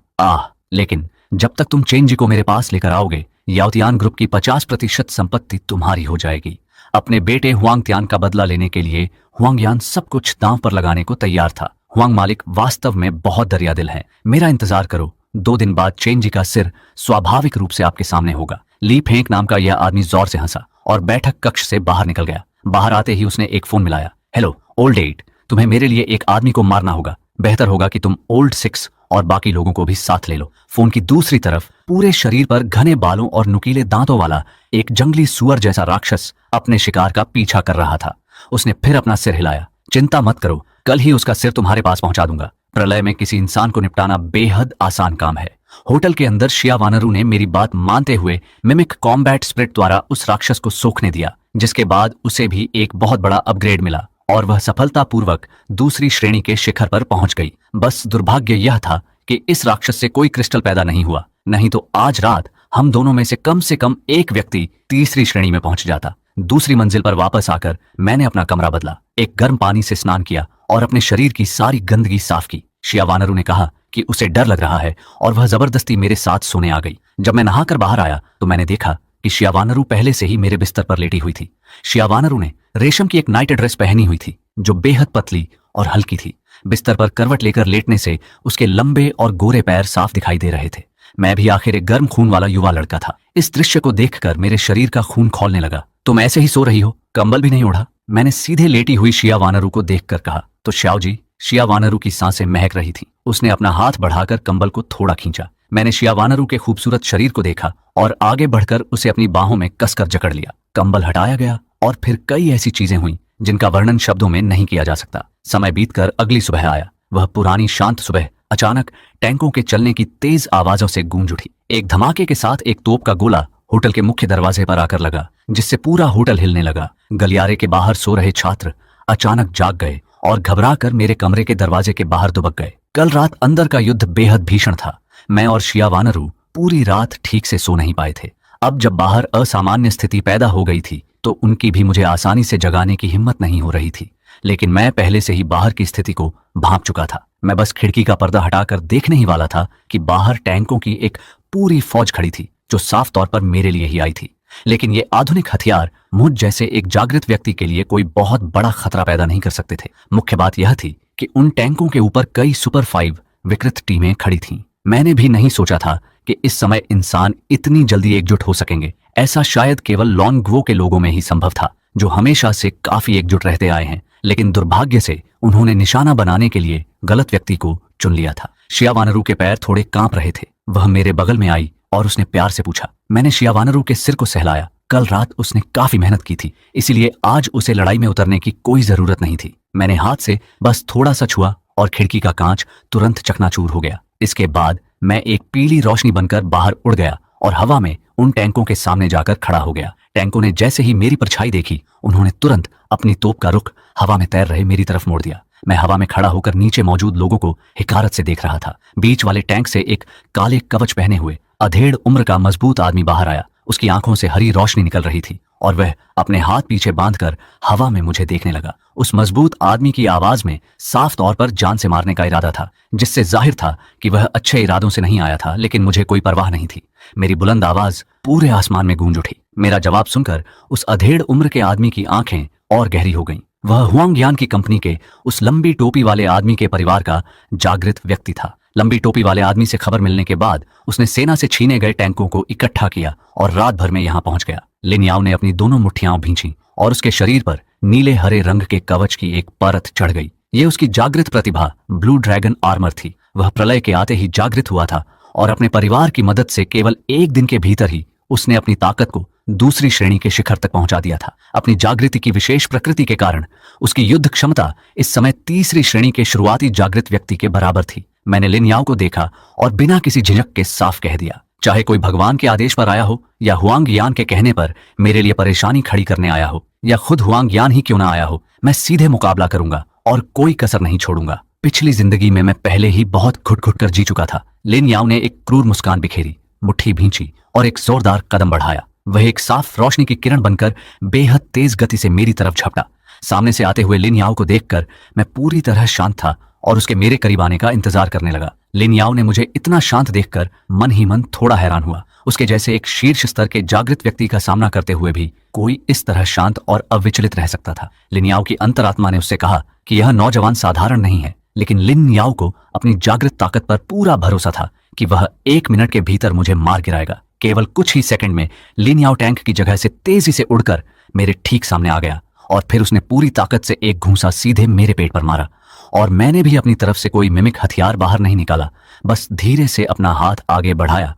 लेकिन जब तक तुम चेंजी को मेरे पास लेकर आओगे, याओतियान ग्रुप की 50% संपत्ति तुम्हारी हो जाएगी। अपने बेटे हुआंग त्यान का बदला लेने के लिए हुआंग यान सब कुछ दांव पर लगाने को तैयार था। हुआंग मालिक वास्तव में बहुत दरियादिल है। मेरा इंतजार करो, 2 दिन बाद चेंजी का सिर स्वाभाविक रूप से आपके सामने होगा। ली फेंक नाम का यह आदमी जोर से हंसा और बैठक कक्ष से बाहर निकल गया। बाहर आते ही उसने एक फोन मिलाया। हेलो ओल्ड 8, तुम्हें मेरे लिए एक आदमी को मारना होगा। बेहतर होगा कि तुम ओल्ड 6 और बाकी लोगों को भी साथ ले लो। फोन की दूसरी तरफ पूरे शरीर पर घने बालों और नुकीले दांतों वाला एक जंगली सुअर जैसा राक्षस अपने शिकार का पीछा कर रहा था। उसने फिर अपना सिर हिलाया। चिंता मत करो, कल ही उसका सिर तुम्हारे पास पहुंचा दूंगा। प्रलय में किसी इंसान को निपटाना बेहद आसान काम है। होटल के अंदर शिया वानरू ने मेरी बात मानते हुए मिमिक कॉम्बैट स्प्रिट द्वारा उस राक्षस को सोखने दिया, जिसके बाद उसे भी एक बहुत बड़ा अपग्रेड मिला और वह सफलतापूर्वक दूसरी श्रेणी के शिखर पर पहुंच गई। बस दुर्भाग्य यह था कि इस राक्षस से कोई क्रिस्टल पैदा नहीं हुआ, नहीं तो आज रात हम दोनों में से कम एक व्यक्ति तीसरी श्रेणी में पहुंच जाता। दूसरी मंजिल पर वापस आकर मैंने अपना कमरा बदला, एक गर्म पानी से स्नान किया और अपने शरीर की सारी गंदगी साफ की। शिया वानरू ने कहा कि उसे डर लग रहा है और वह जबरदस्ती मेरे साथ सोने आ गई। जब मैं नहाकर बाहर आया तो मैंने देखा कि शिया वानरू पहले से ही मेरे बिस्तर पर लेटी हुई थी। शिया वानरू ने रेशम की एक नाइट ड्रेस पहनी हुई थी जो बेहद पतली और हल्की थी। बिस्तर पर करवट लेकर लेटने से उसके लंबे और गोरे पैर साफ दिखाई दे रहे थे। मैं भी आखिर एक गर्म खून वाला युवा लड़का था। इस दृश्य को देखकर मेरे शरीर का खून खौलने लगा। तुम ऐसे ही सो रही हो, कंबल भी नहीं ओढ़ा? मैंने सीधे लेटी हुई शिया वानरू को देखकर कहा। तो श्याओ जी, शिया वानरू की सांसें महक रही थी। उसने अपना हाथ बढ़ाकर कंबल को थोड़ा खींचा। मैंने शिया वानरू के खूबसूरत शरीर को देखा और आगे बढ़कर उसे अपनी बाहों में कसकर जकड़ लिया। कंबल हटाया गया और फिर कई ऐसी चीजें हुई जिनका वर्णन शब्दों में नहीं किया जा सकता। समय बीतकर अगली सुबह आया। वह पुरानी शांत सुबह अचानक टैंकों के चलने की तेज आवाजों से गूंज उठी। एक धमाके के साथ एक तोप का गोला होटल के मुख्य दरवाजे पर आकर लगा, जिससे पूरा होटल हिलने लगा। गलियारे के बाहर सो रहे छात्र अचानक जाग गए और घबराकर मेरे कमरे के दरवाजे के बाहर दुबक गए। कल रात अंदर का युद्ध बेहद भीषण था। मैं और शिया वानरू पूरी रात ठीक से सो नहीं पाए थे। अब जब बाहर असामान्य स्थिति पैदा हो गई थी तो उनकी भी मुझे आसानी से जगाने की हिम्मत नहीं हो रही थी, लेकिन मैं पहले से ही बाहर की स्थिति को भांप चुका था। मैं बस खिड़की का पर्दा हटाकर देखने ही वाला था कि बाहर टैंकों की एक पूरी फौज खड़ी थी जो साफ तौर पर मेरे लिए ही आई थी। लेकिन ये आधुनिक हथियार मुझ जैसे एक जागृत व्यक्ति के लिए कोई बहुत बड़ा खतरा पैदा नहीं कर सकते थे। मुख्य बात यह थी कि उन टैंकों के ऊपर कई सुपर 5 विकृत टीमें खड़ी थीं। मैंने भी नहीं सोचा था कि इस समय इंसान इतनी जल्दी एकजुट हो सकेंगे। ऐसा शायद केवल लॉन्गवो के लोगों में ही संभव था, जो हमेशा से काफी एकजुट रहते आए हैं। लेकिन दुर्भाग्य से उन्होंने निशाना बनाने के लिए गलत व्यक्ति को चुन लिया था। शिया वानरू के पैर थोड़े कांप रहे थे। वह मेरे बगल में आई और उसने प्यार से पूछा। मैंने शिया वानरू के सिर को सहलाया। कल रात उसने काफी मेहनत की थी, इसीलिए आज उसे लड़ाई में उतरने की कोई जरूरत नहीं थी। मैंने हाथ से बस थोड़ा सा छुआ और खिड़की का कांच तुरंत चकनाचूर हो गया। इसके बाद मैं एक पीली रोशनी बनकर बाहर उड़ गया और हवा में उन टैंकों के सामने जाकर खड़ा हो गया। टैंकों ने जैसे ही मेरी परछाई देखी, उन्होंने तुरंत अपनी तोप का रुख हवा में तैर रहे मेरी तरफ मोड़ दिया। मैं हवा में खड़ा होकर नीचे मौजूद लोगों को हिकारत से देख रहा था। बीच वाले टैंक से एक काले कवच पहने हुए अधेड़ उम्र का मजबूत आदमी बाहर आया। उसकी आंखों से हरी रोशनी निकल रही थी और वह अपने हाथ पीछे बांधकर हवा में मुझे देखने लगा। उस मजबूत आदमी की आवाज में साफ तौर पर जान से मारने का इरादा था, जिससे जाहिर था कि वह अच्छे इरादों से नहीं आया था। लेकिन मुझे कोई परवाह नहीं थी। मेरी बुलंद आवाज पूरे आसमान में गूंज उठी। मेरा जवाब सुनकर उस अधेड़ उम्र के आदमी की आंखें और गहरी हो गईं। वह हुआंग की कंपनी के उस लंबी टोपी वाले आदमी के परिवार का जागृत व्यक्ति था। लंबी टोपी वाले आदमी से खबर मिलने के बाद उसने सेना से छीने गए टैंकों को इकट्ठा किया और रात भर में यहां पहुंच गया। लिन याओ ने अपनी दोनों मुट्ठियां भींची और उसके शरीर पर नीले हरे रंग के कवच की एक परत चढ़ गई। ये उसकी जागृत प्रतिभा ब्लू ड्रैगन आर्मर थी। वह प्रलय के आते ही जागृत हुआ था और अपने परिवार की मदद से केवल एक दिन के भीतर ही उसने अपनी ताकत को दूसरी श्रेणी के शिखर तक पहुंचा दिया था। अपनी जागृति की विशेष प्रकृति के कारण उसकी युद्ध क्षमता इस समय तीसरी श्रेणी के शुरुआती जागृत व्यक्ति के बराबर थी। मैंने लिन याओ को देखा और बिना किसी झिझक के साफ कह दिया, चाहे कोई भगवान के आदेश पर आया हो या हुआंग यान के कहने पर मेरे लिए परेशानी खड़ी करने आया हो या खुद हुआंग यान ही क्यों ना आया हो, मैं सीधे मुकाबला करूंगा और कोई कसर नहीं छोड़ूंगा। पिछली जिंदगी में मैं पहले ही बहुत घुट घुट कर जी चुका था। लिन याओ ने एक क्रूर मुस्कान बिखेरी, मुट्ठी भींची और एक जोरदार कदम बढ़ाया। वह एक साफ रोशनी की किरण बनकर बेहद तेज गति से मेरी तरफ झपटा। सामने से आते हुए लिन याओ को देखकर मैं पूरी तरह शांत था और उसके मेरे करीब आने का इंतजार करने लगा। लिन याओ ने मुझे इतना शांत देखकर मन ही मन थोड़ा हैरान हुआ। उसके जैसे एक शीर्ष स्तर के जागृत व्यक्ति का सामना करते हुए भी कोई इस तरह शांत और अविचलित रह सकता था। लिन याओ की अंतरात्मा ने उससे कहा कि यह नौजवान साधारण नहीं है, लेकिन लिन याओ को अपनी जागृत ताकत पर पूरा भरोसा था कि वह 1 मिनट के भीतर मुझे मार गिराएगा। केवल कुछ ही सेकंड में लिन याओ टैंक की जगह से तेजी से उड़कर मेरे ठीक सामने आ गया और फिर उसने पूरी ताकत से एक घूंसा सीधे मेरे पेट पर मारा। और मैंने भी अपनी तरफ से कोई मिमिक हथियार बाहर नहीं निकाला, बस धीरे से अपना हाथ आगे बढ़ाया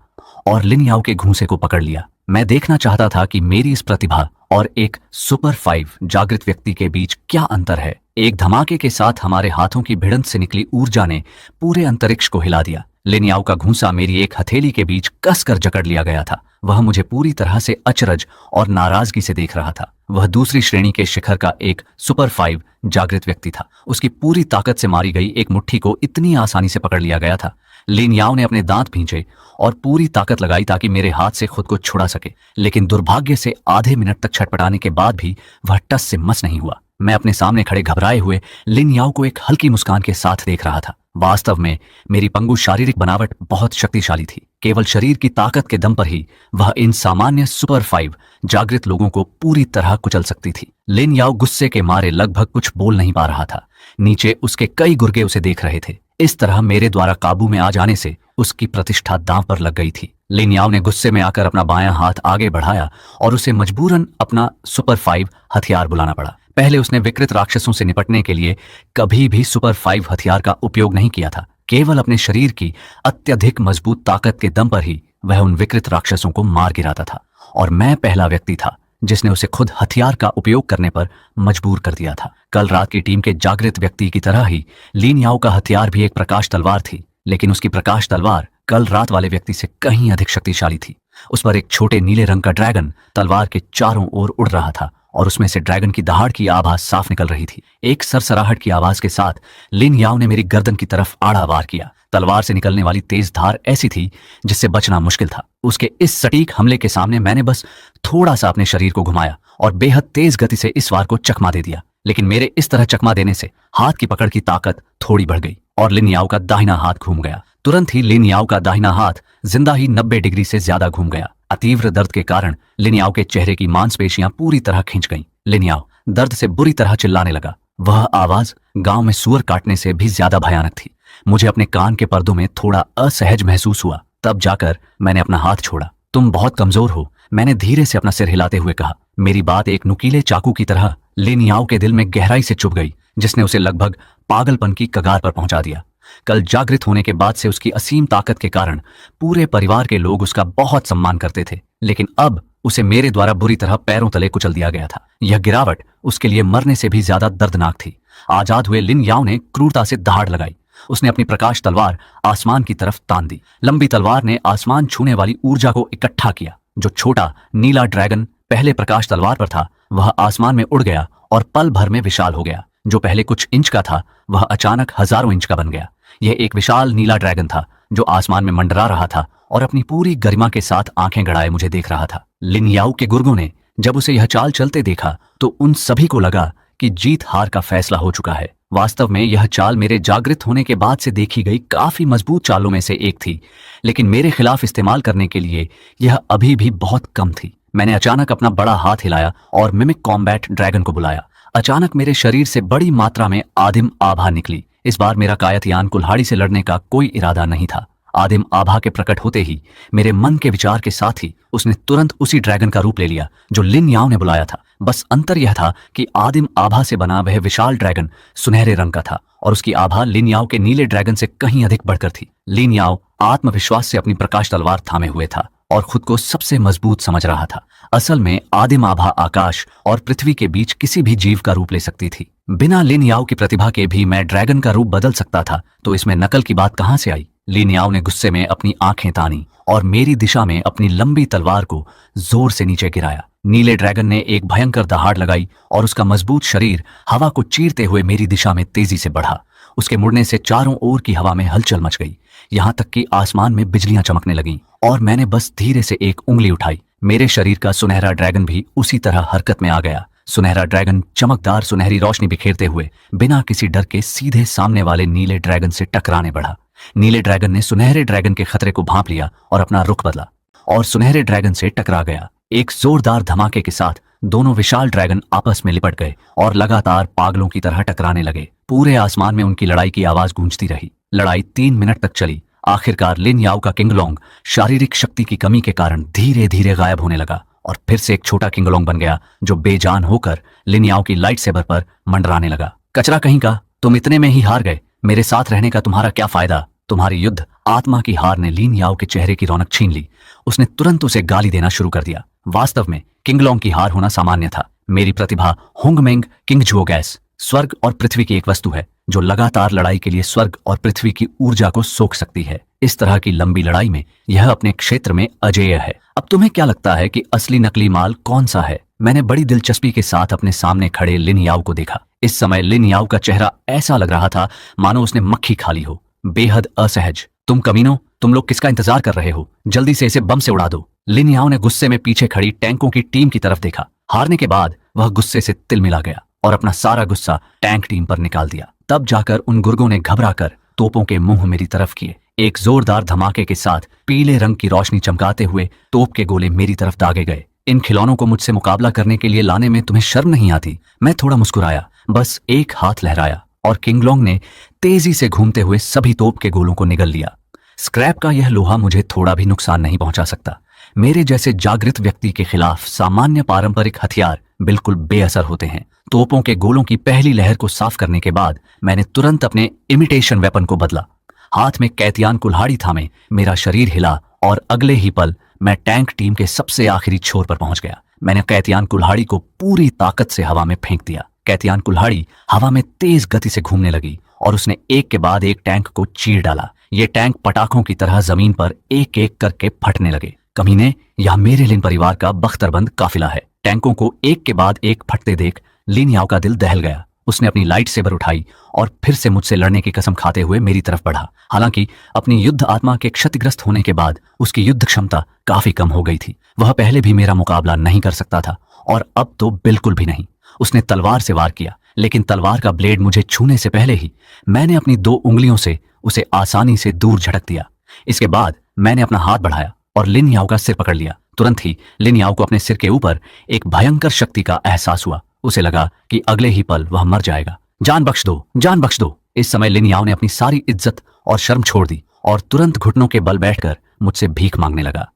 और लिन याओ के घूंसे को पकड़ लिया। मैं देखना चाहता था कि मेरी इस प्रतिभा और एक सुपर 5 जागृत व्यक्ति के बीच क्या अंतर है। एक धमाके के साथ हमारे हाथों की भिड़ंत से निकली ऊर्जा ने पूरे अंतरिक्ष को हिला दिया। लिन याओ का घूंसा मेरी एक हथेली के बीच कसकर जकड़ लिया गया था। वह मुझे पूरी तरह से अचरज और नाराजगी से देख रहा था। वह दूसरी श्रेणी के शिखर का एक सुपर 5 जागृत व्यक्ति था। उसकी पूरी ताकत से मारी गई एक मुट्ठी को इतनी आसानी से पकड़ लिया गया था। लिन याओ ने अपने दांत भींचे और पूरी ताकत लगाई ताकि मेरे हाथ से खुद को छुड़ा सके, लेकिन दुर्भाग्य से आधे मिनट तक छटपटाने के बाद भी वह टस से मस नहीं हुआ। मैं अपने सामने खड़े घबराए हुए लिन याओ को एक हल्की मुस्कान के साथ देख रहा था। वास्तव में मेरी पंगु शारीरिक बनावट बहुत शक्तिशाली थी। केवल शरीर की ताकत के दम पर ही वह इन सामान्य सुपर 5 जागृत लोगों को पूरी तरह कुचल सकती थी। लिन याओ गुस्से के मारे लगभग कुछ बोल नहीं पा रहा था। नीचे उसके कई गुर्गे उसे देख रहे थे। इस तरह मेरे द्वारा काबू में आ जाने से उसकी प्रतिष्ठा दांव पर लग गई थी। लिन याओ ने गुस्से में आकर अपना बायां हाथ आगे बढ़ाया और उसे मजबूरन अपना सुपर 5 हथियार बुलाना पड़ा। पहले उसने विकृत राक्षसों से निपटने के लिए कभी भी सुपर 5 हथियार का उपयोग नहीं किया था। केवल अपने शरीर की अत्यधिक मजबूत ताकत के दम पर ही वह उन विकृत राक्षसों को मार गिराता था, और मैं पहला व्यक्ति था जिसने उसे खुद हथियार का उपयोग करने पर मजबूर कर दिया था। कल रात की टीम के जागृत व्यक्ति की तरह ही लिन याओ का हथियार भी एक प्रकाश तलवार थी, लेकिन उसकी प्रकाश तलवार कल रात वाले व्यक्ति से कहीं अधिक शक्तिशाली थी। उस पर एक छोटे नीले रंग का ड्रैगन तलवार के चारों ओर उड़ रहा था और उसमें से ड्रैगन की दहाड़ की आवाज साफ निकल रही थी। एक सरसराहट की आवाज के साथ लिन याओ ने मेरी गर्दन की तरफ आड़ा वार किया। तलवार से निकलने वाली तेज धार ऐसी थी जिससे बचना मुश्किल था। उसके इस सटीक हमले के सामने मैंने बस थोड़ा सा अपने शरीर को घुमाया और बेहद तेज गति से इस वार को चकमा दे दिया। लेकिन मेरे इस तरह चकमा देने से हाथ की पकड़ की ताकत थोड़ी बढ़ गई और लिन याओ का दाहिना हाथ घूम गया। तुरंत ही लिन याओ का दाहिना हाथ जिंदा ही 90 डिग्री से ज्यादा घूम गया। अतीव्र दर्द के कारण लिन याओ के चेहरे की मांसपेशियां पूरी तरह खिंच गईं। लिन याओ दर्द से बुरी तरह चिल्लाने लगा। वह आवाज गांव में सुअर काटने से भी ज्यादा भयानक थी। मुझे अपने कान के पर्दों में थोड़ा असहज महसूस हुआ। तब जाकर मैंने अपना हाथ छोड़ा। तुम बहुत कमजोर हो, मैंने धीरे से अपना सिर हिलाते हुए कहा। मेरी बात एक नुकीले चाकू की तरह लिन याओ के दिल में गहराई से चुभ गई, जिसने उसे लगभग पागलपन की कगार पर पहुंचा दिया। कल जागृत होने के बाद से उसकी असीम ताकत के कारण पूरे परिवार के लोग उसका बहुत सम्मान करते थे, लेकिन अब उसे मेरे द्वारा बुरी तरह पैरों तले कुचल दिया गया था। यह गिरावट उसके लिए मरने से भी ज्यादा दर्दनाक थी। आजाद हुए लिन याओ ने क्रूरता से दहाड़ लगाई। उसने अपनी प्रकाश तलवार आसमान की तरफ तान दी। लंबी तलवार ने आसमान छूने वाली ऊर्जा को इकट्ठा किया। जो छोटा नीला ड्रैगन पहले प्रकाश तलवार पर था वह आसमान में उड़ गया और पल भर में विशाल हो गया। जो पहले कुछ इंच का था वह अचानक हजारों इंच का बन गया। यह एक विशाल नीला ड्रैगन था जो आसमान में मंडरा रहा था और अपनी पूरी गरिमा के साथ आंखें गड़ाए मुझे देख रहा था। लिन याओ के गुर्गों ने जब उसे यह चाल चलते देखा तो उन सभी को लगा कि जीत हार का फैसला हो चुका है। वास्तव में यह चाल मेरे जागृत होने के बाद से देखी गई काफी मजबूत चालों में से एक थी, लेकिन मेरे खिलाफ इस्तेमाल करने के लिए यह अभी भी बहुत कम थी। मैंने अचानक अपना बड़ा हाथ हिलाया और मिमिक कॉम्बैट ड्रैगन को बुलाया। अचानक मेरे शरीर से बड़ी मात्रा में आदिम आभा निकली। इस बार मेरा कायतयान कुल्हाड़ी से लड़ने का कोई इरादा नहीं था। आदिम आभा के प्रकट होते ही मेरे मन के विचार के साथ ही उसने तुरंत उसी ड्रैगन का रूप ले लिया जो लिन याओ ने बुलाया था। बस अंतर यह था कि आदिम आभा से बना वह विशाल ड्रैगन सुनहरे रंग का था और उसकी आभा लिन याओ के नीले ड्रैगन से कहीं अधिक बढ़कर थी। लिन याओ आत्मविश्वास से अपनी प्रकाश तलवार थामे हुए था और खुद को सबसे मजबूत समझ रहा था। असल में आदिम आभा आकाश और पृथ्वी के बीच किसी भी जीव का रूप ले सकती थी। बिना लिन याओ की प्रतिभा के भी मैं ड्रैगन का रूप बदल सकता था, तो इसमें नकल की बात कहां से आई। लिन याओ ने गुस्से में अपनी आंखें तानी और मेरी दिशा में अपनी लंबी तलवार को जोर से नीचे गिराया। नीले ड्रैगन ने एक भयंकर दहाड़ लगाई और उसका मजबूत शरीर हवा को चीरते हुए मेरी दिशा में तेजी से बढ़ा। उसके मुड़ने से चारों ओर की हवा में हलचल मच गई, यहां तक कि आसमान में बिजलियां चमकने लगीं और मैंने बस धीरे से एक उंगली उठाई। मेरे शरीर का सुनहरा ड्रैगन भी उसी तरह हरकत में आ गया। सुनहरा ड्रैगन चमकदार सुनहरी रोशनी बिखेरते हुए बिना किसी डर के सीधे सामने वाले नीले ड्रैगन से टकराने बढ़ा। नीले ड्रैगन ने सुनहरे ड्रैगन के खतरे को भांप लिया और अपना रुख बदला और सुनहरे ड्रैगन से टकरा गया। एक जोरदार धमाके के साथ दोनों विशाल ड्रैगन आपस में लिपट गए और लगातार पागलों की तरह टकराने लगे। पूरे आसमान में उनकी लड़ाई की आवाज गूंजती रही। लड़ाई 3 मिनट तक चली। आखिरकार लिन याओ का किंगलोंग शारीरिक शक्ति की कमी के कारण धीरे धीरे गायब होने लगा और फिर से एक छोटा किंगलोंग बन गया जो बेजान होकर लिनियाओ की लाइट सेबर पर मंडराने लगा। कचरा कहीं का, तुम इतने में ही हार गए, मेरे साथ रहने का तुम्हारा क्या फायदा। तुम्हारी युद्ध आत्मा की हार ने लिनियाओ के चेहरे की रौनक छीन ली। उसने तुरंत उसे गाली देना शुरू कर दिया। वास्तव में किंगलोंग की हार होना सामान्य था। मेरी प्रतिभा होंगमेंग किंगजुओ गैस स्वर्ग और पृथ्वी की एक वस्तु है जो लगातार लड़ाई के लिए स्वर्ग और पृथ्वी की ऊर्जा को सोख सकती है। इस तरह की लंबी लड़ाई में यह अपने क्षेत्र में अजेय है। अब तुम्हें क्या लगता है कि असली नकली माल कौन सा है? मैंने बड़ी दिलचस्पी के साथ अपने सामने खड़े लिनियाओ को देखा। इस समय लिनियाओ का चेहरा ऐसा लग रहा था मानो उसने मक्खी खा ली हो, बेहद असहज। तुम कमीनों, तुम लोग किसका इंतजार कर रहे हो? जल्दी से इसे बम से उड़ा दो। लिनियाओ ने गुस्से में पीछे खड़ी टैंकों की टीम की तरफ देखा। हारने के बाद वह गुस्से से तिलमिला गया और अपना सारा गुस्सा टैंक टीम पर निकाल दिया। तब जाकर उन गुर्गों ने घबराकर तोपों के मुंह मेरी तरफ किए। एक जोरदार धमाके के साथ पीले रंग की रोशनी चमकाते हुए तोप के गोले मेरी तरफ दागे गए। इन खिलौनों को मुझसे मुकाबला करने के लिए लाने में तुम्हें शर्म नहीं आती? मैं थोड़ा मुस्कुराया, बस एक हाथ लहराया और किंगलोंग ने तेजी से घूमते हुए सभी तोप के गोलों को निगल लिया। स्क्रैप का यह लोहा मुझे थोड़ा भी नुकसान नहीं पहुंचा सकता। मेरे जैसे जागृत व्यक्ति के खिलाफ सामान्य पारंपरिक हथियार बिल्कुल बेअसर होते हैं। तोपों के गोलों की पहली लहर को साफ करने के बाद मैंने तुरंत अपने इमिटेशन वेपन को बदला। हाथ में कैतियान कुल्हाड़ी थामे मेरा शरीर हिला और अगले ही पल मैं टैंक टीम के सबसे आखिरी छोर पर पहुंच गया। मैंने कैतियान कुल्हाड़ी को पूरी ताकत से हवा में फेंक दिया। कैतियान कुल्हाड़ी हवा में तेज गति से घूमने लगी और उसने एक के बाद एक टैंक को चीर डाला। ये टैंक पटाखों की तरह जमीन पर एक एक करके फटने लगे। कमीने, यह मेरे लिन परिवार का बख्तरबंद काफिला है। टैंकों को एक के बाद एक फटते देख लिनियाओ का दिल दहल गया। उसने अपनी लाइट सेबर उठाई और फिर से मुझसे लड़ने की कसम खाते हुए मेरी तरफ बढ़ा। हालांकि अपनी युद्ध आत्मा के क्षतिग्रस्त होने के बाद उसकी युद्ध क्षमता काफी कम हो गई थी। वह पहले भी मेरा मुकाबला नहीं कर सकता था और अब तो बिल्कुल भी नहीं। उसने तलवार से वार किया, लेकिन तलवार का ब्लेड मुझे छूने से पहले ही मैंने अपनी 2 उंगलियों से उसे आसानी से दूर झटक दिया। इसके बाद मैंने अपना हाथ बढ़ाया और लिनियाओ का सिर पकड़ लिया। तुरंत ही लिनियाओ को अपने सिर के ऊपर एक भयंकर शक्ति का एहसास हुआ। उसे लगा कि अगले ही पल वह मर जाएगा। जान बख्श दो, जान बख्श दो। इस समय लिनियाओ ने अपनी सारी इज्जत और शर्म छोड़ दी और तुरंत घुटनों के बल बैठकर मुझसे भीख मांगने लगा।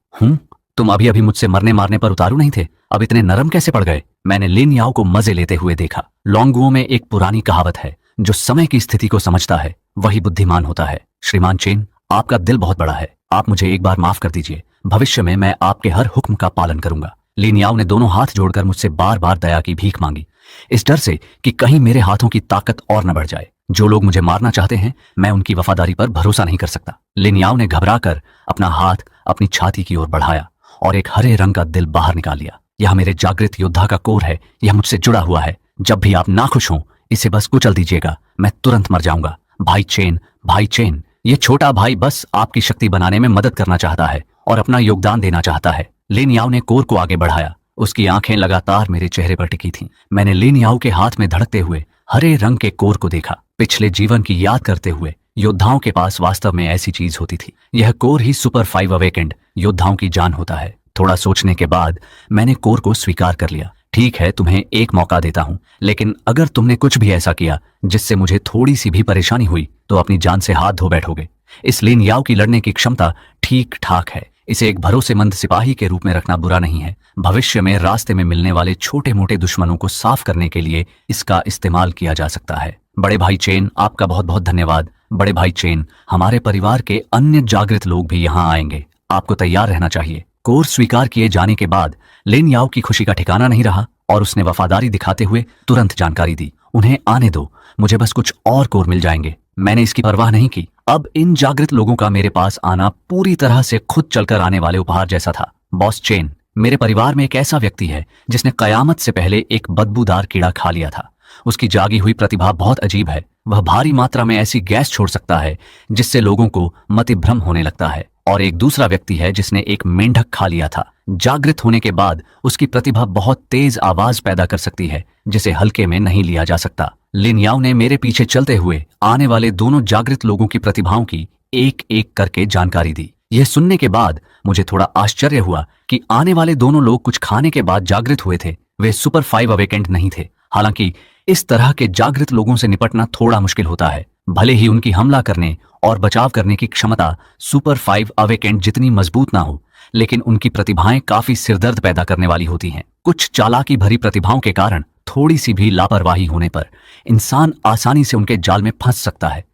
तुम अभी अभी मुझसे मरने मारने पर उतारू नहीं थे, अब इतने नरम कैसे पड़ गए? मैंने लिनियाओ को मजे लेते हुए देखा। लोंगुओं में एक पुरानी कहावत है, जो समय की स्थिति को समझता है वही बुद्धिमान होता है। श्रीमान चेन, आपका दिल बहुत बड़ा है, आप मुझे एक बार माफ कर दीजिए। भविष्य में मैं आपके हर हुक्म का पालन करूंगा। लिनियाओ ने दोनों हाथ जोड़कर मुझसे बार बार दया की भीख मांगी, इस डर से कि कहीं मेरे हाथों की ताकत और न बढ़ जाए। जो लोग मुझे मारना चाहते हैं, मैं उनकी वफादारी पर भरोसा नहीं कर सकता। लिनियाओ ने घबराकर अपना हाथ अपनी छाती की ओर बढ़ाया और एक हरे रंग का दिल बाहर निकाल लिया। यह मेरे जागृत योद्धा का कोर है, यह मुझसे जुड़ा हुआ है। जब भी आप नाखुश हों, इसे बस कुचल दीजिएगा, मैं तुरंत मर जाऊंगा। भाई चेन, ये छोटा भाई बस आपकी शक्ति बनाने में मदद करना चाहता है और अपना योगदान देना चाहता है। लिनियाओ ने कोर को आगे बढ़ाया। उसकी आंखें लगातार मेरे चेहरे पर टिकी थीं। मैंने लिनियाओ के हाथ में धड़कते हुए हरे रंग के कोर को देखा। पिछले जीवन की याद करते हुए योद्धाओं के पास वास्तव में ऐसी चीज होती थी। यह कोर ही सुपर 5 अवेकेंड योद्धाओं की जान होता है। थोड़ा सोचने के बाद मैंने कोर को स्वीकार कर लिया। ठीक है, तुम्हें एक मौका देता हूं, लेकिन अगर तुमने कुछ भी ऐसा किया जिससे मुझे थोड़ी सी भी परेशानी हुई तो अपनी जान से हाथ धो बैठोगे। इस लिनियाओ की लड़ने की क्षमता ठीक ठाक है। इसे एक भरोसेमंद सिपाही के रूप में रखना बुरा नहीं है। भविष्य में रास्ते में मिलने वाले छोटे मोटे दुश्मनों को साफ करने के लिए इसका इस्तेमाल किया जा सकता है। बड़े भाई चेन, आपका बहुत बहुत धन्यवाद। बड़े भाई चेन, हमारे परिवार के अन्य जागृत लोग भी यहाँ आएंगे, आपको तैयार रहना चाहिए। कोर स्वीकार किए जाने के बाद लिनियाओ की खुशी का ठिकाना नहीं रहा और उसने वफादारी दिखाते हुए तुरंत जानकारी दी। उन्हें आने दो, मुझे बस कुछ और कोर मिल जाएंगे। मैंने इसकी परवाह नहीं की। अब इन जागृत लोगों का मेरे पास आना पूरी तरह से खुद चलकर आने वाले उपहार जैसा था। बॉस चेन, मेरे परिवार में एक ऐसा व्यक्ति है जिसने कयामत से पहले एक बदबूदार कीड़ा खा लिया था। उसकी जागी हुई प्रतिभा बहुत अजीब है। वह भारी मात्रा में ऐसी गैस छोड़ सकता है जिससे लोगों को मतिभ्रम होने लगता है। और एक दूसरा व्यक्ति है जिसने एक मेंढक खा लिया था। जागृत होने के बाद उसकी प्रतिभा बहुत तेज आवाज पैदा कर सकती है जिसे हल्के में नहीं लिया जा सकता। लिनियाओ ने मेरे पीछे चलते हुए आने वाले दोनों जागृत लोगों की प्रतिभाओं की एक एक करके जानकारी दी। यह सुनने के बाद मुझे थोड़ा आश्चर्य हुआ कि आने वाले दोनों लोग कुछ खाने के बाद जागृत हुए थे। वे सुपर 5 अवेकेंड नहीं थे। हालांकि इस तरह के जागृत लोगों से निपटना थोड़ा मुश्किल होता है। भले ही उनकी हमला करने और बचाव करने की क्षमता सुपर 5 अवेकेंड जितनी मजबूत ना हो, लेकिन उनकी प्रतिभाएं काफी सिरदर्द पैदा करने वाली होती हैं। कुछ चालाकी भरी प्रतिभाओं के कारण थोड़ी सी भी लापरवाही होने पर इंसान आसानी से उनके जाल में फंस सकता है।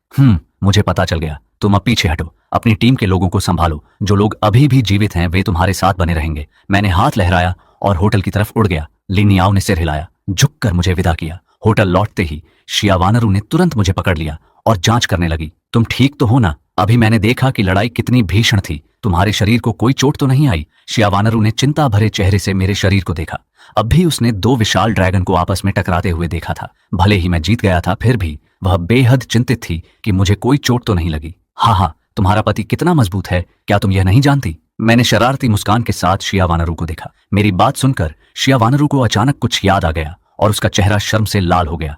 मुझे पता चल गया। तुम अब पीछे हटो, अपनी टीम के लोगों को संभालो। जो लोग अभी भी जीवित हैं वे तुम्हारे साथ बने रहेंगे। मैंने हाथ लहराया और होटल की तरफ उड़ गया। लिनियाओ ने सिर हिलाया, झुककर मुझे विदा किया। होटल लौटते ही शियावानरू ने तुरंत मुझे पकड़ लिया और जांच करने लगी। तुम ठीक तो हो ना? अभी मैंने देखा कि लड़ाई कितनी भीषण थी। तुम्हारे शरीर को कोई चोट तो नहीं आई? शियावानरू ने चिंता भरे चेहरे से मेरे शरीर को देखा। अब भी उसने दो विशाल ड्रैगन को आपस में टकराते हुए देखा था। भले ही मैं जीत गया था, फिर भी वह बेहद चिंतित थी कि मुझे कोई चोट तो नहीं लगी। हाँ, तुम्हारा पति कितना मजबूत है, क्या तुम यह नहीं जानती? मैंने शरारती मुस्कान के साथ शियावानरू को देखा। मेरी बात सुनकर शियावानरू को अचानक कुछ याद आ गया और उसका चेहरा शर्म से लाल हो गया।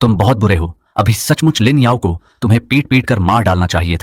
तुम बहुत बुरे हो। अभी सचमुच लिन याओ को तुम्हें पीट पीट कर मार डालना चाहिए था।